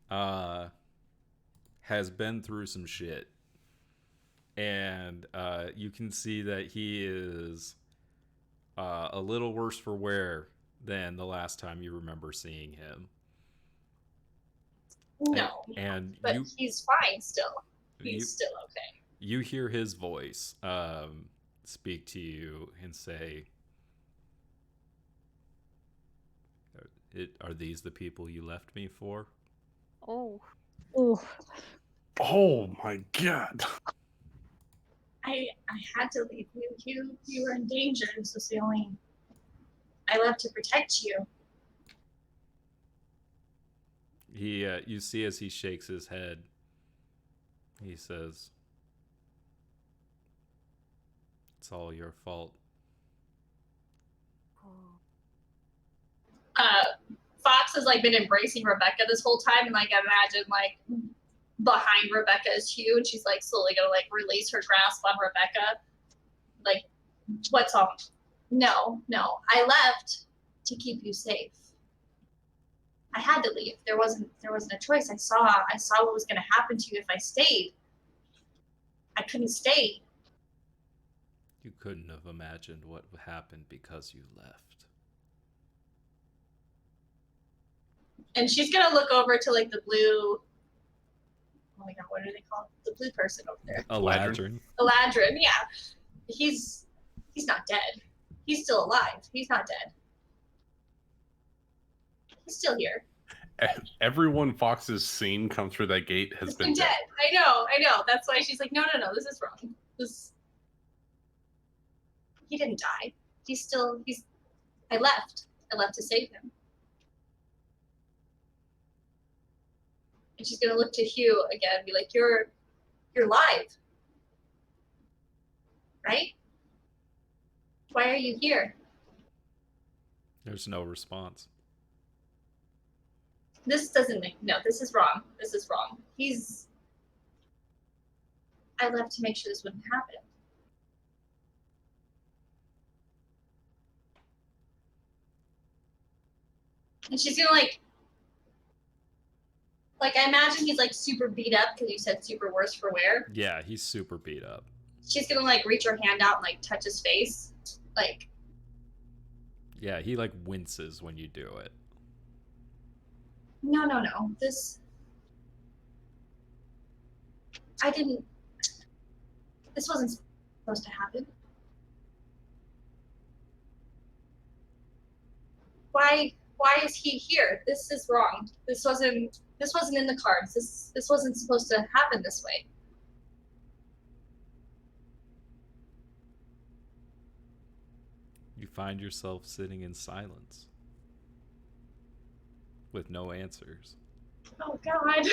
has been through some shit. And you can see that he is a little worse for wear than the last time you remember seeing him. No, but he's fine still. He's still okay. You hear his voice speak to you and say, are these the people you left me for? Oh. Oh my God. I had to leave you. You were in danger, so I left to protect you. You see as he shakes his head, he says, "It's all your fault." Fox has like been embracing Rebecca this whole time, and like imagine like behind Rebecca is Hugh, and she's like slowly gonna like release her grasp on Rebecca. Like, what's up? No, I left to keep you safe. I had to leave. There wasn't a choice. I saw what was gonna happen to you if I stayed. I couldn't stay. You couldn't have imagined what happened because you left. And she's gonna look over to like the blue. Oh my god, what are they called? The blue person over there. Eladrin. Eladrin, yeah. He's not dead. He's still alive. He's not dead. He's still here. Everyone Fox has seen come through that gate has been dead. I know. That's why she's like, no, this is wrong. He didn't die. I left to save him. And she's gonna look to Hugh again and be like, you're live. Right? Why are you here? There's no response. This is wrong. This is wrong. I left to make sure this wouldn't happen. And she's gonna like I imagine he's like super beat up because you said super worse for wear. Yeah, he's super beat up. She's gonna like reach her hand out and like touch his face. Like, yeah, he like winces when you do it. No. This wasn't supposed to happen. Why is he here? This is wrong. This wasn't in the cards. This wasn't supposed to happen this way. You find yourself sitting in silence with no answers. Oh God.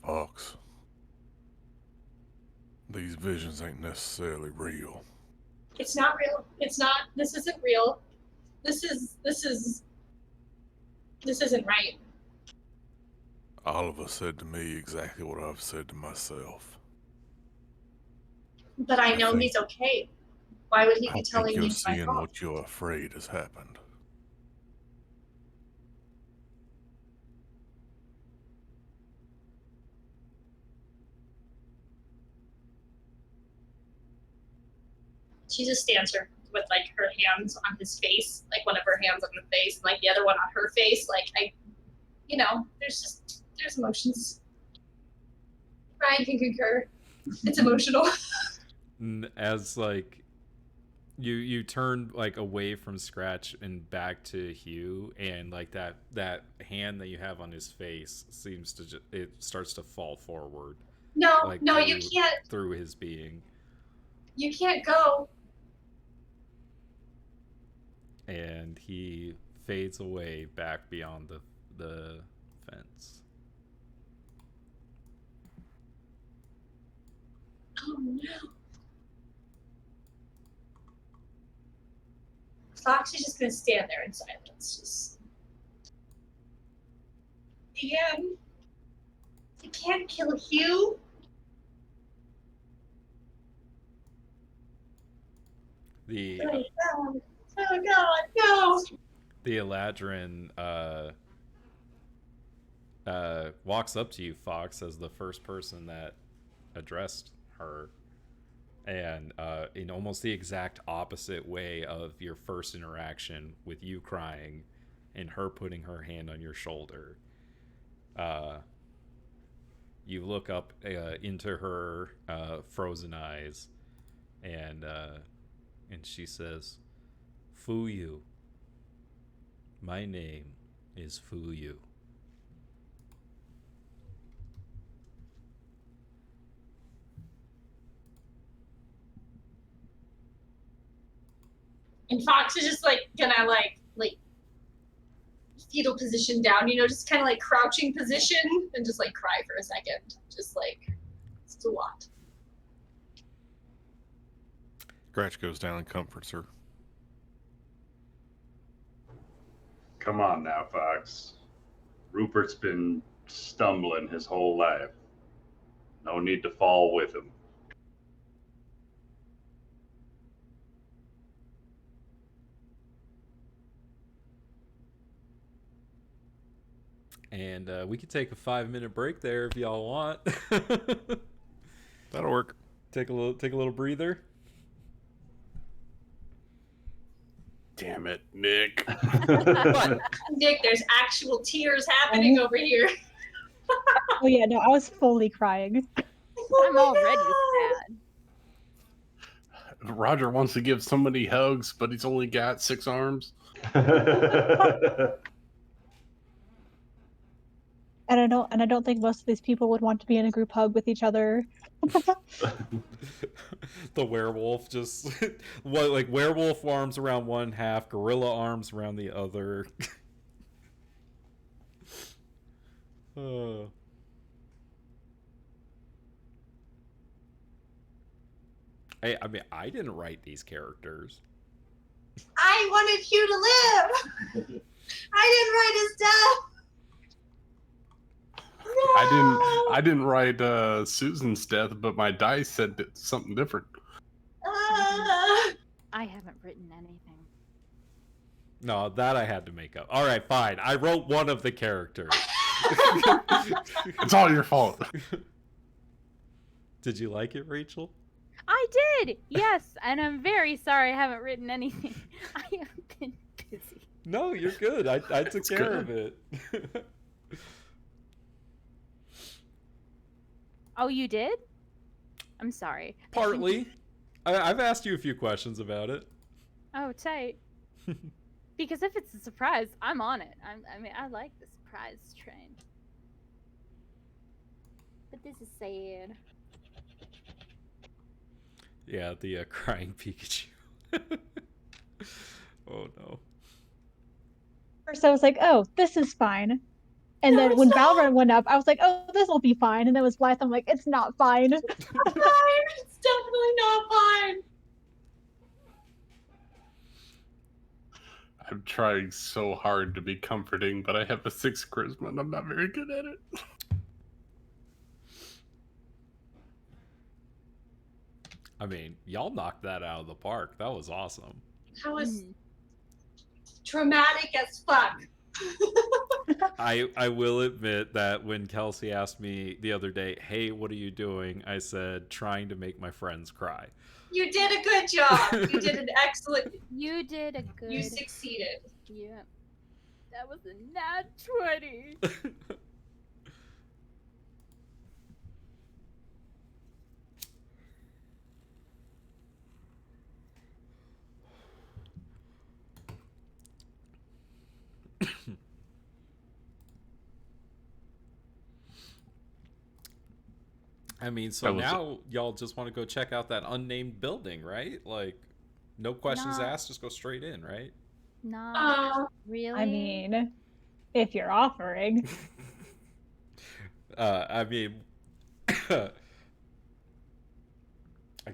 Fox, these visions ain't necessarily real. It's not real. It's not. This isn't real. This isn't right. Oliver said to me exactly what I've said to myself. But I know he's okay. Why would he be telling me it's my seeing fault? what you're afraid has happened. She just stands her with like her hands on his face, like one of her hands on the face, and like the other one on her face. Like there's emotions. Ryan can concur. It's emotional. As like you turn like away from Scratch and back to Hugh, and like that hand that you have on his face seems to it starts to fall forward. No, like you can't. Through his being. You can't go. And he fades away back beyond the fence. Oh no. Fox is just gonna stand there in silence. Just again. You can't kill Hugh. Oh God, no. The Eladrin walks up to you, Fox, as the first person that addressed her, and in almost the exact opposite way of your first interaction, with you crying and her putting her hand on your shoulder. You look up into her frozen eyes, and she says, "Fuyu. My name is Fuyu." And Fox is just like gonna like fetal position down, just kind of like crouching position, and just like cry for a second. Just like, it's a lot. Scratch goes down and comforts her. Come on now, Fox. Rupert's been stumbling his whole life. No need to fall with him. And we could take a 5-minute break there if y'all want. That'll work. Take a little breather. Damn it, Nick. Nick, there's actual tears happening over here. Oh yeah, no, I was fully crying. I'm already sad. Roger wants to give somebody hugs, but he's only got 6 arms. And I don't think most of these people would want to be in a group hug with each other. The werewolf just like werewolf arms around one half, gorilla arms around the other. Hey, I mean, I didn't write these characters. I wanted Hugh to live. I didn't write his death. No! I didn't write Susan's death, but my dice said something different. I haven't written anything. No, that I had to make up. All right, fine. I wrote one of the characters. It's all your fault. Did you like it, Rachel? I did, yes, and I'm very sorry I haven't written anything. I have been busy. No, you're good. I took care of it. Oh, you did? I'm sorry. Partly. I've asked you a few questions about it. Oh, tight. Because if it's a surprise, I'm on it. I mean, I like the surprise train. But this is sad. Yeah, the crying Pikachu. Oh no. First I was like, oh, this is fine. And No, then it's when not. Valorant went up, I was like, oh, this will be fine. And then with Blythe, I'm like, it's not fine. It's definitely not fine. I'm trying so hard to be comforting, but I have a 6 charisma and I'm not very good at it. I mean, y'all knocked that out of the park. That was awesome. That was dramatic as fuck. I will admit that when Kelsey asked me the other day, hey, what are you doing? I said, trying to make my friends cry. You did a good job. You did an excellent. You did a good. You succeeded. Yeah. That was a nat 20. I mean, so now y'all just want to go check out that unnamed building, right? Like, no questions asked, just go straight in, right? Not really. I mean, if you're offering. I mean, I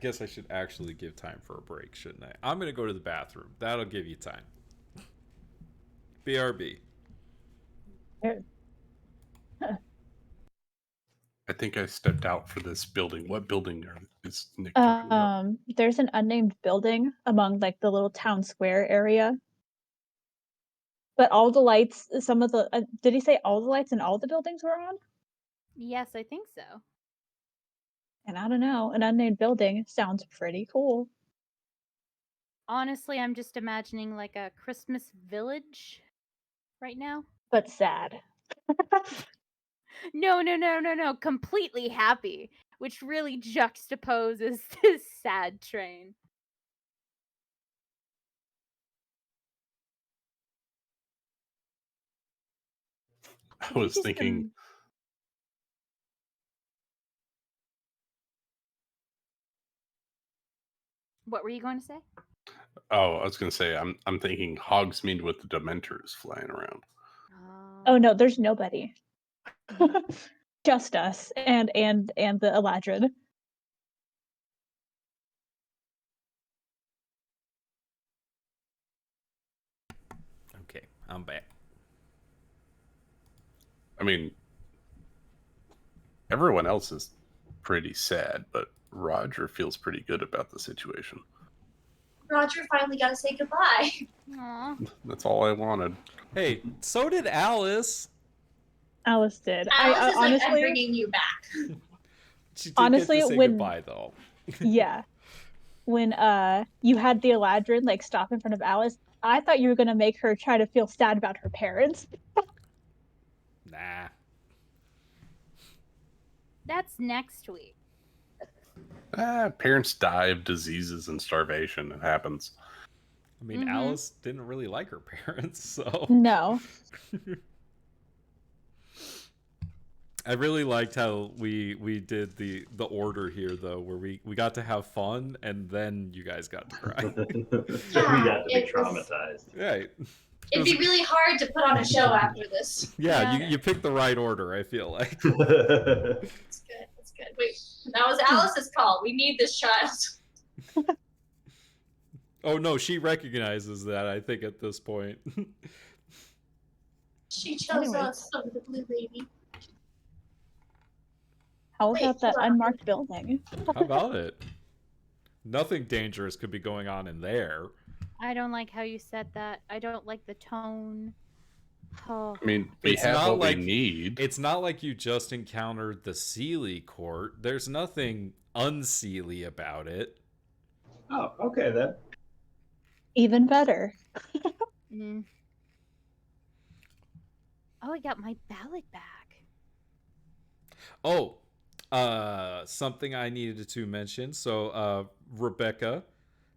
guess I should actually give time for a break, shouldn't I? I'm going to go to the bathroom. That'll give you time. BRB. I think I stepped out for this building. What building is Nick talking about? There's an unnamed building among like the little town square area. But all the lights, some of the did he say all the lights in all the buildings were on? Yes, I think so. And I don't know, an unnamed building sounds pretty cool. Honestly, I'm just imagining like a Christmas village right now. But sad. No. Completely happy, which really juxtaposes this sad train. I was thinking. What were you going to say? Oh, I was going to say I'm thinking Hogsmeade with the Dementors flying around. Oh no, there's nobody. Just us and the Eladrin. Okay, I'm back. I mean, everyone else is pretty sad, but Roger feels pretty good about the situation. Roger finally got to say goodbye. Aw. That's all I wanted. Hey, so did Alice. Alice did. Alice I is like, I'm honestly, bringing you back. She did Honestly, get to say when- goodbye, though. yeah. When you had the Eladrin like stop in front of Alice, I thought you were gonna make her try to feel sad about her parents. Nah. That's next week. Parents die of diseases and starvation. It happens. I mean, Alice didn't really like her parents, so... No. I really liked how we did the order here, though, where we got to have fun, and then you guys got to cry. We got to be it was- traumatized. Right. It'd be really hard to put on a show after this. Yeah, Yeah. you picked the right order, I feel like. It's good. It's good. Wait, that was Alice's call. We need this child. Oh, no, she recognizes that, I think, at this point. She chose Anyways. us over the blue lady. How Wait, about that hold on. unmarked building? How about it? Nothing dangerous could be going on in there. I don't like how you said that. I don't like the tone. Oh. I mean, we It's have not what like- we need. It's not like you just encountered the Sealy court. There's nothing unsealy about it. Oh, okay then. Even better. Mm. Oh, I got my ballot back. Oh, something I needed to mention. So, Rebecca,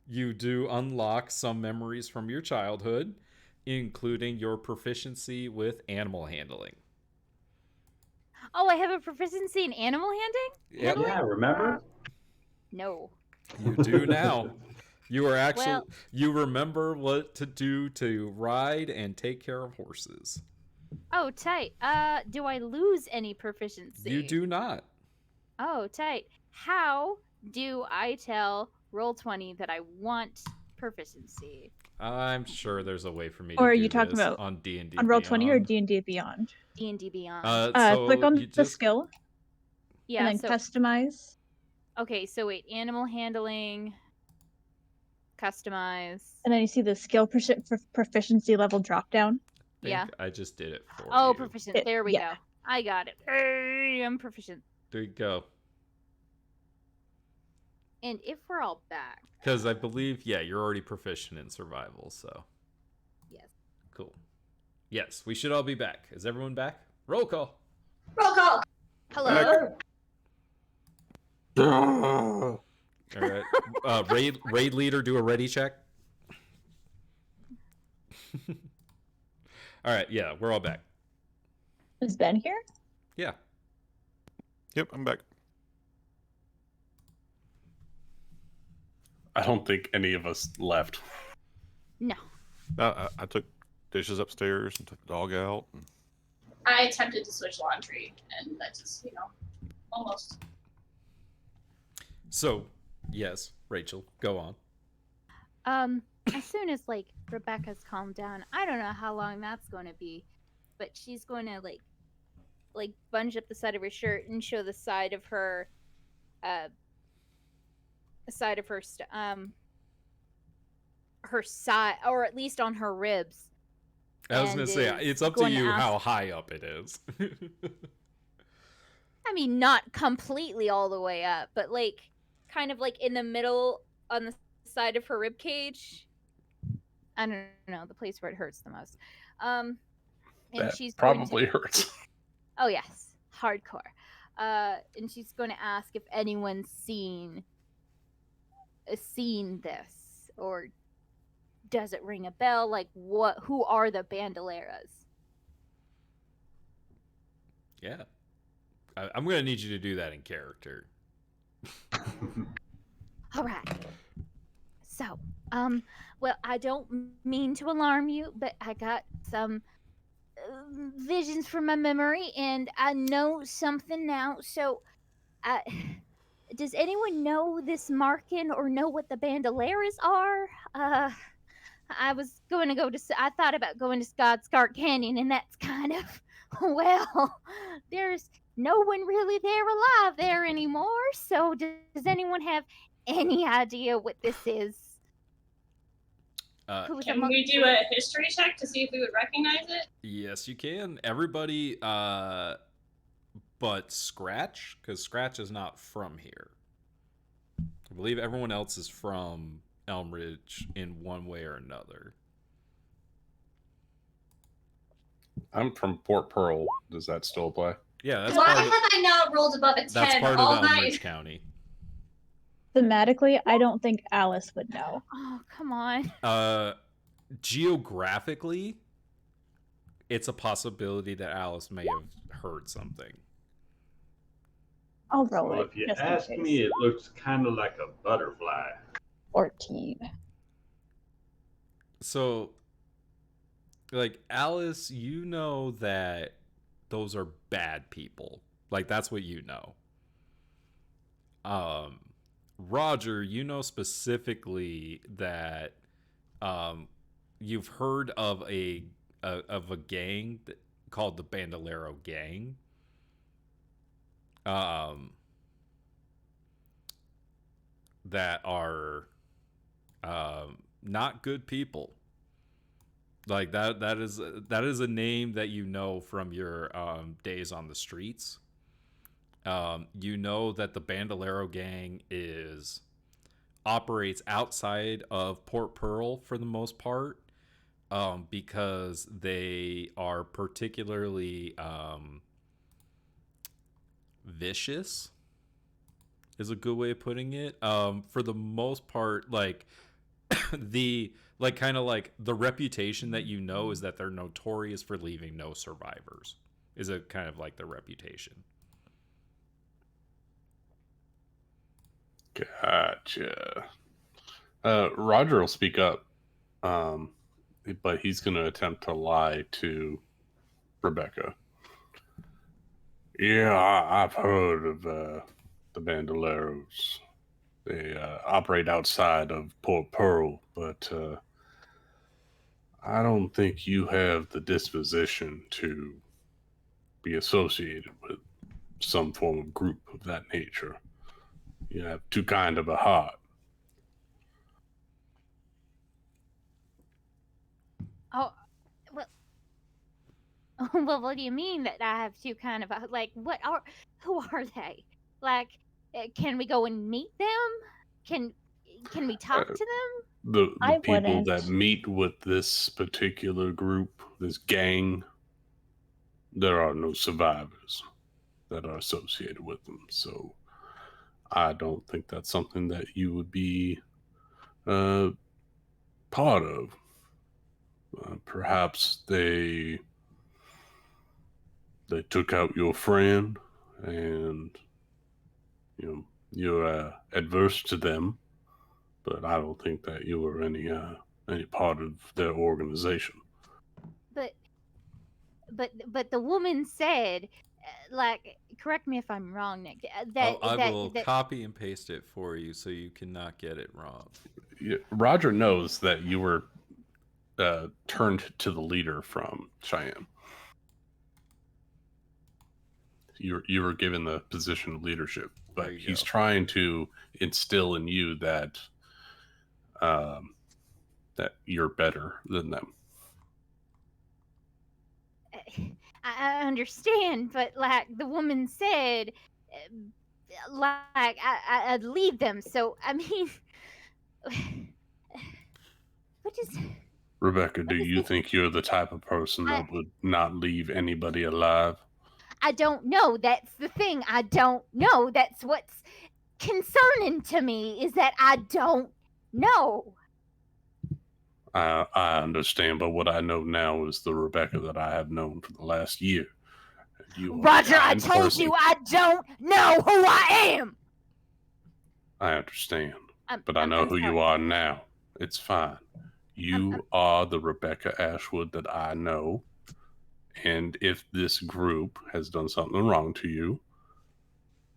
you do unlock some memories from your childhood, including your proficiency with animal handling. Oh, I have a proficiency in animal handling? Yep, Yeah, remember? No. you do now. You are actually Well- you remember what to do to ride and take care of horses. Oh, tight. Do I lose any proficiency? You do not. Oh, tight. How do I tell Roll20 that I want proficiency? I'm sure there's a way for me Or to are do you talking this about on D&D On Roll20 or Beyond. D&D Beyond? D&D Beyond. So Click on you the just skill yeah, and then so customize. okay, so wait, animal handling, customize. And then you see the skill proficiency level drop down. think Yeah. I just did it for Oh, you. proficient. It- There we yeah. go. I got it. Hey, I'm proficient. There you go. And if we're all back, Because I believe, yeah, you're already proficient in survival, so. yes. Cool. Yes, we should all be back. Is everyone back? Roll call. Roll call. Hello. All right. Raid leader, do a ready check. All right, yeah, we're all back. Is Ben here? Yeah. Yep, I'm back. I don't think any of us left. No. I took dishes upstairs and took the dog out. And I attempted to switch laundry, and that just, almost. So, yes, Rachel, go on. As soon as like Rebecca's calmed down, I don't know how long that's going to be, but she's going to like bunch up the side of her shirt and show the side of her her side, or at least on her ribs. I was And going to say, is it's up to going to you ask- how high up it is. I mean, not completely all the way up, but like kind of like in the middle on the side of her rib cage. I don't know, the place where it hurts the most. And That she's going to- probably hurts. Oh yes, hardcore. And she's going to ask if anyone's seen this, or does it ring a bell? Like, who are the Bandoleras? Yeah. I'm going to need you to do that in character. All right. So, well, I don't mean to alarm you, but I got some visions from my memory, and I know something now. So, I, does anyone know this Markin or know what the Bandoleras are? I was going to go to. I thought about going to Scotscart Canyon, and that's kind of well. There's no one really there alive there anymore. So, does anyone have any idea what this is? Who's Can we do a history check to see if we would recognize it? Yes, you can. Everybody, but Scratch, because Scratch is not from here. I believe everyone else is from Elm Ridge in one way or another. I'm from Port Pearl. Does that still apply? Yeah, that's Why part have of, I not rolled above a 10 that's part all of Elm night? Ridge County. Thematically, I don't think Alice would know. Oh, come on. Geographically, it's a possibility that Alice may have heard something. I'll roll Well, it. if you just in ask case. me, it looks kind of like a butterfly. 14. So, like, Alice, you know that those are bad people. Like, that's what you know. Roger, you know specifically that you've heard of a gang called the Bandolero Gang. That are not good people. Like that is a name that you know from your days on the streets. You know that the Bandolero Gang operates outside of Port Pearl for the most part, because they are particularly vicious is a good way of putting it. For the most part, like the kind of like the reputation that you know is that they're notorious for leaving no survivors. Is a kind of like their reputation. Gotcha. Roger will speak up, but he's going to attempt to lie to Rebecca. Yeah, I've heard of the Bandoleros. They operate outside of Port Pearl, but I don't think you have the disposition to be associated with some form of group of that nature. You have too kind of a heart. Oh, well, well, what do you mean that I have to kind of like? Who are they? Like, can we go and meet them? Can we talk to them? The I people wouldn't. that meet with this particular group, this gang, there are no survivors that are associated with them. So I don't think that's something that you would be part of. Perhaps they took out your friend, and you're adverse to them. But I don't think that you were any part of their organization. But the woman said, like, correct me if I'm wrong, Nick. I will copy and paste it for you so you cannot get it wrong. Roger knows that you were turned to the leader from Cheyenne. You were given the position of leadership, but he's trying to instill in you that that you're better than them. I understand, but like the woman said, like I'd leave them. So I mean, what is? Rebecca, do you think you're the type of person that would not leave anybody alive? I don't know. That's the thing. I don't know. That's what's concerning to me, is that I don't know. I understand, but what I know now is the Rebecca that I have known for the last year. Roger, I told you I don't know who I am. I understand, but I know who you are now. It's fine. You are the Rebecca Ashwood that I know, And if this group has done something wrong to you,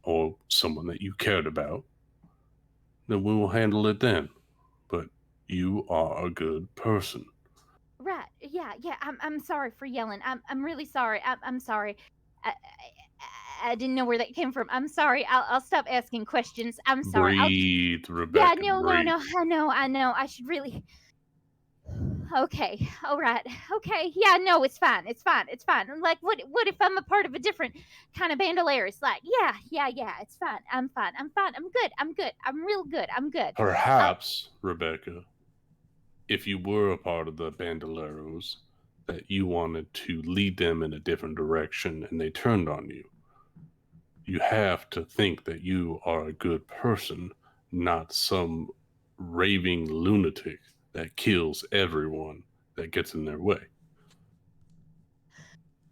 or someone that you cared about, then we will handle it then. But you are a good person. Right. Yeah. Yeah. I'm sorry for yelling. I'm really sorry. I'm sorry. I didn't know where that came from. I'm sorry. I'll stop asking questions. I'm sorry. Breathe, Yeah. Rebecca. No. breathe. I know. I should really. Okay. All right. Okay. Yeah. No. It's fine. It's fine. It's fine. Like, what if I'm a part of a different kind of bandoliers? Like, yeah. It's fine. I'm fine. I'm fine. I'm good. I'm good. I'm real good. I'm good. Perhaps, Rebecca, if you were a part of the bandoleros, that you wanted to lead them in a different direction and they turned on you, you have to think that you are a good person, not some raving lunatic that kills everyone that gets in their way.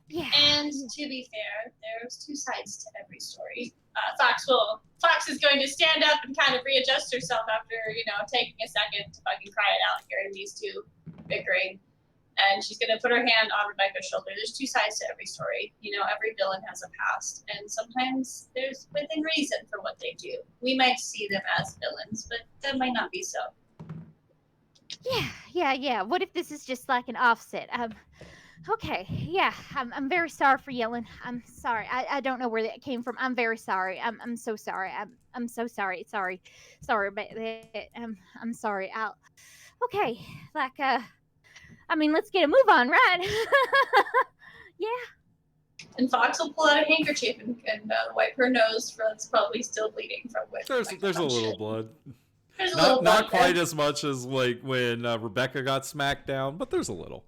Yeah. And to be fair, there's two sides to every story. Fox is going to stand up and kind of readjust herself after, taking a second to fucking cry it out, hearing these two bickering. And she's going to put her hand on Rebecca's shoulder. There's two sides to every story. Every villain has a past. And sometimes there's within reason for what they do. We might see them as villains, but that might not be so. Yeah. What if this is just like an offset? Okay, yeah, I'm very sorry for yelling. I'm sorry. I don't know where that came from. I'm very sorry. I'm so sorry. I'm so sorry. Sorry about that. I'm sorry. Okay, like let's get a move on, right? Yeah. And Fox will pull out a handkerchief and wipe her nose that's probably still bleeding from which. There's a little blood. There's a little blood. Not quite as much as like when Rebecca got smacked down, but there's a little.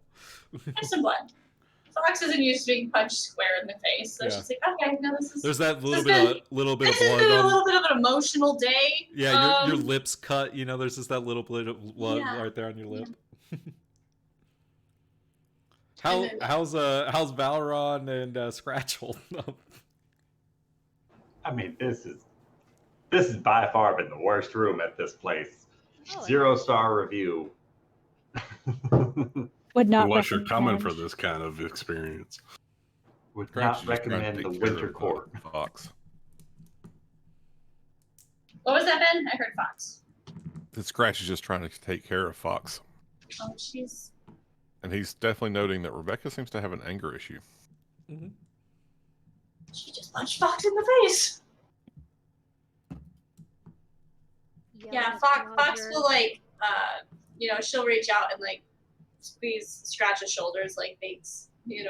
There's some blood. Fox isn't used to being punched square in the face, so she's like, okay, no, this is. There's that little bit of blood. This has been a little bit of an emotional day. Yeah, your lips cut. There's just that little bit of blood right there on your lip. Yeah. How's Valeron and Scratch holding up? I mean, this is by far been the worst room at this place. 0-star review. Would not. What's your comment for this kind of experience? Would not recommend the winter court. Fox. What was that, Ben? I heard Fox. The Scratch is just trying to take care of Fox. Oh, she's. And he's definitely noting that Rebecca seems to have an anger issue. Mm-hmm. She just punched Fox in the face. Yeah, Fox will she'll reach out and squeeze Scratch's shoulders like thanks, and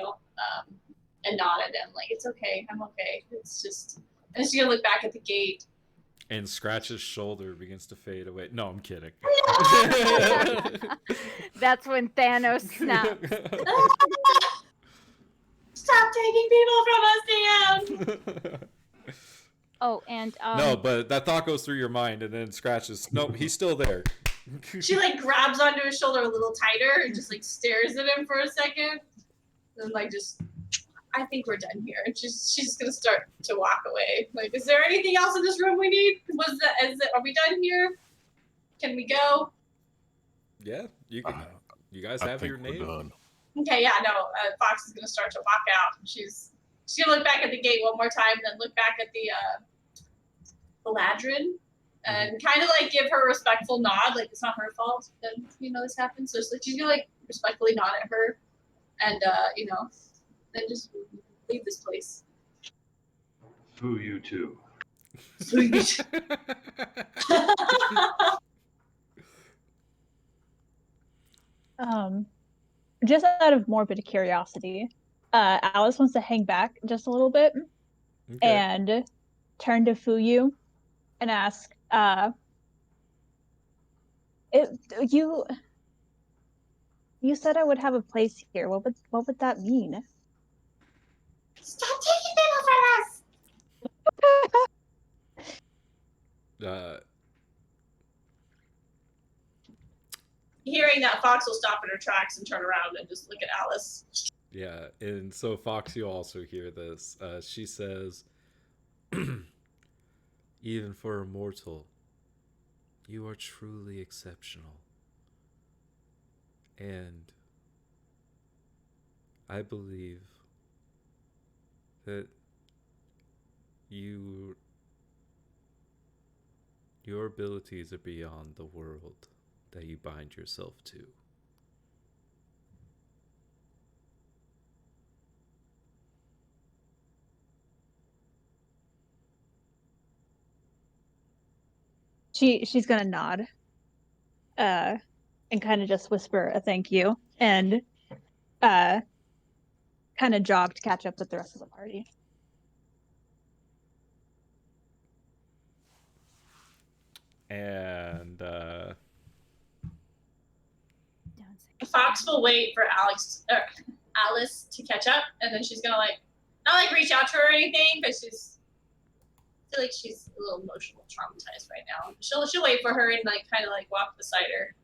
nod at him like it's okay, I'm okay. It's just, and she's gonna look back at the gate. And Scratch's shoulder begins to fade away. No, I'm kidding. That's when Thanos snaps. Stop taking people from us, Dan! Oh, and no, but that thought goes through your mind, and then Scratches. Nope, he's still there. She grabs onto his shoulder a little tighter and just stares at him for a second, and I think we're done here. And she's gonna start to walk away. Is there anything else in this room we need? Are we done here? Can we go? Yeah, you can. You guys have your name. Done. Okay, yeah, no. Fox is gonna start to walk out. She's gonna look back at the gate one more time, then look back at the Ladrin, and kind of give her a respectful nod, it's not her fault that this happened. So she's gonna respectfully nod at her, and then just leave this place. Foo you too. Just out of morbid curiosity, Alice wants to hang back just a little bit and turn to Fuyu and ask, you said I would have a place here. What would that mean? Stop taking people from us! Hearing that, Fox will stop in her tracks and turn around and just look at Alice. Yeah, and so Fox, you also hear this. She says, even for a mortal, you are truly exceptional. And I believe that your abilities are beyond the world that you bind yourself to. She's gonna nod, and kind of just whisper a thank you, and kind of jog to catch up with the rest of the party. And Fox will wait for Alice to catch up, and then she's gonna not reach out to her or anything, because I feel like she's a little emotional traumatized right now. She'll wait for her and kind of walk beside her.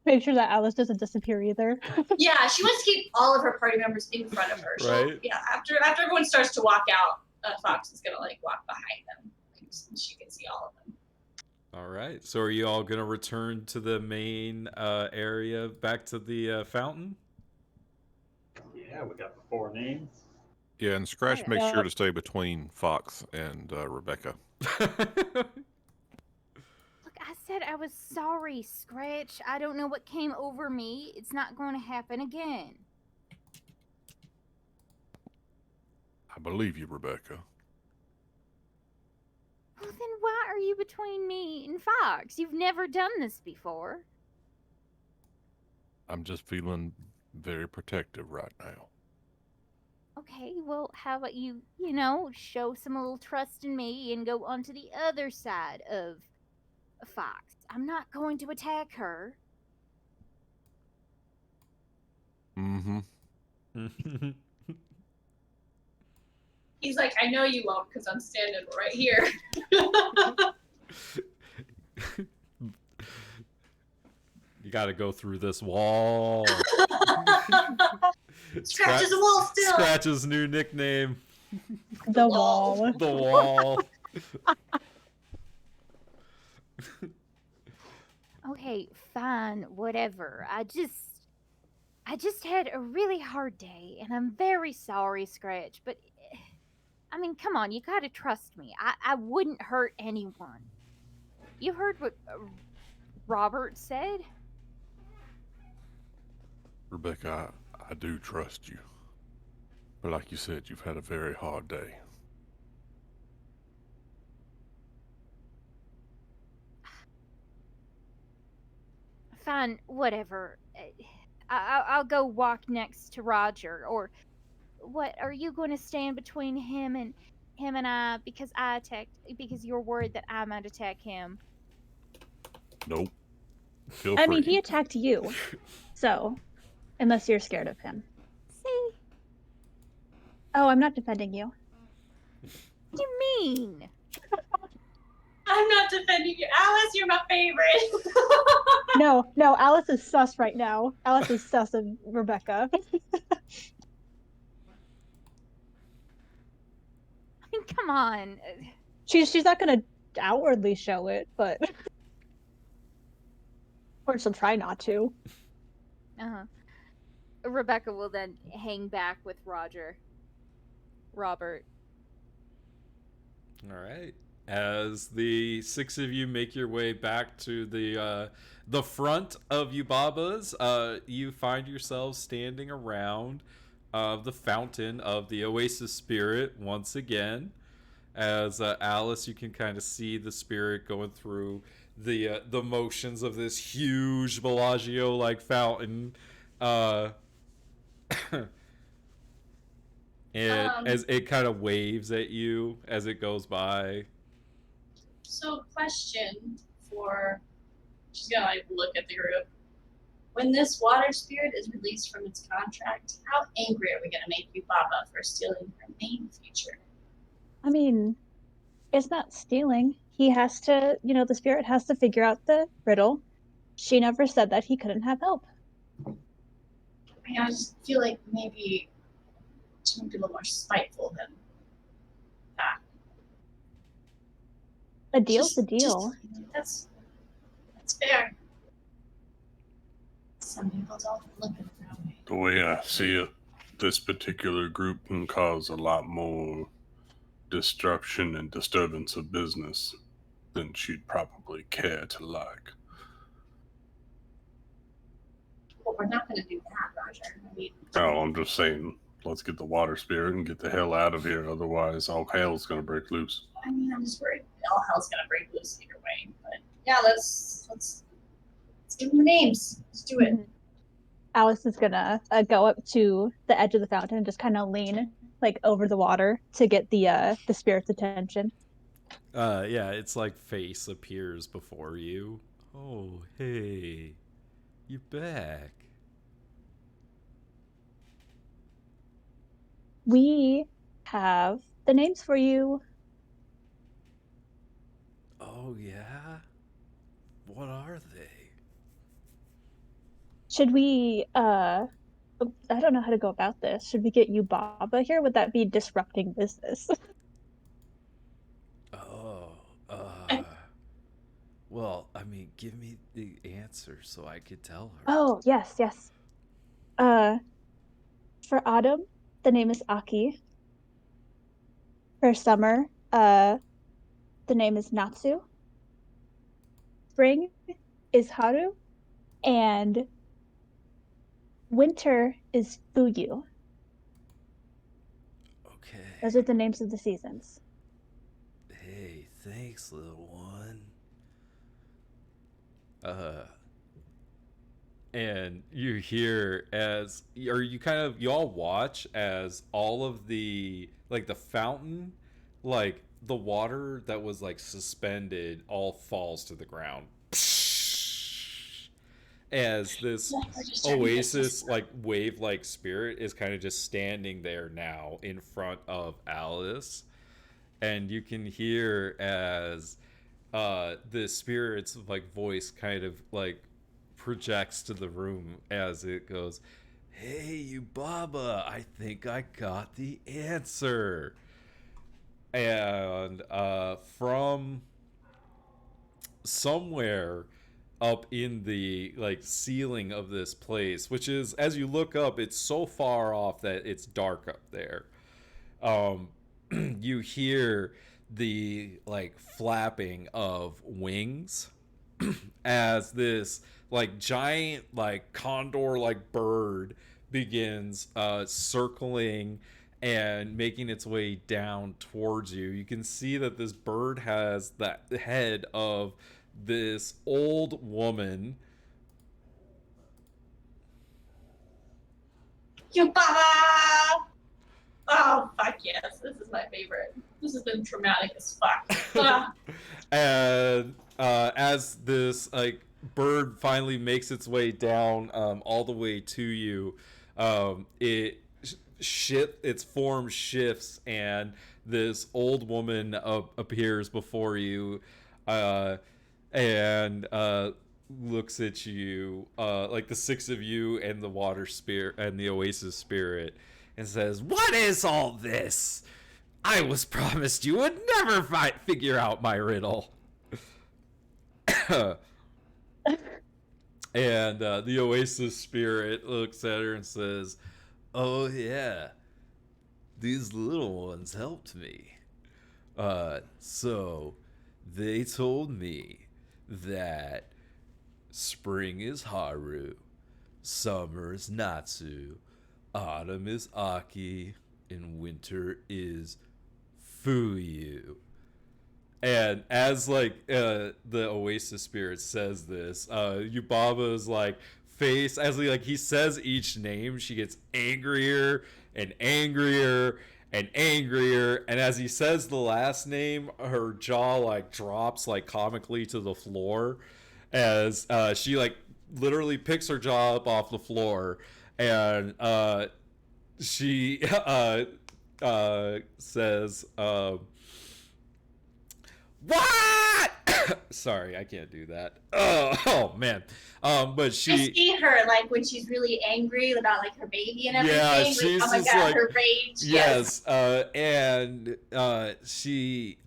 Make sure that Alice doesn't disappear either. Yeah, she wants to keep all of her party members in front of her. Right. Yeah, after everyone starts to walk out, Fox is gonna walk behind them, so she can see all of them. all right. So are you all going to return to the main area, back to the fountain? Yeah, we got the 4 names. Yeah, and Scratch makes sure to stay between Fox and Rebecca. Look, I said I was sorry, Scratch. I don't know what came over me. It's not going to happen again. I believe you, Rebecca. Well, then why are you between me and Fox? You've never done this before. I'm just feeling very protective right now. Okay, well, how about you show some little trust in me and go onto the other side of Fox. I'm not going to attack her. Mm-hmm. He's like, I know you won't, because I'm standing right here. You got to go through this wall. Scratch is a wall still. Scratch's new nickname. The wall. The wall. Okay, fine, whatever. I just had a really hard day, and I'm very sorry, Scratch, but I mean, come on, you gotta trust me. I wouldn't hurt anyone. You heard what Robert said? Rebecca, I do trust you. But like you said, you've had a very hard day. Fine, whatever. I'll go walk next to Roger, or what? Are you going to stand between him and I because you're worried that I might attack him? Nope. Feel I free. mean, he attacked you, so unless you're scared of him. See? Oh, I'm not defending you. What do you mean? I'm not defending you. Alice, you're my favorite. No, Alice is sus right now. Alice is sus of Rebecca. I mean, come on. She's not gonna outwardly show it, but or she'll try not to. Uh-huh. Rebecca will then hang back with Robert. All right. As the 6 of you make your way back to the front of Yubaba's, you find yourselves standing around the fountain of the Oasis Spirit once again. As Alice, you can kind of see the spirit going through the motions of this huge Bellagio-like fountain. And as it kind of waves at you as it goes by. So, question she's gonna look at the group. When this water spirit is released from its contract, how angry are we gonna make Yubaba for stealing her main feature? I mean, it's not stealing. He has to, the spirit has to figure out the riddle. She never said that he couldn't have help. I mean, I just feel like maybe she might be a little more spiteful than that. A deal's a deal. That's fair. Some people don't look at it that way. The way I see it, this particular group can cause a lot more disruption and disturbance of business than she'd probably care to like. Well, we're not going to do that, Roger. I mean, Oh, I'm just saying, let's get the water spirit and get the hell out of here. Otherwise, all hell's gonna break loose. I'm just worried all hell's going to break loose either way. But yeah, let's give them the names. Let's do it. Alice is gonna go up to the edge of the fountain and just kind of lean like over the water to get the spirit's attention. Yeah, it's like face appears before you. Oh, hey, you're back. We have the names for you. Oh, yeah? What are they? Should we I don't know how to go about this. Should we get you Baba here? Would that be disrupting business? Oh, well, I mean, give me the answer so I could tell her. Oh, yes. For autumn, the name is Aki. For summer, the name is Natsu. Spring is Haru, and winter is Fuyu. Okay. Those are the names of the seasons. Hey, thanks, little one. And you hear you all watch as all of the fountain, like the water that was like suspended all falls to the ground. As this oasis like wave like spirit is kind of just standing there now in front of Alice. And you can hear as the spirit's like voice kind of like projects to the room as it goes, "Hey, you Baba, I think I got the answer." And from somewhere up in the like ceiling of this place, which is, as you look up, it's so far off that it's dark up there. You hear the like flapping of wings as this like giant like condor like bird begins circling and making its way down towards you. You can see that this bird has the head of this old woman. You Baba! Oh, fuck yes. This is my favorite. This has been traumatic as fuck. And as this like bird finally makes its way down all the way to you, its form shifts and this old woman appears before you, and looks at you, like the six of you and the water spirit and the oasis spirit, and says, "What is all this? I was promised you would never figure out my riddle." And the oasis spirit looks at her and says, "Oh yeah, these little ones helped me. So they told me that spring is Haru, summer is Natsu, autumn is Aki, and winter is Fuyu." And as like the oasis spirit says this, Yubaba's like face, as he says each name, she gets angrier and angrier and angrier, and as he says the last name, her jaw like drops like comically to the floor as she like literally picks her jaw up off the floor, and she says, "What?" Sorry, I can't do that. Oh man. But I see her like when she's really angry about like her baby and everything. Yeah, she's oh my just god, like her rage. yes. And she,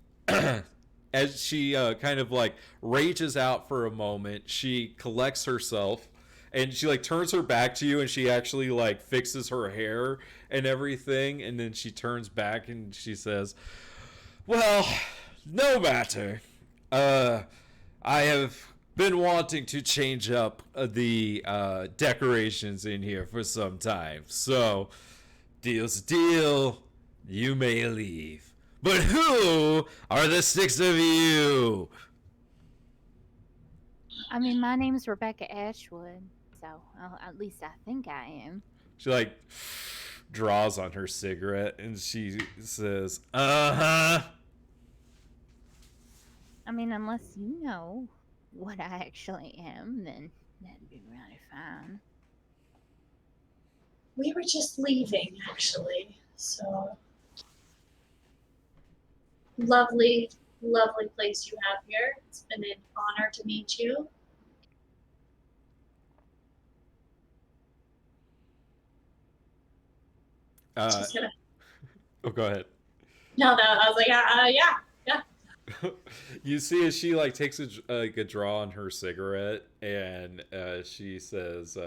as she kind of like rages out for a moment, she collects herself and she like turns her back to you, and she actually like fixes her hair and everything, and then she turns back and she says, well, no matter. I have been wanting to change up the decorations in here for some time, so deal's a deal. You may leave. But who are the 6 of you? I mean, my name's Rebecca Ashwood, so at least I think I am. She like draws on her cigarette and she says, "Uh-huh." I mean, unless you know what I actually am, then that'd be really fine. We were just leaving, actually. So lovely, lovely place you have here. It's been an honor to meet you. Just gonna... Oh, go ahead. No, I was like, yeah. You see as she like takes a draw on her cigarette, and she says,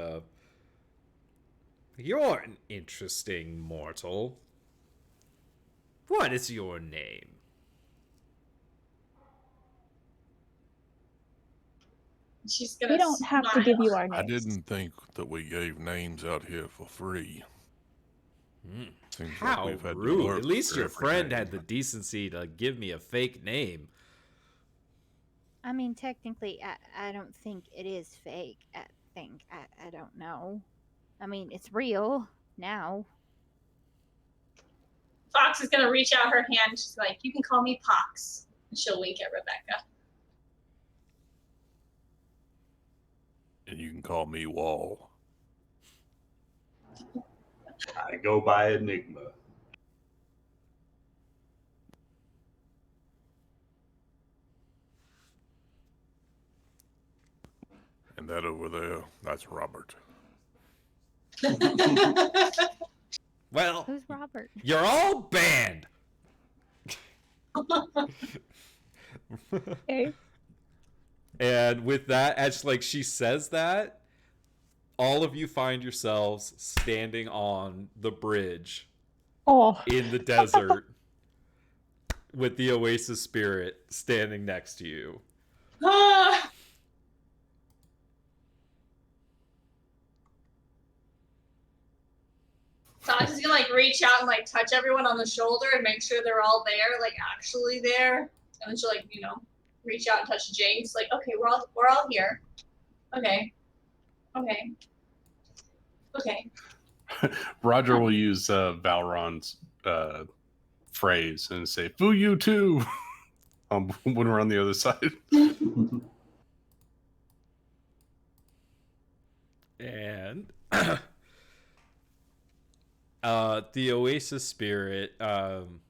"You're an interesting mortal. What is your name?" She's gonna. We don't have to give you our names. I didn't think that we gave names out here for free. Seems How like we've had to rude. work At least for your every friend name. had the decency to give me a fake name. I mean, technically, I don't think it is fake. I don't know. I mean, it's real now. Fox is gonna reach out her hand. She's like, "You can call me Pox." And she'll wink at Rebecca. And you can call me Wall. I go by Enigma. And that over there, that's Robert. Well, Who's Robert? you're all banned. Okay. And with that, as like she says that, all of you find yourselves standing on the bridge Oh, in the desert with the Oasis spirit standing next to you. Fox is gonna like reach out and like touch everyone on the shoulder and make sure they're all there, like actually there. And then she'll like, reach out and touch Jinx, like, okay, we're all here. Okay. Roger will use Valron's phrase and say, "Foo you too," when we're on the other side. And the Oasis spirit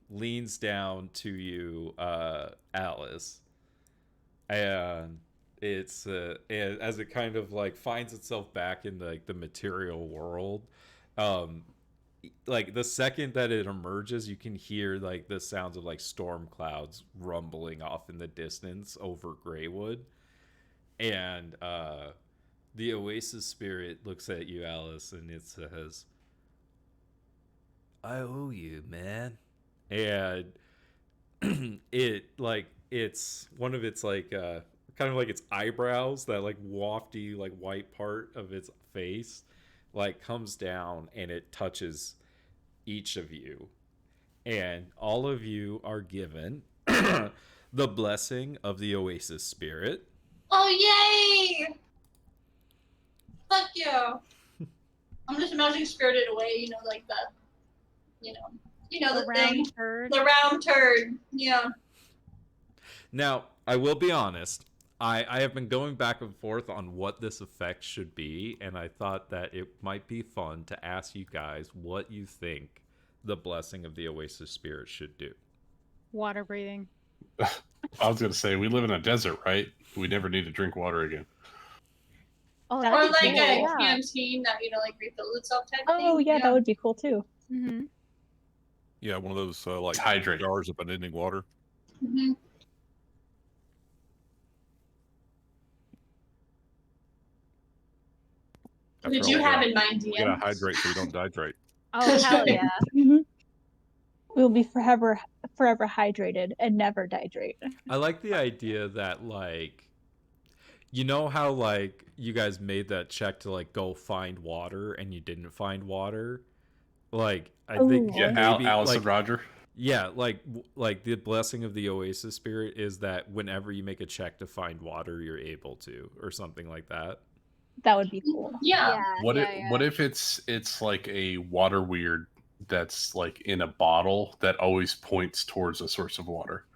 leans down to you, Alice, and it's and as it kind of like finds itself back in the material world. Like the second that it emerges, you can hear like the sounds of like storm clouds rumbling off in the distance over Greywood, and the Oasis spirit looks at you, Alice, and it says, "I owe you, man." And it's one of its like kind of like its eyebrows, that like wafty like white part of its face, like comes down and it touches each of you, and all of you are given the blessing of the Oasis spirit. Oh yay! Fuck you! I'm just imagining Spirited Away, like the, the thing, round turd. the round turd. Yeah. Now, I will be honest. I have been going back and forth on what this effect should be, and I thought that it might be fun to ask you guys what you think the blessing of the Oasis spirit should do. Water breathing. I was going to say, we live in a desert, right? We never need to drink water again. Oh, Or that'd like be cool. a Yeah. canteen that, like refills itself type thing. oh yeah, that would be cool too. Mm-hmm. Yeah, one of those like Hydrate. jars of unending water. Mm-hmm. What did After you all, have in mind, we gotta DM? hydrate so we don't dehydrate. Oh hell yeah! Mhm. We'll be forever hydrated and never dehydrate. I like the idea that like you know how like you guys made that check to like go find water and you didn't find water? Like I think Ooh. maybe Alice like and Roger. yeah, like the blessing of the Oasis spirit is that whenever you make a check to find water, you're able to, or something like that. That would be cool. Yeah. What if it's like a water weird that's like in a bottle that always points towards a source of water?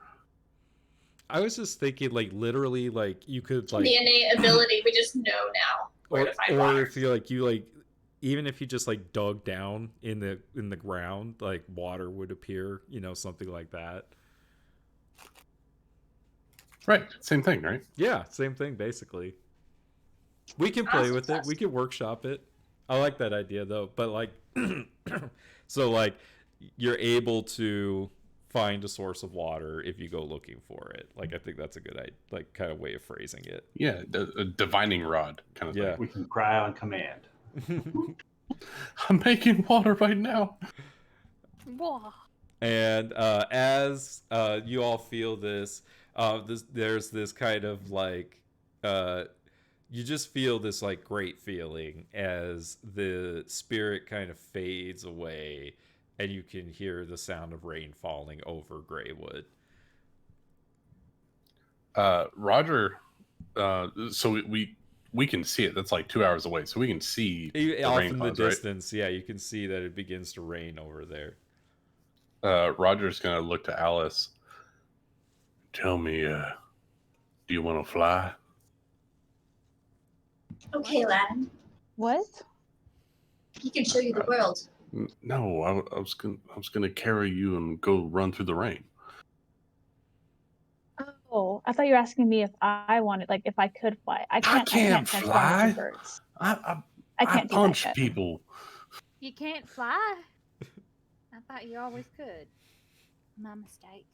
I was just thinking, like literally, like you could like, The innate ability, we just know now where to find water. if you like, even if you just like dug down in the ground, like water would appear, you know, something like that. Right. Same thing, right? Yeah, same thing basically. We can play Awesome with it. We can workshop it. I like that idea though. But like, so like, you're able to find a source of water if you go looking for it. Like, I think that's a good like kind of way of phrasing it. Yeah, a divining rod kind of Yeah. We can cry on command. thing. I'm making water right now. Whoa. And as you all feel this, there's this kind of like, you just feel this like great feeling as the spirit kind of fades away, and you can hear the sound of rain falling over Greywood. Roger, so we can see it. That's like 2 hours away, so we can see the Off rain in the clouds, right? distance, yeah, you can see that it begins to rain over there. Roger's gonna look to Alice. Tell me, do you want to fly? Okay, lad. What? He can show you the world. No, I was gonna carry you and go run through the rain. Oh, I thought you were asking me if I wanted, like, if I could fly. I can't transform fly. into birds. I can't do that punch yet. people. You can't fly. I thought you always could. My mistake.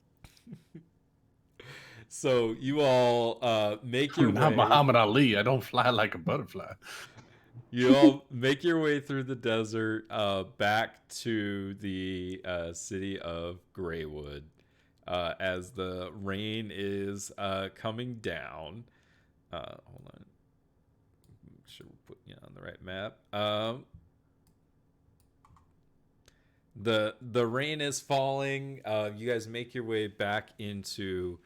So you all make your I'm not way. Muhammad Ali. I don't fly like a butterfly. You all make your way through the desert back to the city of Greywood as the rain is coming down. Hold on. Make sure we're putting you on the right map. The rain is falling. You guys make your way back into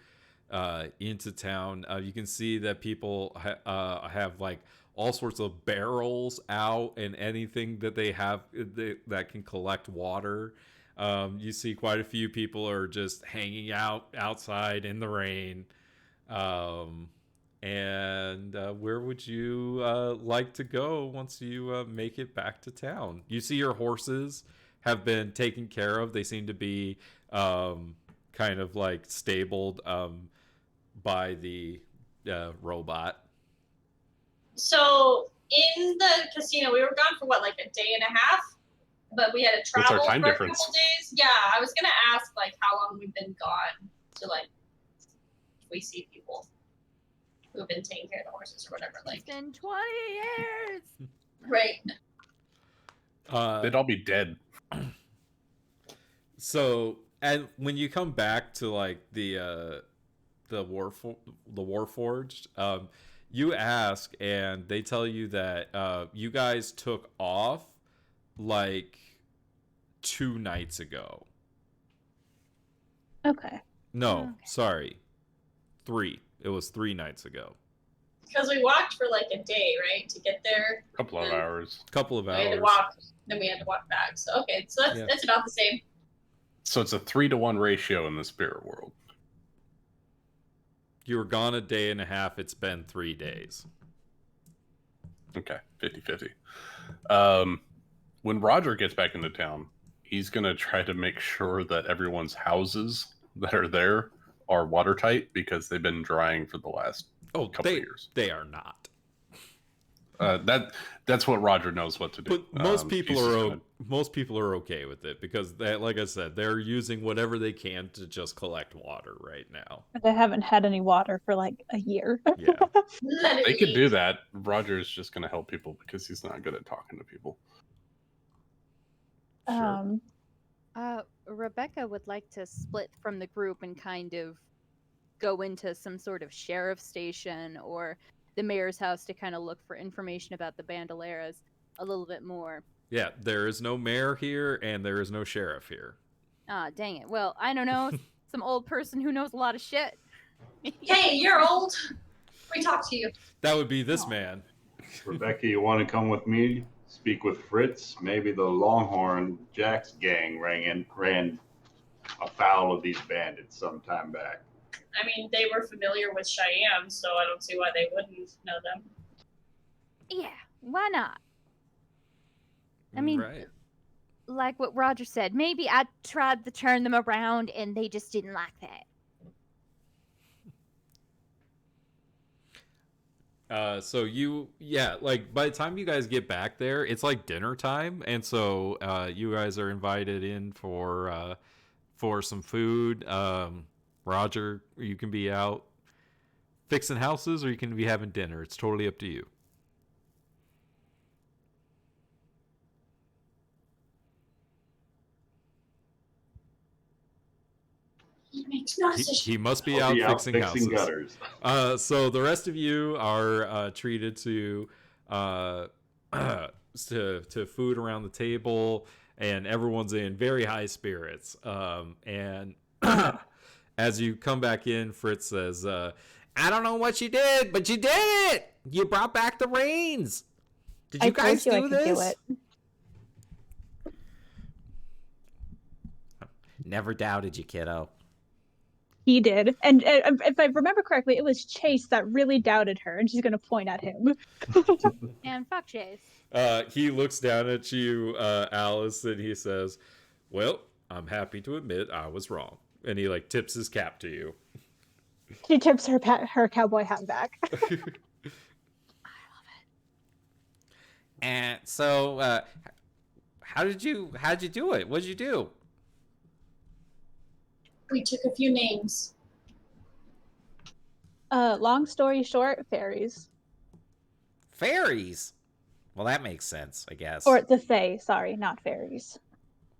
town. You can see that people have like all sorts of barrels out and anything that they have that can collect water. You see quite a few people are just hanging out outside in the rain. And where would you like to go once you make it back to town? You see your horses have been taken care of. They seem to be kind of like stabled by the robot. So in the casino, we were gone for what, like a day and a half? But we had to What's our travel time for difference? a couple days. Yeah, I was gonna ask like how long we've been gone to like if we see people who've been taking care of the horses or whatever. Like It's been 20 years. right. They'd all be dead. So, and when you come back to like the Warforged, you ask, and they tell you that you guys took off like 2 nights ago. Okay. No, Okay. sorry, 3. It was 3 nights ago. Because we walked for like a day, right, to get there. A couple of hours. Couple of We had to hours. walk, then we had to walk back. So okay, so that's about the same. So it's a 3-to-1 ratio in the spirit world. You were gone a day and a half. It's been 3 days. Okay, 50-50. When Roger gets back into town, he's going to try to make sure that everyone's houses that are there are watertight because they've been drying for the last couple of years. They are not. That's what Roger knows what to do. But most people he's just are gonna- most people are okay with it because they, like I said, they're using whatever they can to just collect water right now. They haven't had any water for like a year. Yeah. Let it They could be. do that. Roger is just going to help people because he's not good at talking to people. Sure. Rebecca would like to split from the group and kind of go into some sort of sheriff's station or the mayor's house to kind of look for information about the Bandoleras a little bit more. Yeah, there is no mayor here and there is no sheriff here. Ah, dang it. Well, I don't know. Some old person who knows a lot of shit. Hey, you're old. We talk to you. That would be this man. Rebecca, you want to come with me? Speak with Fritz. Maybe the Longhorn Jack's gang ran afoul of these bandits some time back. I mean, they were familiar with Cheyenne, so I don't see why they wouldn't know them. Yeah, why not? I mean, right. Like what Roger said, maybe I tried to turn them around and they just didn't like that. So like by the time you guys get back there, it's like dinner time, and so you guys are invited in for some food. Roger, you can be out fixing houses, or you can be having dinner. It's totally up to you. He makes no decision. He must be I'll out be fixing houses. gutters. So the rest of you are treated to to food around the table, and everyone's in very high spirits. And as you come back in, Fritz says, "I don't know what you did, but you did it. You brought back the reins. Did you guys do this?" Never doubted you, kiddo. He did. And if I remember correctly, it was Chase that really doubted her, and she's going to point at him. And fuck Chase. He looks down at you, Alice, and he says, "Well, I'm happy to admit I was wrong." And he like tips his cap to you. She tips her cowboy hat back. And so, how'd you do it? What'd you do? We took a few names. Long story short, fairies. Fairies? Well, that makes sense, I guess. Or the Fae, sorry, not fairies.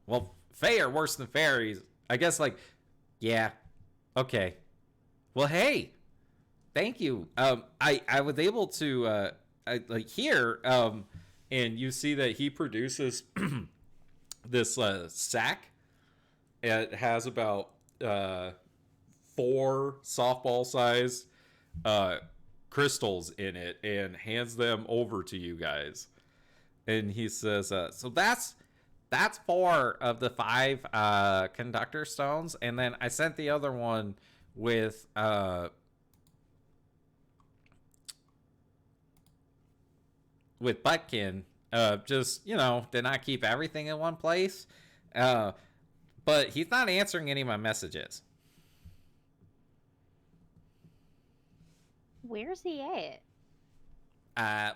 Well, Fae are worse than fairies. I guess, like, yeah. Okay. Well, hey. Thank you. I was able to, here, and you see that he produces this sack. It has about 4 softball-sized crystals in it, and hands them over to you guys. And he says, "So that's 4 of the 5 conductor stones, and then I sent the other one with Buttkin. Just did not keep everything in one place. But he's not answering any of my messages." Where's he at?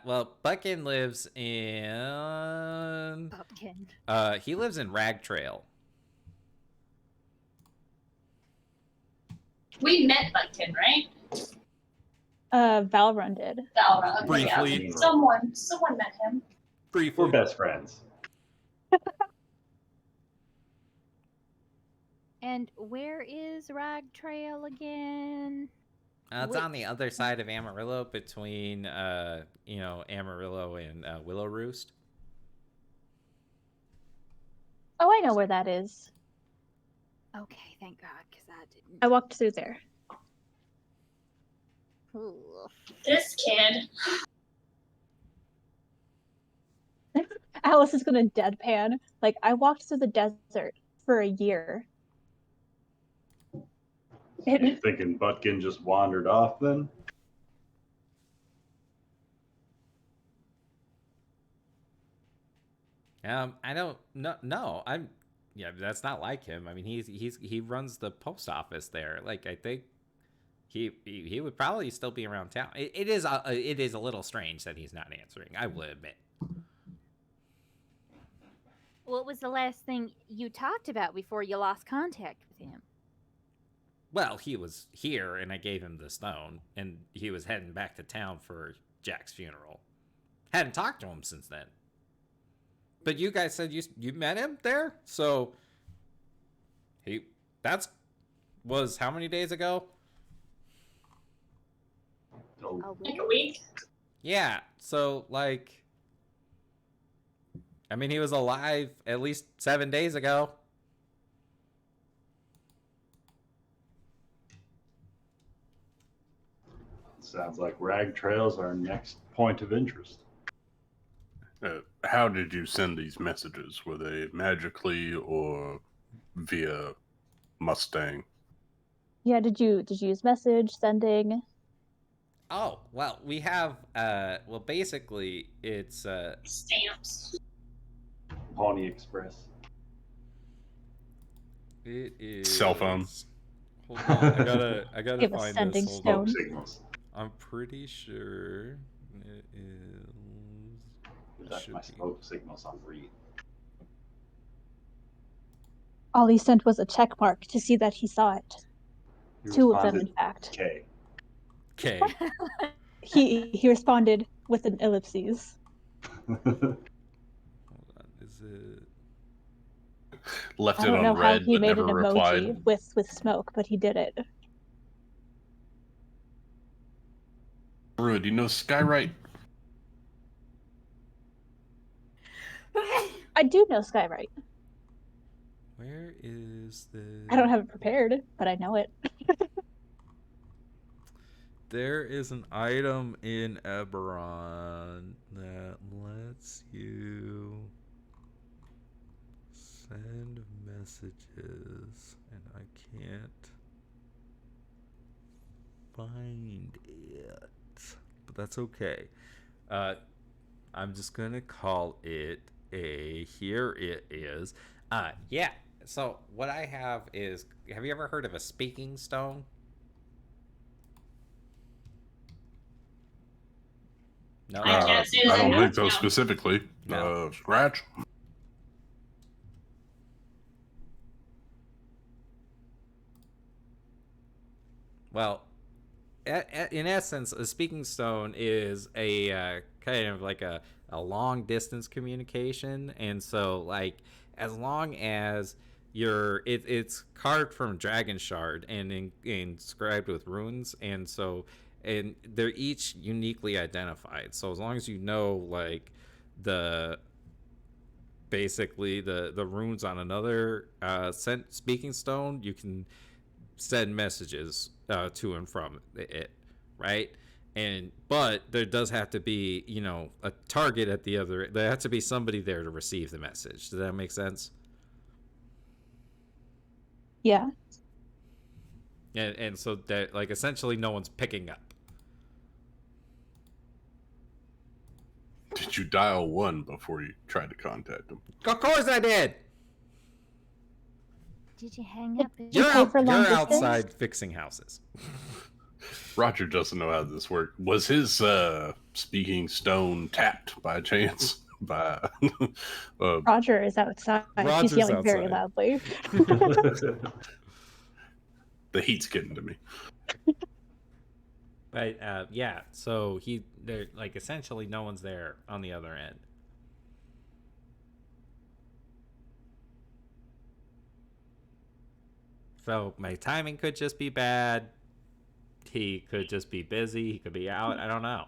Well, Buttkin lives in... Pumpkin. He lives in Rag Trail. We met Buttkin, right? Valrun did. Valra. Okay, Briefly. Yeah. Someone met him. Briefly. We're best friends. And where is Rag Trail again? It's on the other side of Amarillo, between Amarillo and Willow Roost. Oh, I know where that is. Okay, thank God, because I didn't. I walked through there. Ooh. This kid. Alice is gonna deadpan. Like, I walked through the desert for a year. You thinking Buttkin just wandered off then? I don't no. That's not like him. I mean, he runs the post office there. Like, I think He would probably still be around town. It is a little strange that he's not answering, I will admit. What was the last thing you talked about before you lost contact with him? Well, he was here, and I gave him the stone, and he was heading back to town for Jack's funeral. Hadn't talked to him since then. But you guys said you met him there, so was how many days ago? Like a week. Yeah, so like, I mean, he was alive at least 7 days ago. Sounds like Rag Trail's our next point of interest. How did you send these messages? Were they magically or via Mustang? Yeah, did you use message sending? Oh, well, we have well, basically it's Stamps. Pony Express. it is Cell phone. Hold on, I gotta Give a find sending this. Hold stone. on. Smoke signals. I'm pretty sure it is. That's should my be. smoke signals on read. All he sent was a check mark to see that he saw it. He 2 of them, in responded, fact. K. Okay. He responded with an ellipses. Hold on. Is it? Left I it don't on know how red, he but made never an emoji replied. with smoke, but he did it. Brew, do you know Skywrite? I do know Skywrite. Where is the? I don't have it prepared, but I know it. There is an item in Eberron that lets you send messages, and I can't find it. But that's okay. I'm just gonna call it a. Here it is. Yeah. So what I have is. Have you ever heard of a speaking stone? No. I can't say that I don't I think so know. specifically. No. Scratch. Well, in essence, a speaking stone is a kind of like a long distance communication, and so like as long as it's carved from dragon shard and inscribed with runes, and so and they're each uniquely identified. So as long as you know like the basically the runes on another speaking stone, you can send messages to and from it, right? But there does have to be, a target at the other. There has to be somebody there to receive the message. Does that make sense? Yeah. And so that like essentially no one's picking up. Did you dial 1 before you tried to contact them? Of course I did. Did you hang up? Did you pay for long You're distance? outside fixing houses. Roger doesn't know how this works. Was his speaking stone tapped by chance? By Roger is outside. Roger's He's yelling very outside. loudly. the heat's getting to me. But yeah, so they're like essentially no one's there on the other end. So my timing could just be bad. He could just be busy. He could be out. I don't know.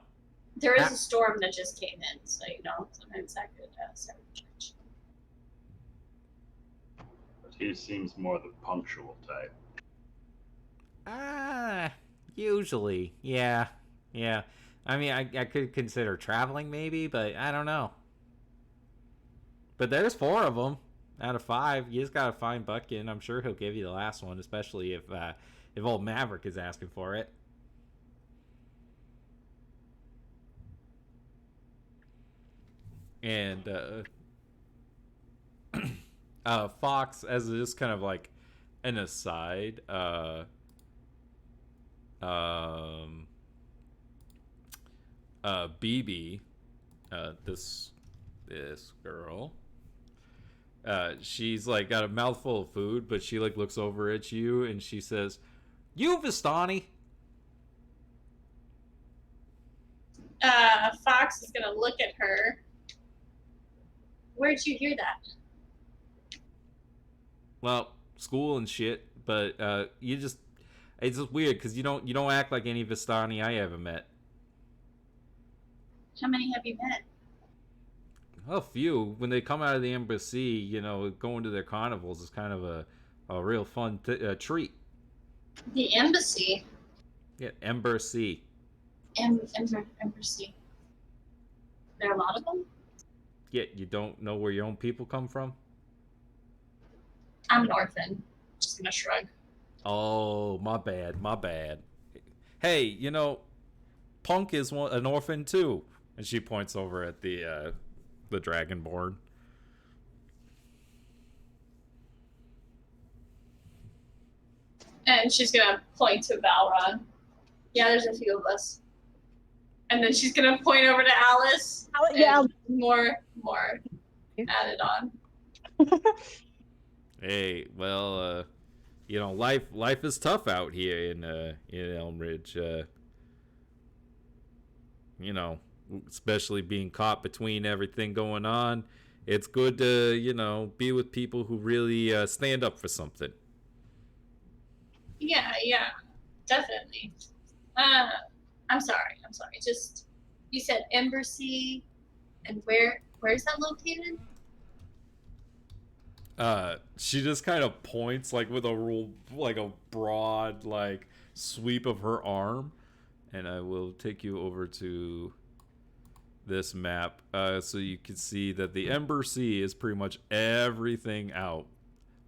There is a storm that just came in, so sometimes that could start to change. But he seems more the punctual type. Usually, yeah. I mean, I could consider traveling maybe, but I don't know. But there's 4 of them out of 5. You just gotta find Bucket, and I'm sure he'll give you the last one, especially if old Maverick is asking for it. And Fox, as just kind of like an aside, BB, this girl, she's like got a mouthful of food, but she like looks over at you and she says, "You Vistani?" Fox is gonna look at her. Where'd you hear that? Well, school and shit, but it's just weird because you don't act like any Vistani I ever met. How many have you met? A few. When they come out of the embassy, going to their carnivals is kind of a real fun treat. The embassy. Yeah, embassy. Embassy. There are a lot of them? Yeah, you don't know where your own people come from? I'm an orphan. Just gonna shrug. Oh, my bad. Hey, Punk is an orphan too. And she points over at the Dragonborn. And she's gonna point to Balron. Yeah, there's a few of us. And then she's gonna point over to Alice. Yeah. More added on. Hey, well, life is tough out here in Elm Ridge. Especially being caught between everything going on. It's good to, be with people who really stand up for something. Yeah, definitely. I'm sorry. Just, you said embassy, and where's that located? She just kind of points like with a broad like sweep of her arm, and I will take you over to this map, so you can see that the embassy is pretty much everything out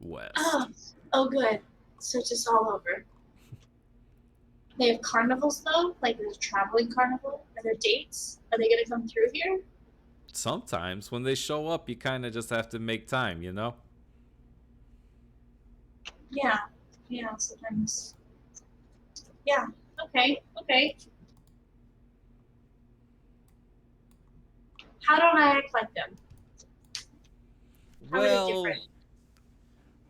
west. Oh, good. So it's just all over. They have carnivals though, like there's a traveling carnival. Are there dates? Are they gonna come through here? Sometimes when they show up, you kind of just have to make time, Yeah, sometimes. Yeah, okay. How don't I act like them? How are they different?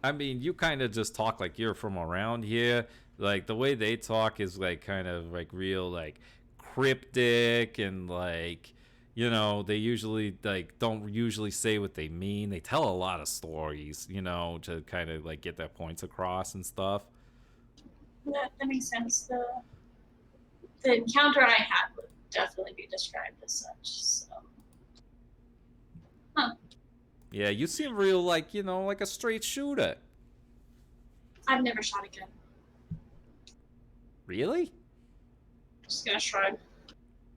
I mean, you kind of just talk like you're from around here. Like the way they talk is like kind of like real like cryptic and like they usually like don't usually say what they mean. They tell a lot of stories, to kind of like get their points across and stuff. That makes sense. The encounter I had would definitely be described as such. So. Huh. Yeah, you seem real like, like a straight shooter. I've never shot a gun. Really? Just gonna shrug.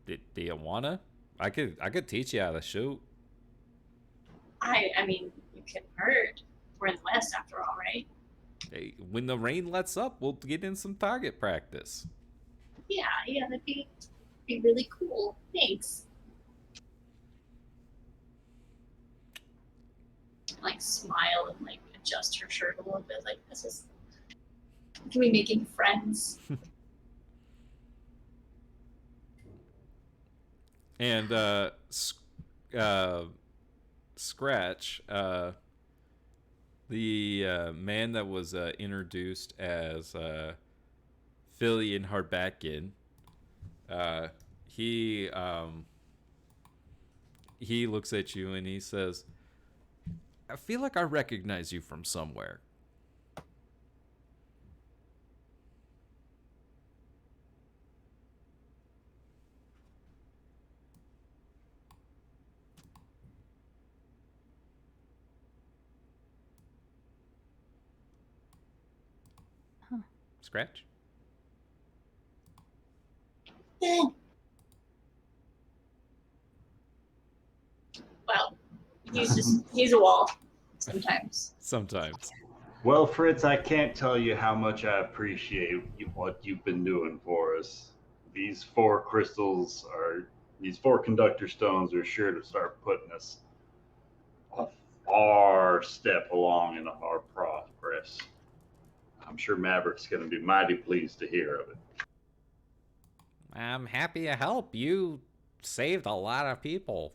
Do you wanna? I could teach you how to shoot. I mean, you can hurt. We're in the West after all, right? Hey, when the rain lets up, we'll get in some target practice. Yeah, that'd be really cool. Thanks. Like smile and like adjust her shirt a little bit. Like this is. Can we making friends? And Scratch, the man that was introduced as Filian Hardbackin, he looks at you and he says, "I feel like I recognize you from somewhere." Huh. Scratch? Well, he's a wall sometimes. Sometimes. Well, Fritz, I can't tell you how much I appreciate what you've been doing for us. These four conductor stones are sure to start putting us a far step along in our progress. I'm sure Maverick's going to be mighty pleased to hear of it. I'm happy to help. You saved a lot of people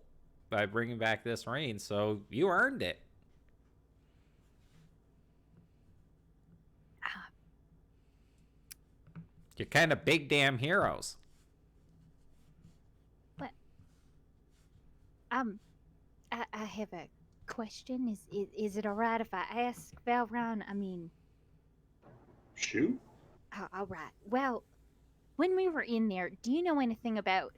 by bringing back this rain, so you earned it. You're kind of big damn heroes. What? I have a question. Is it all right if I ask Valron? I mean, Shoot. all right. Well, when we were in there, do you know anything about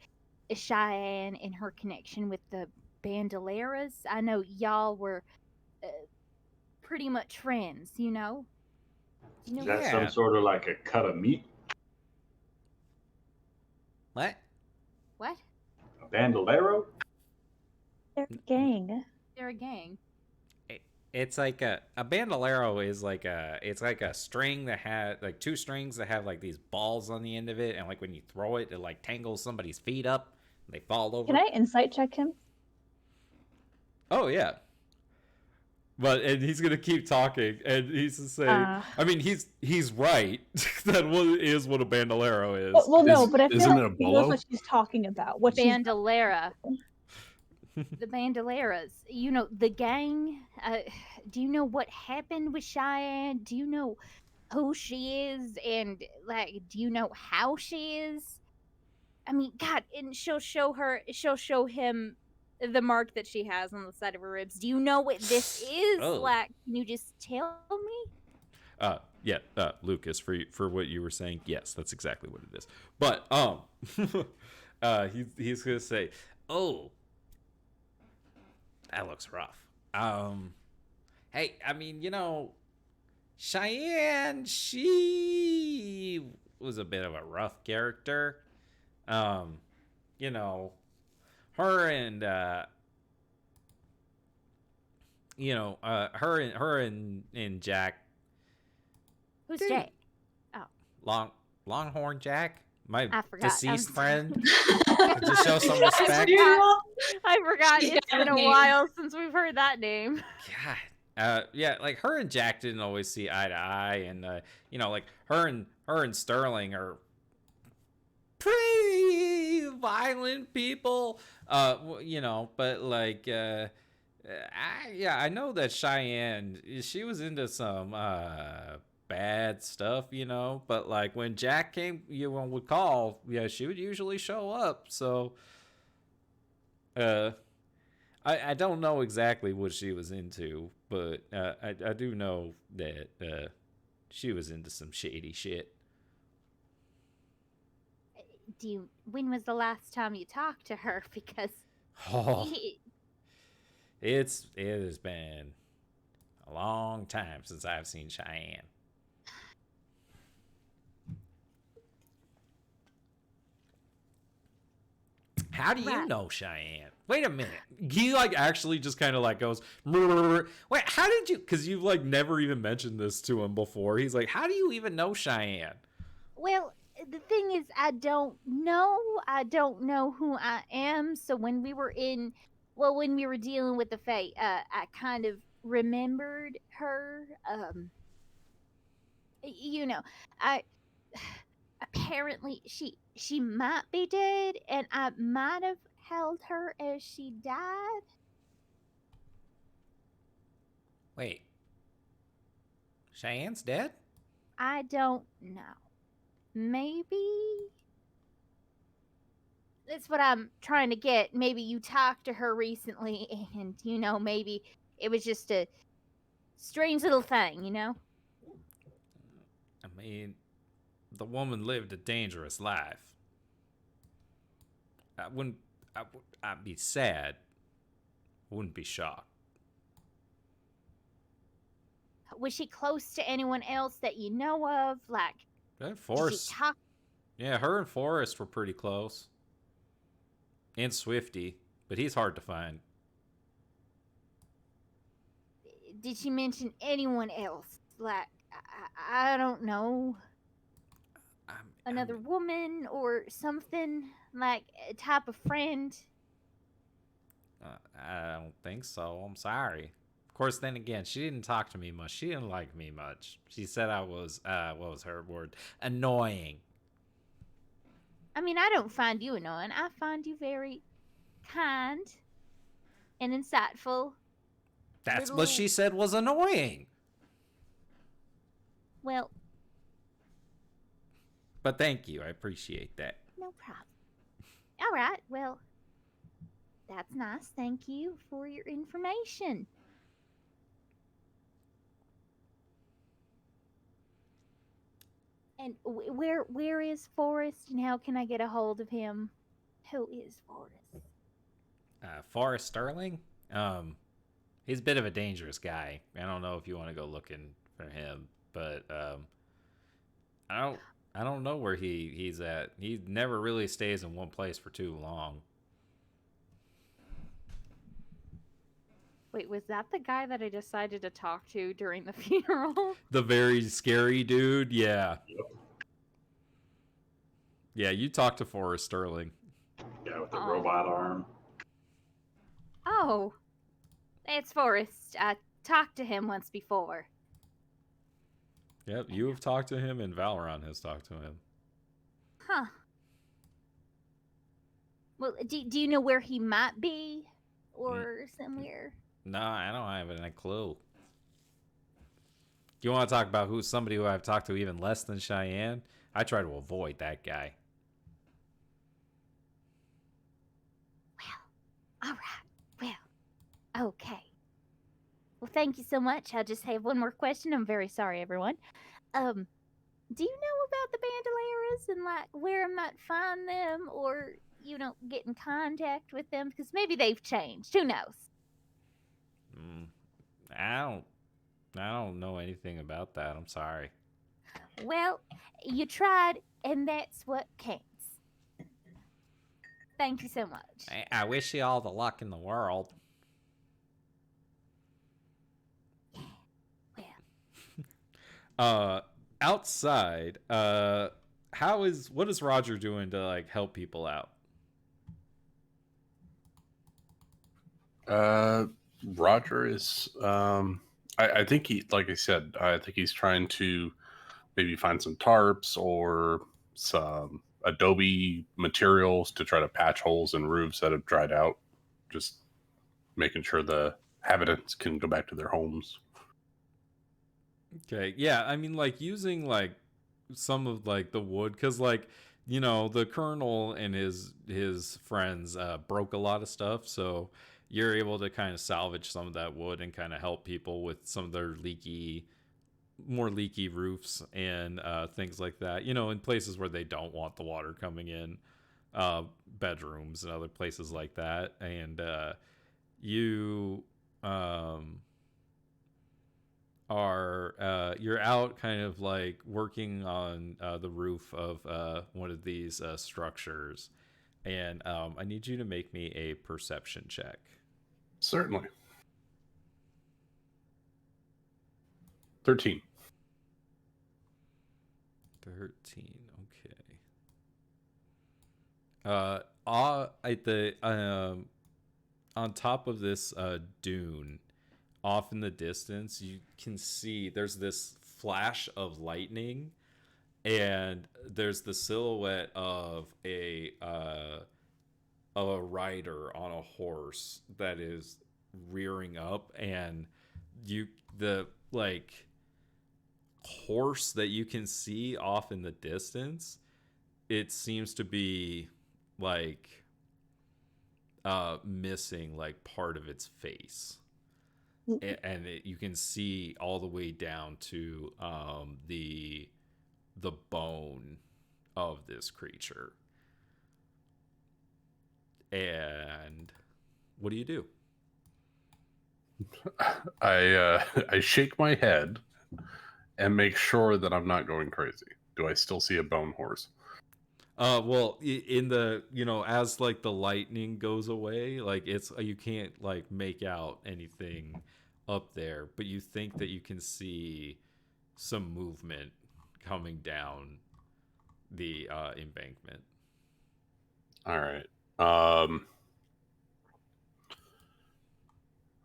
Cheyenne and her connection with the Bandoleras? I know y'all were uh, pretty much friends, you know? Do you know Is that some Yeah. sort of like a cut of meat? What? what? A bandolero? They're a gang. They're a gang. It's like a bandolero is like it's like a string that had like two strings that have like these balls on the end of it, and like when you throw it, it like tangles somebody's feet up and they fall over. Can I insight check him? Oh yeah. But and he's gonna keep talking, and he's to say, I mean, he's right. That is what a bandolero is. Well, no, but I feel isn't like it a he knows bolo? what she's talking about. What she's Bandolera. The Bandoleras. You know, the gang. Do you know what happened with Cheyenne? Do you know who she is? And, like, do you know how she is? I mean, God, and she'll show him the mark that she has on the side of her ribs. Do you know what this is? Oh. Like, can you just tell me? Yeah, Lucas, for what you were saying, yes, that's exactly what it is. But he's gonna say, oh, that looks rough. Hey, I mean, you know, Cheyenne, she was a bit of a rough character. You know, her and her and Jack. Who's Dude. Jack? Longhorn Jack, my I forgot. deceased I'm friend. To show some respect. I forgot. Yeah, It's been a name. while since we've heard that name. God. Yeah, like her and Jack didn't always see eye to eye, and you know, like her and Sterling are pretty violent people. You know, but like I know that Cheyenne, she was into some bad stuff, you know, but like when Jack came, you would call, yeah, she would usually show up. So I don't know exactly what she was into, but I do know that she was into some shady shit. When was the last time you talked to her? Because Oh, it has been a long time since I've seen Cheyenne. How do you Right. know Cheyenne? Wait a minute. He like actually just kind of like goes, "Brrr." Wait, how did you? Because you've like never even mentioned this to him before. He's like, how do you even know Cheyenne? well, the thing is, I don't know. I don't know who I am. So when we were dealing with the Fae, I kind of remembered her. You know, I apparently she might be dead, and I might have held her as she died. Wait, Cheyenne's dead? I don't know. Maybe that's what I'm trying to get. Maybe you talked to her recently, and you know, maybe it was just a strange little thing, you know. I mean, the woman lived a dangerous life. I'd be sad. I wouldn't be shocked. Was she close to anyone else that you know of? Like, That did Forrest, you talk? yeah, her and Forrest were pretty close. And Swifty, but he's hard to find. Did she mention anyone else? Like, I don't know, another woman or something, like a type of friend. I don't think so. I'm sorry. Of course, then again, she didn't talk to me much. She didn't like me much. She said I was, what was her word? Annoying. I mean, I don't find you annoying. I find you very kind and insightful. That's what Little- she said was annoying. Well, But thank you. I appreciate that. no problem. All right. Well, that's nice. Thank you for your information. And where is Forrest, and how can I get a hold of him? Who is Forrest? Forrest Sterling? He's a bit of a dangerous guy. I don't know if you want to go looking for him, but I don't know where he's at. He never really stays in one place for too long. Wait, was that the guy that I decided to talk to during the funeral? The very scary dude, yeah. Yep. Yeah, you talked to Forrest Sterling. Yeah, with the Oh. robot arm. Oh, it's Forrest. I talked to him once before. Yep, you have talked to him, and Valoron has talked to him. Huh. Well, do you know where he might be, or somewhere? No, I don't have any clue. You want to talk about somebody who I've talked to even less than Cheyenne? I try to avoid that guy. All right. Well, okay. Well, thank you so much. I just have one more question. I'm very sorry, everyone. Do you know about the Bandoleros and like where I might find them, or get in contact with them? Because maybe they've changed. Who knows? I don't know anything about that. I'm sorry. Well, you tried, and that's what counts. Thank you so much. I wish you all the luck in the world. Well, Outside, what is Roger doing to like help people out? Roger is, I think like I said, I think he's trying to maybe find some tarps or some adobe materials to try to patch holes in roofs that have dried out. Just making sure the inhabitants can go back to their homes. Okay, yeah, I mean, like using like some of like the wood, because like the colonel and his friends broke a lot of stuff, so you're able to kind of salvage some of that wood and kind of help people with some of their more leaky roofs and things like that. In places where they don't want the water coming in, bedrooms and other places like that, and you you're out kind of like working on the roof of one of these structures, and I need you to make me a perception check. Certainly. 13. 13. Okay. At the on top of this dune, off in the distance, you can see there's this flash of lightning, and there's the silhouette of a rider on a horse that is rearing up, and the like horse that you can see off in the distance, it seems to be like missing like part of its face, and you can see all the way down to the bone of this creature. And what do you do? I shake my head and make sure that I'm not going crazy. Do I still see a bone horse? Well, in the as like the lightning goes away, like you can't like make out anything up there, but you think that you can see some movement coming down the embankment. All right.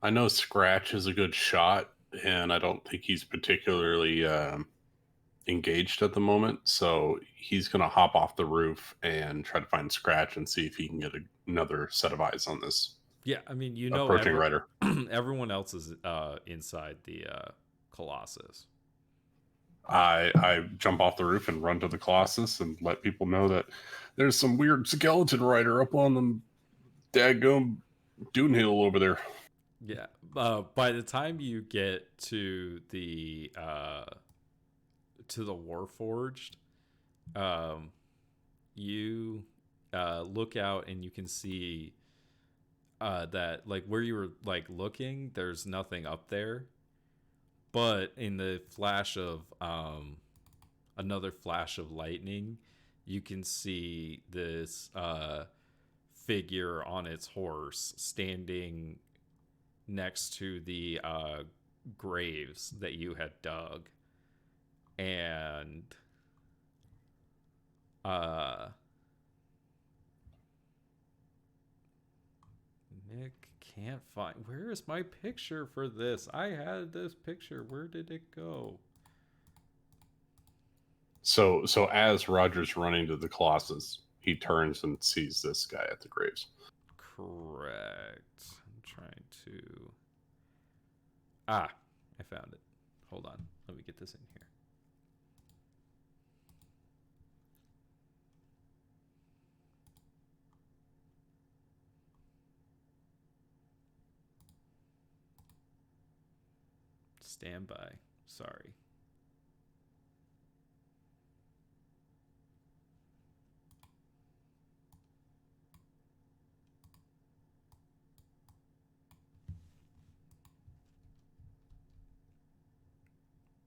I know Scratch is a good shot, and I don't think he's particularly engaged at the moment, so he's going to hop off the roof and try to find Scratch and see if he can get another set of eyes on this Yeah, I mean, approaching rider. everyone else is inside the Colossus. I jump off the roof and run to the Colossus and let people know that there's some weird skeleton rider up on the daggum dune hill over there. Yeah. By the time you get to the Warforged, you look out and you can see that like where you were like looking, there's nothing up there. But in the flash of another flash of lightning, you can see this figure on its horse standing next to the graves that you had dug. And Nick can't find. Where is my picture for this? I had this picture. Where did it go? So as Roger's running to the Colossus, he turns and sees this guy at the graves. Correct. I'm trying to. I found it. Hold on. Let me get this in here. Stand by. Sorry.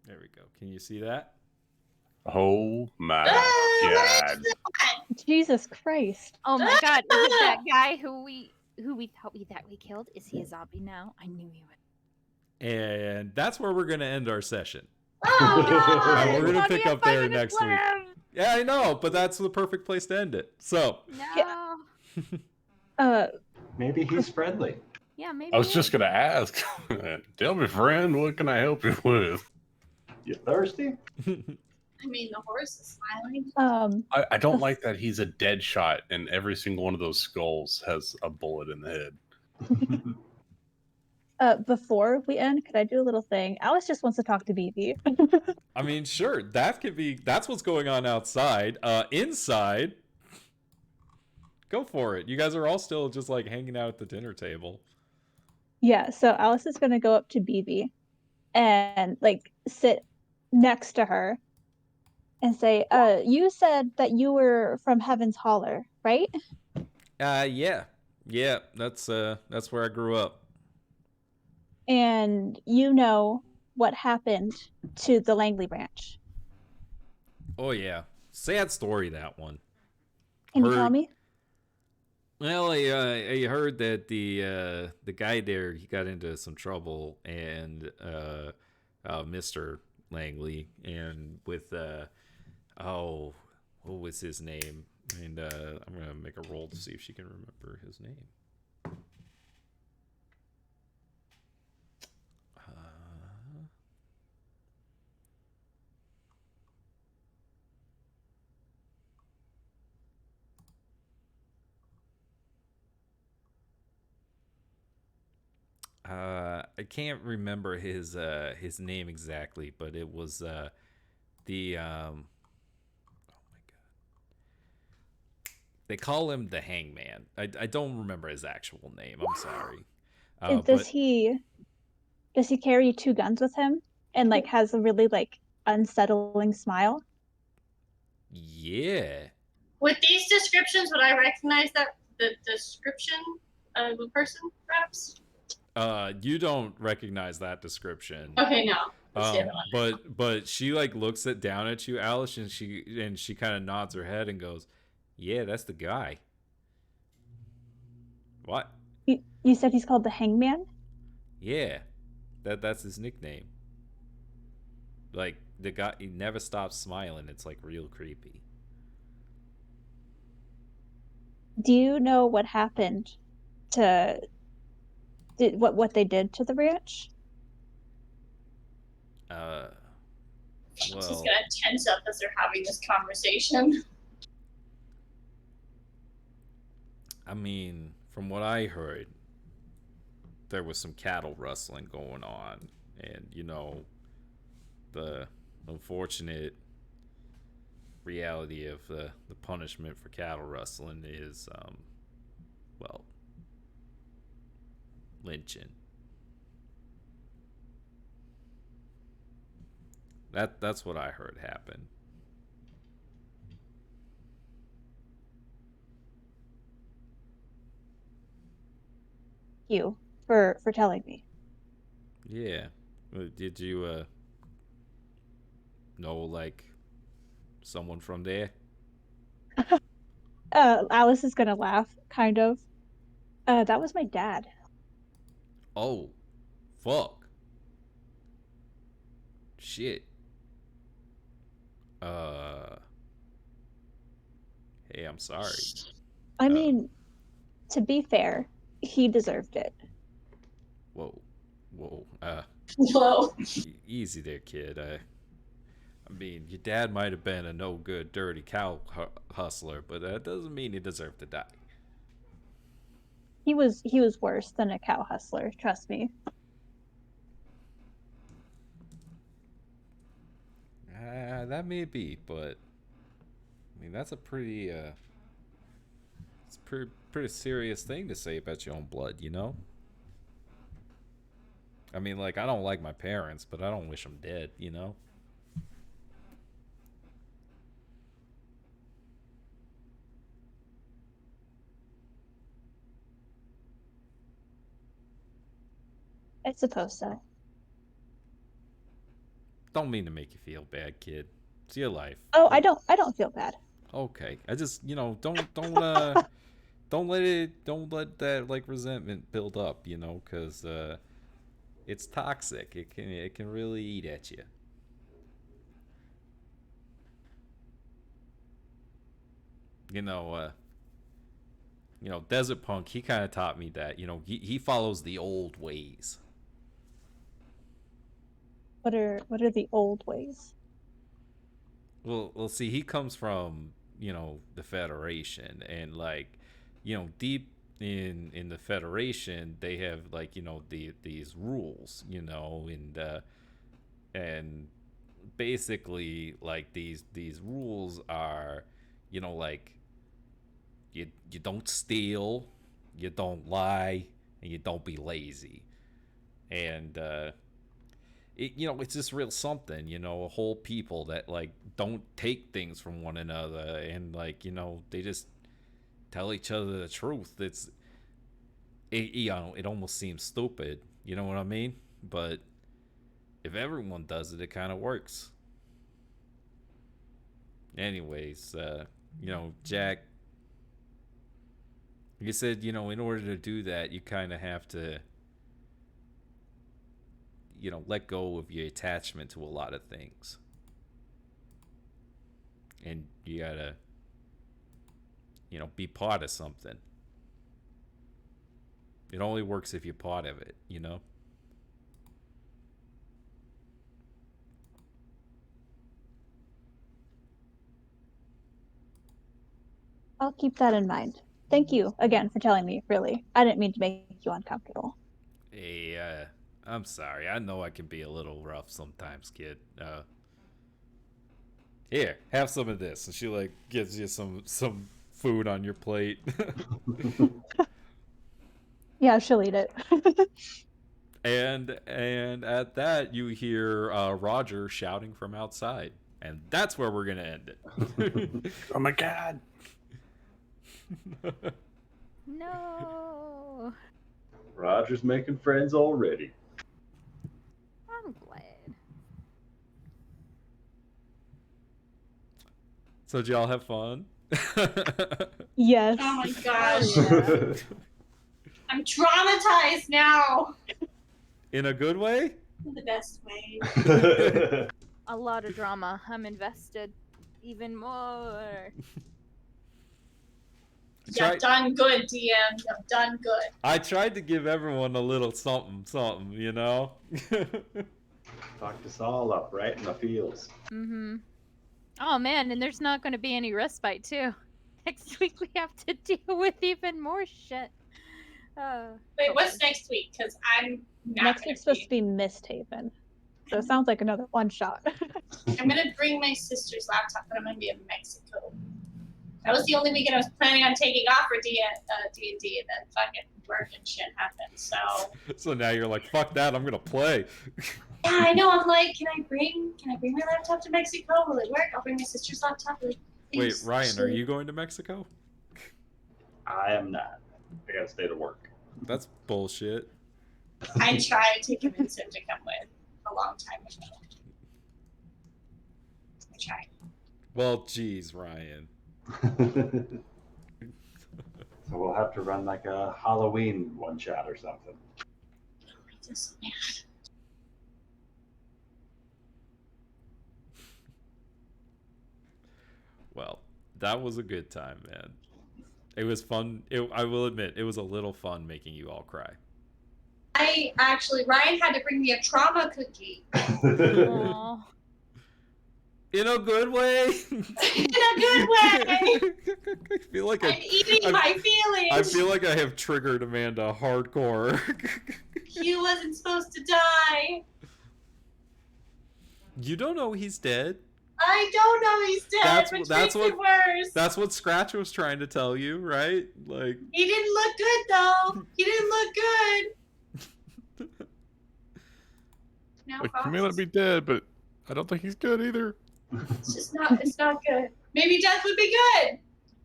There we go. Can you see that? Oh my god. Jesus Christ. Oh my god, is it that guy who we thought we killed? Is he a zombie now? I knew he would. And that's where we're going to end our session. Oh, And we're going to God, pick we have up there 5 minutes next week. left. Yeah, I know, but that's the perfect place to end it. So, No. Maybe he's friendly. Yeah, maybe. I was just going to ask. Tell me, friend, what can I help you with? You thirsty? I mean, the horse is smiling. I don't like that he's a dead shot and every single one of those skulls has a bullet in the head. Before we end, could I do a little thing? Alice just wants to talk to BB. I mean, sure, that's what's going on outside. Inside, go for it. You guys are all still just like hanging out at the dinner table. Yeah, so Alice is going to go up to BB and like sit next to her and say, you said that you were from Heaven's Holler, right? Yeah. That's where I grew up. And you know what happened to the Langley Branch. Oh yeah, sad story, that one. Can you tell me? Well, I heard that the guy there, he got into some trouble, and Mr. Langley, and with what was his name? And I'm gonna make a roll to see if she can remember his name. I can't remember his name exactly, but it was the oh my god, they call him the Hangman. I don't remember his actual name. I'm sorry. Does he carry 2 guns with him and like has a really like unsettling smile? Yeah. With these descriptions, would I recognize that the description of a person, perhaps? You don't recognize that description. Okay, no. Let's do But she like looks down at you, Alice, and she kind of nods her head and goes, "Yeah, that's the guy." What? You said he's called the Hangman? Yeah, that's his nickname. Like the guy, he never stops smiling. It's like real creepy. Do you know what happened to what they did to the ranch? She's Well, gonna tense up as they're having this conversation. I mean, from what I heard, there was some cattle rustling going on, and the unfortunate reality of the punishment for cattle rustling is, well, lynching. That's what I heard happen. You for telling me. Yeah. Did you know like someone from there? Alice is gonna laugh, kind of. That was my dad. Oh, fuck. Shit. Uh, hey, I'm sorry. I mean, to be fair, he deserved it. Whoa, whoa. Whoa. Easy there, kid. I mean, your dad might have been a no good, dirty cow hustler, but that doesn't mean he deserved to die. He was worse than a cow hustler, trust me. That may be, but I mean, that's a pretty it's a pretty serious thing to say about your own blood, you know? I mean, like, I don't like my parents, but I don't wish them dead, you know? I suppose so. Don't mean to make you feel bad, kid. It's your life. Oh, I don't feel bad. Okay. I just, don't let that like resentment build up, cuz it's toxic. It can really eat at you. You know, uh Desert Punk, he kind of taught me that, he follows the old ways. What are the old ways? Well, see, he comes from the Federation, and like, deep in the Federation, they have like these rules, and basically like these rules are, like you don't steal, you don't lie, and you don't be lazy, and it's just real something, a whole people that like don't take things from one another, and like they just tell each other the truth. It almost seems stupid, you know what I mean? But if everyone does it, it kind of works. Anyways, Jack, you said, in order to do that, you kind of have to let go of your attachment to a lot of things, and you gotta be part of something. It only works if you're part of it. I'll keep that in mind. Thank you again for telling me, really. I didn't mean to make you uncomfortable. Hey, I'm sorry. I know I can be a little rough sometimes, kid. Here, have some of this. And she like gives you some food on your plate. Yeah, she'll eat it. and at that you hear Roger shouting from outside, and that's where we're gonna end it. Oh my god. No. Roger's making friends already. I'm glad. So did y'all have fun? Yes. Oh my gosh. Yeah. I'm traumatized now. In a good way? In the best way. A lot of drama. I'm invested even more. You've done good, DM. You've done good. I tried to give everyone a little something, Fucked us all up right in the feels. Mm-hmm. Oh man, and there's not going to be any respite too. Next week we have to deal with even more shit. Wait, what's next week? Because I'm not Next gonna week's supposed be. to be Misthaven. So it sounds like another one shot. I'm gonna bring my sister's laptop, but I'm gonna be in Mexico. That was the only weekend I was planning on taking off for D&D, and then fucking work and shit happened. So now you're like, fuck that, I'm gonna play. Yeah, I know. I'm like, can I bring my laptop to Mexico? Will it work? I'll bring my sister's laptop. Like, Wait, please, Ryan, are actually. you going to Mexico? I am not. I gotta stay to work. That's bullshit. I tried to convince him to come with a long time ago. I tried. Well, geez, Ryan. So we'll have to run like a Halloween one shot or something. Just, man. Well, that was a good time, man. It was fun. I will admit, it was a little fun making you all cry. Ryan had to bring me a trauma cookie. Aww. In a good way. In a good way. I feel like I'm eating my feelings. I feel like I have triggered Amanda hardcore. He wasn't supposed to die. You don't know he's dead. I don't know he's dead, which makes it worse. That's what Scratch was trying to tell you, right? Like, he didn't look good though. He didn't look good. Now, Like, he may not be dead, but I don't think he's good either. it's not good. Maybe death would be good.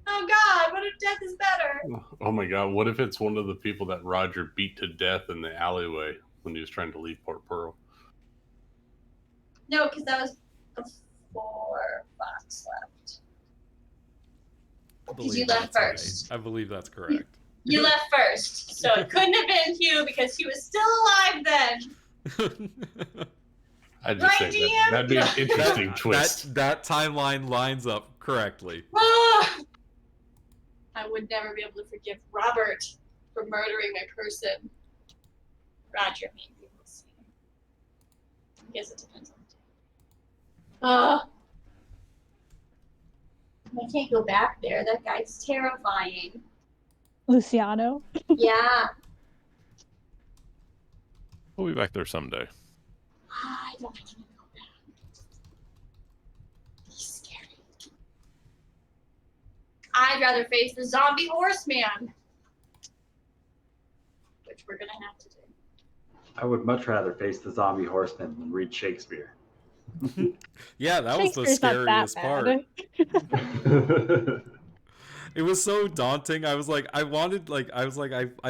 Oh God, what if death is better? Oh my God, what if it's one of the people that Roger beat to death in the alleyway when he was trying to leave Port Pearl? No, because that was before Fox left. Because you left first. Right. I believe that's correct. You left first, so it couldn't have been Hugh because he was still alive then. I just think that'd be an interesting twist. That timeline lines up correctly. I would never be able to forgive Robert for murdering my person. Roger, maybe we'll see. I guess it depends on the day. I can't go back there. That guy's terrifying. Luciano. Yeah. We'll be back there someday. I don't want to go back. He's scary. I'd rather face the zombie horseman. Which we're going to have to do. I would much rather face the zombie horseman than read Shakespeare. Yeah, that was the scariest part. It was so daunting. I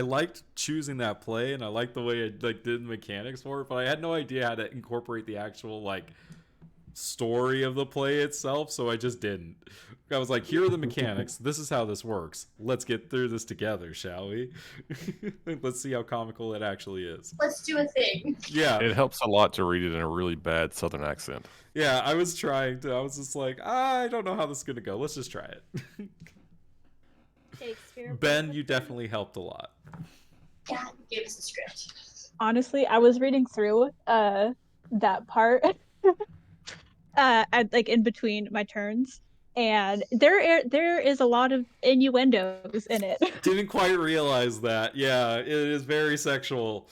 liked choosing that play, and I liked the way it did the mechanics for it, but I had no idea how to incorporate the actual story of the play itself, so I just didn't. I was like, here are the mechanics. This is how this works. Let's get through this together, shall we? Let's see how comical it actually is. Let's do a thing. Yeah. It helps a lot to read it in a really bad Southern accent. Yeah, I was trying to. I was just like, I don't know how this is going to go. Let's just try it. Ben, you definitely helped a lot. Yeah, you gave us a script. Honestly, I was reading through that part in between my turns, and there is a lot of innuendos in it. Didn't quite realize that. Yeah, it is very sexual.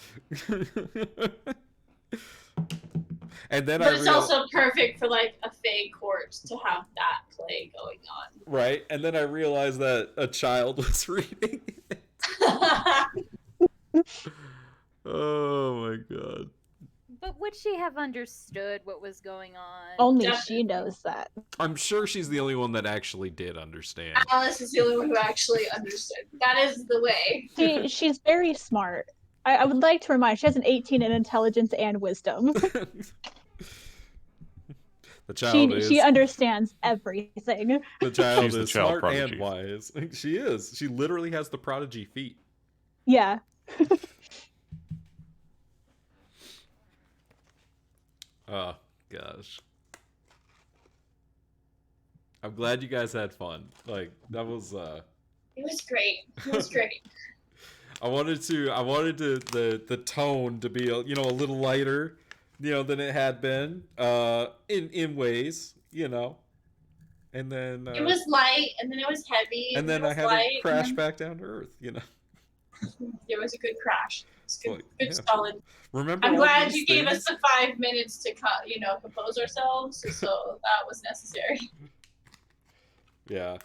And then but it's also perfect for a fake court to have that play going on. Right, and then I realized that a child was reading it. Oh my God. But would she have understood what was going on? Only she knows that. I'm sure she's the only one that actually did understand. Alice is the only one who actually understood. That is the way. She's very smart. I would like to remind, she has an 18 in intelligence and wisdom. The child she understands everything. The child She's is the child smart prodigy. and wise. She is. She literally has the prodigy feat. Yeah. Oh, gosh. I'm glad you guys had fun. That was It was great. It was great. I wanted the tone to be a little lighter, than it had been, in ways, and then It was light, and then it was heavy, and then then it I was had to light, crash and back down to earth. then it was a good crash. It's good, Well, good yeah. solid. Remember I'm all glad these you gave us things? the 5 minutes to compose ourselves, so that was necessary. Yeah.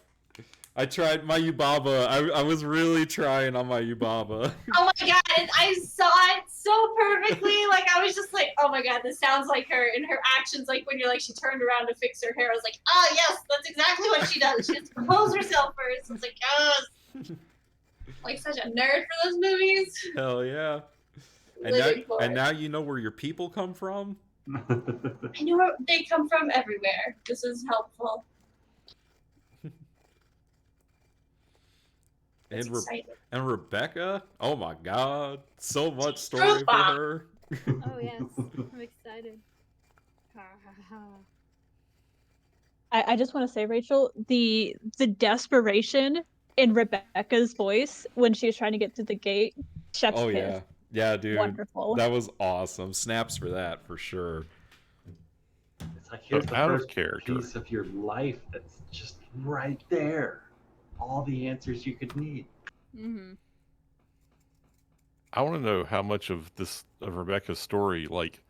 I tried my Yubaba. I was really trying on my Yubaba. Oh my god, and I saw it so perfectly. Like, I was just like, oh my god, this sounds like her. And her actions, like when you're like, she turned around to fix her hair, I was like, oh yes, that's exactly what she does. She has to compose herself first. It's like, yes. Like, such a nerd for those movies. Hell yeah. Living for And it. now you know where your people come from? I know where they come from everywhere. This is helpful. It's exciting. And Rebecca? Oh my god. So much story Truth for bomb. her. Oh yes, I'm excited. I just want to say, Rachel, the desperation in Rebecca's voice when she was trying to get through the gate, chef's Oh kiss. yeah. Yeah, dude. Wonderful. That was awesome. Snaps for that, for sure. It's like, here's the out of first character. piece of your life that's just right there. All the answers you could need. Mm-hmm. I want to know how much of Rebecca's story, like,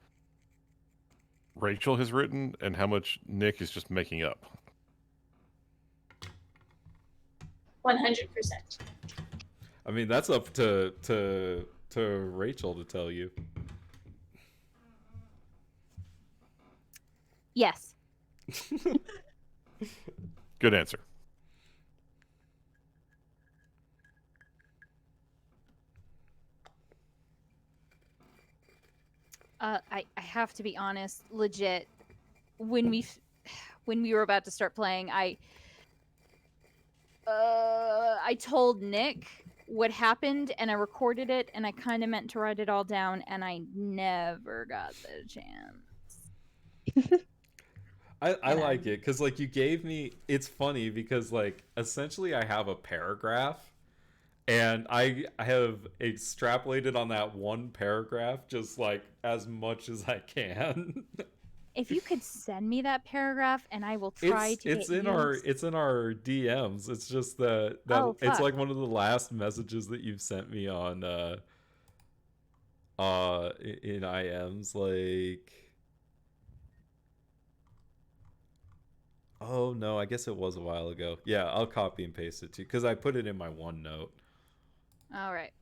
Rachel has written, and how much Nick is just making up. 100%. I mean, that's up to Rachel to tell you. Yes. Good answer. I have to be honest, legit. When we were about to start playing, I told Nick what happened, and I recorded it, and I kind of meant to write it all down, and I never got the chance. I like it because, like, you gave me, it's funny because, like, essentially I have a paragraph and I have extrapolated on that one paragraph just like as much as I can. If you could send me that paragraph, and I will try to it's get in you... it's in our DMs. It's just that Oh, it's fuck. like one of the last messages that you've sent me on in IMs, like, oh no, I guess it was a while ago. Yeah, I'll copy and paste it too because I put it in my OneNote. All right.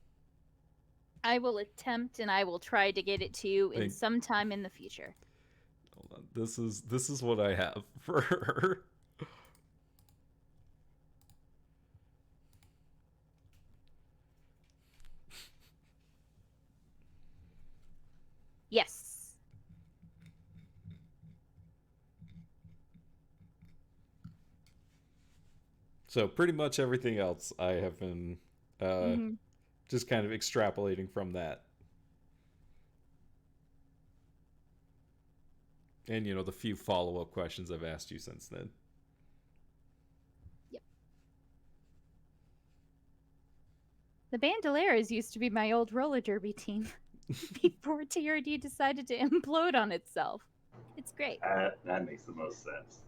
I will attempt, and I will try to get it to you in some time in the future. Hold on. This is what I have for her. Yes. So pretty much everything else I have been just kind of extrapolating from that. And, the few follow-up questions I've asked you since then. Yep. The Bandoleros used to be my old roller derby team before TRD decided to implode on itself. It's great. That makes the most sense.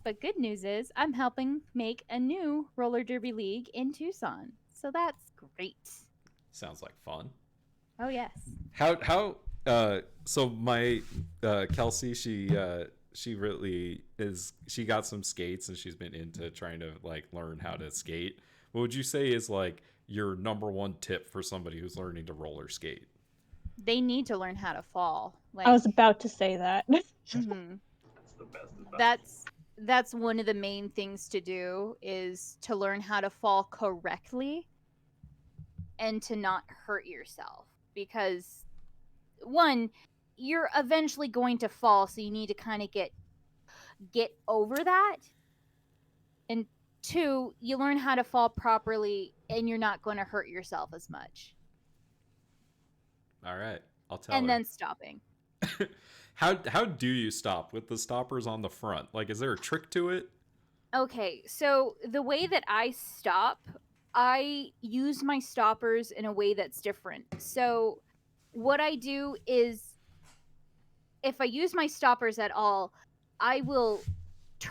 But good news is I'm helping make a new roller derby league in Tucson. So that's great. Sounds like fun. Oh, yes. So my Kelsey, she really is, she got some skates and she's been into trying to, like, learn how to skate. What would you say is, like, your number one tip for somebody who's learning to roller skate? They need to learn how to fall. Like, I was about to say that. mhm. That's the best advice. That's one of the main things to do, is to learn how to fall correctly and to not hurt yourself, because one, you're eventually going to fall, so you need to kind of get over that. And two, you learn how to fall properly and you're not going to hurt yourself as much. All right, I'll tell her. And then stopping. How do you stop with the stoppers on the front? Like, is there a trick to it? Okay, so the way that I stop, I use my stoppers in a way that's different. So what I do is, if I use my stoppers at all, I will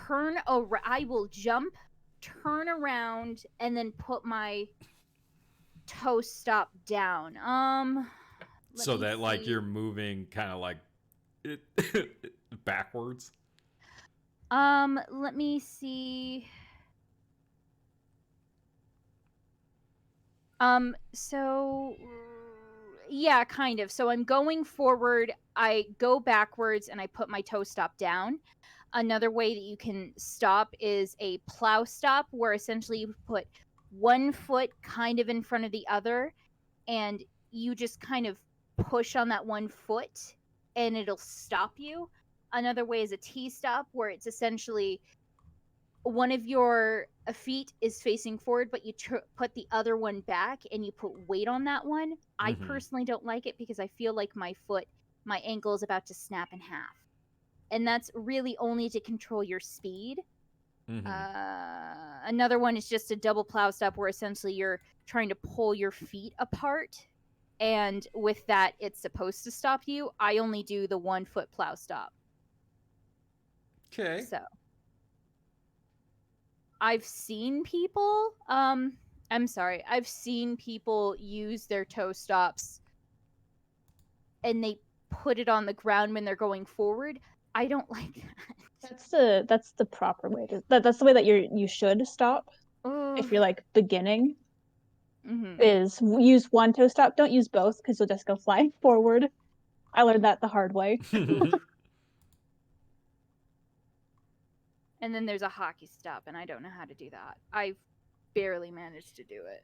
I will jump, turn around, and then put my toe stop down. Let So me that like see. you're moving kind of like backwards. Let me see. So yeah, kind of. So I'm going forward, I go backwards, and I put my toe stop down. Another way that you can stop is a plow stop, where essentially you put one foot kind of in front of the other, and you just kind of push on that one foot, and it'll stop you. Another way is a T stop, where it's essentially one of your feet is facing forward, but you put the other one back and you put weight on that one. I personally don't like it because I feel like my ankle is about to snap in half. And that's really only to control your speed. Another one is just a double plow stop, where essentially you're trying to pull your feet apart. And with that, it's supposed to stop you. I only do the 1 foot plow stop. Okay. So I've seen people I've seen people use their toe stops and they put it on the ground when they're going forward. I don't like that. That's the proper way to that's the way that you should stop if you're like beginning. Is use one toe stop. Don't use both because you'll just go flying forward. I learned that the hard way. And then there's a hockey stop, and I don't know how to do that. I've barely managed to do it.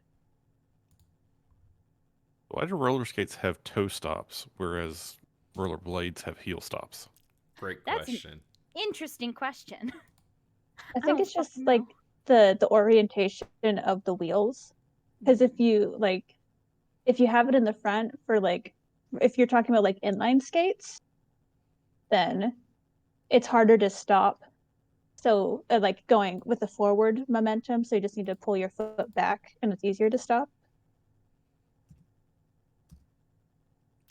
Why do roller skates have toe stops, whereas roller blades have heel stops? Great That's question. Interesting question. I think it's just like the orientation of the wheels. Because if you have it in the front for like, if you're talking about like inline skates, then it's harder to stop. So like going with the forward momentum, so you just need to pull your foot back and it's easier to stop.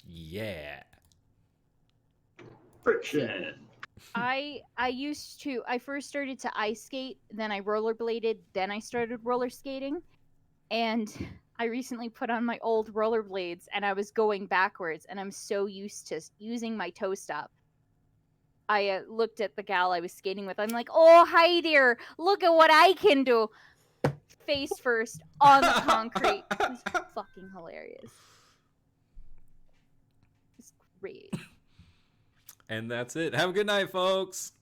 Yeah. Friction. I first started to ice skate, then I rollerbladed, then I started roller skating, and I recently put on my old rollerblades and I was going backwards, and I'm so used to using my toe stop. I looked at the gal I was skating with. I'm like, "Oh, hi there! Look at what I can do!" Face first on the concrete. It was fucking hilarious. It's great. And that's it. Have a good night, folks.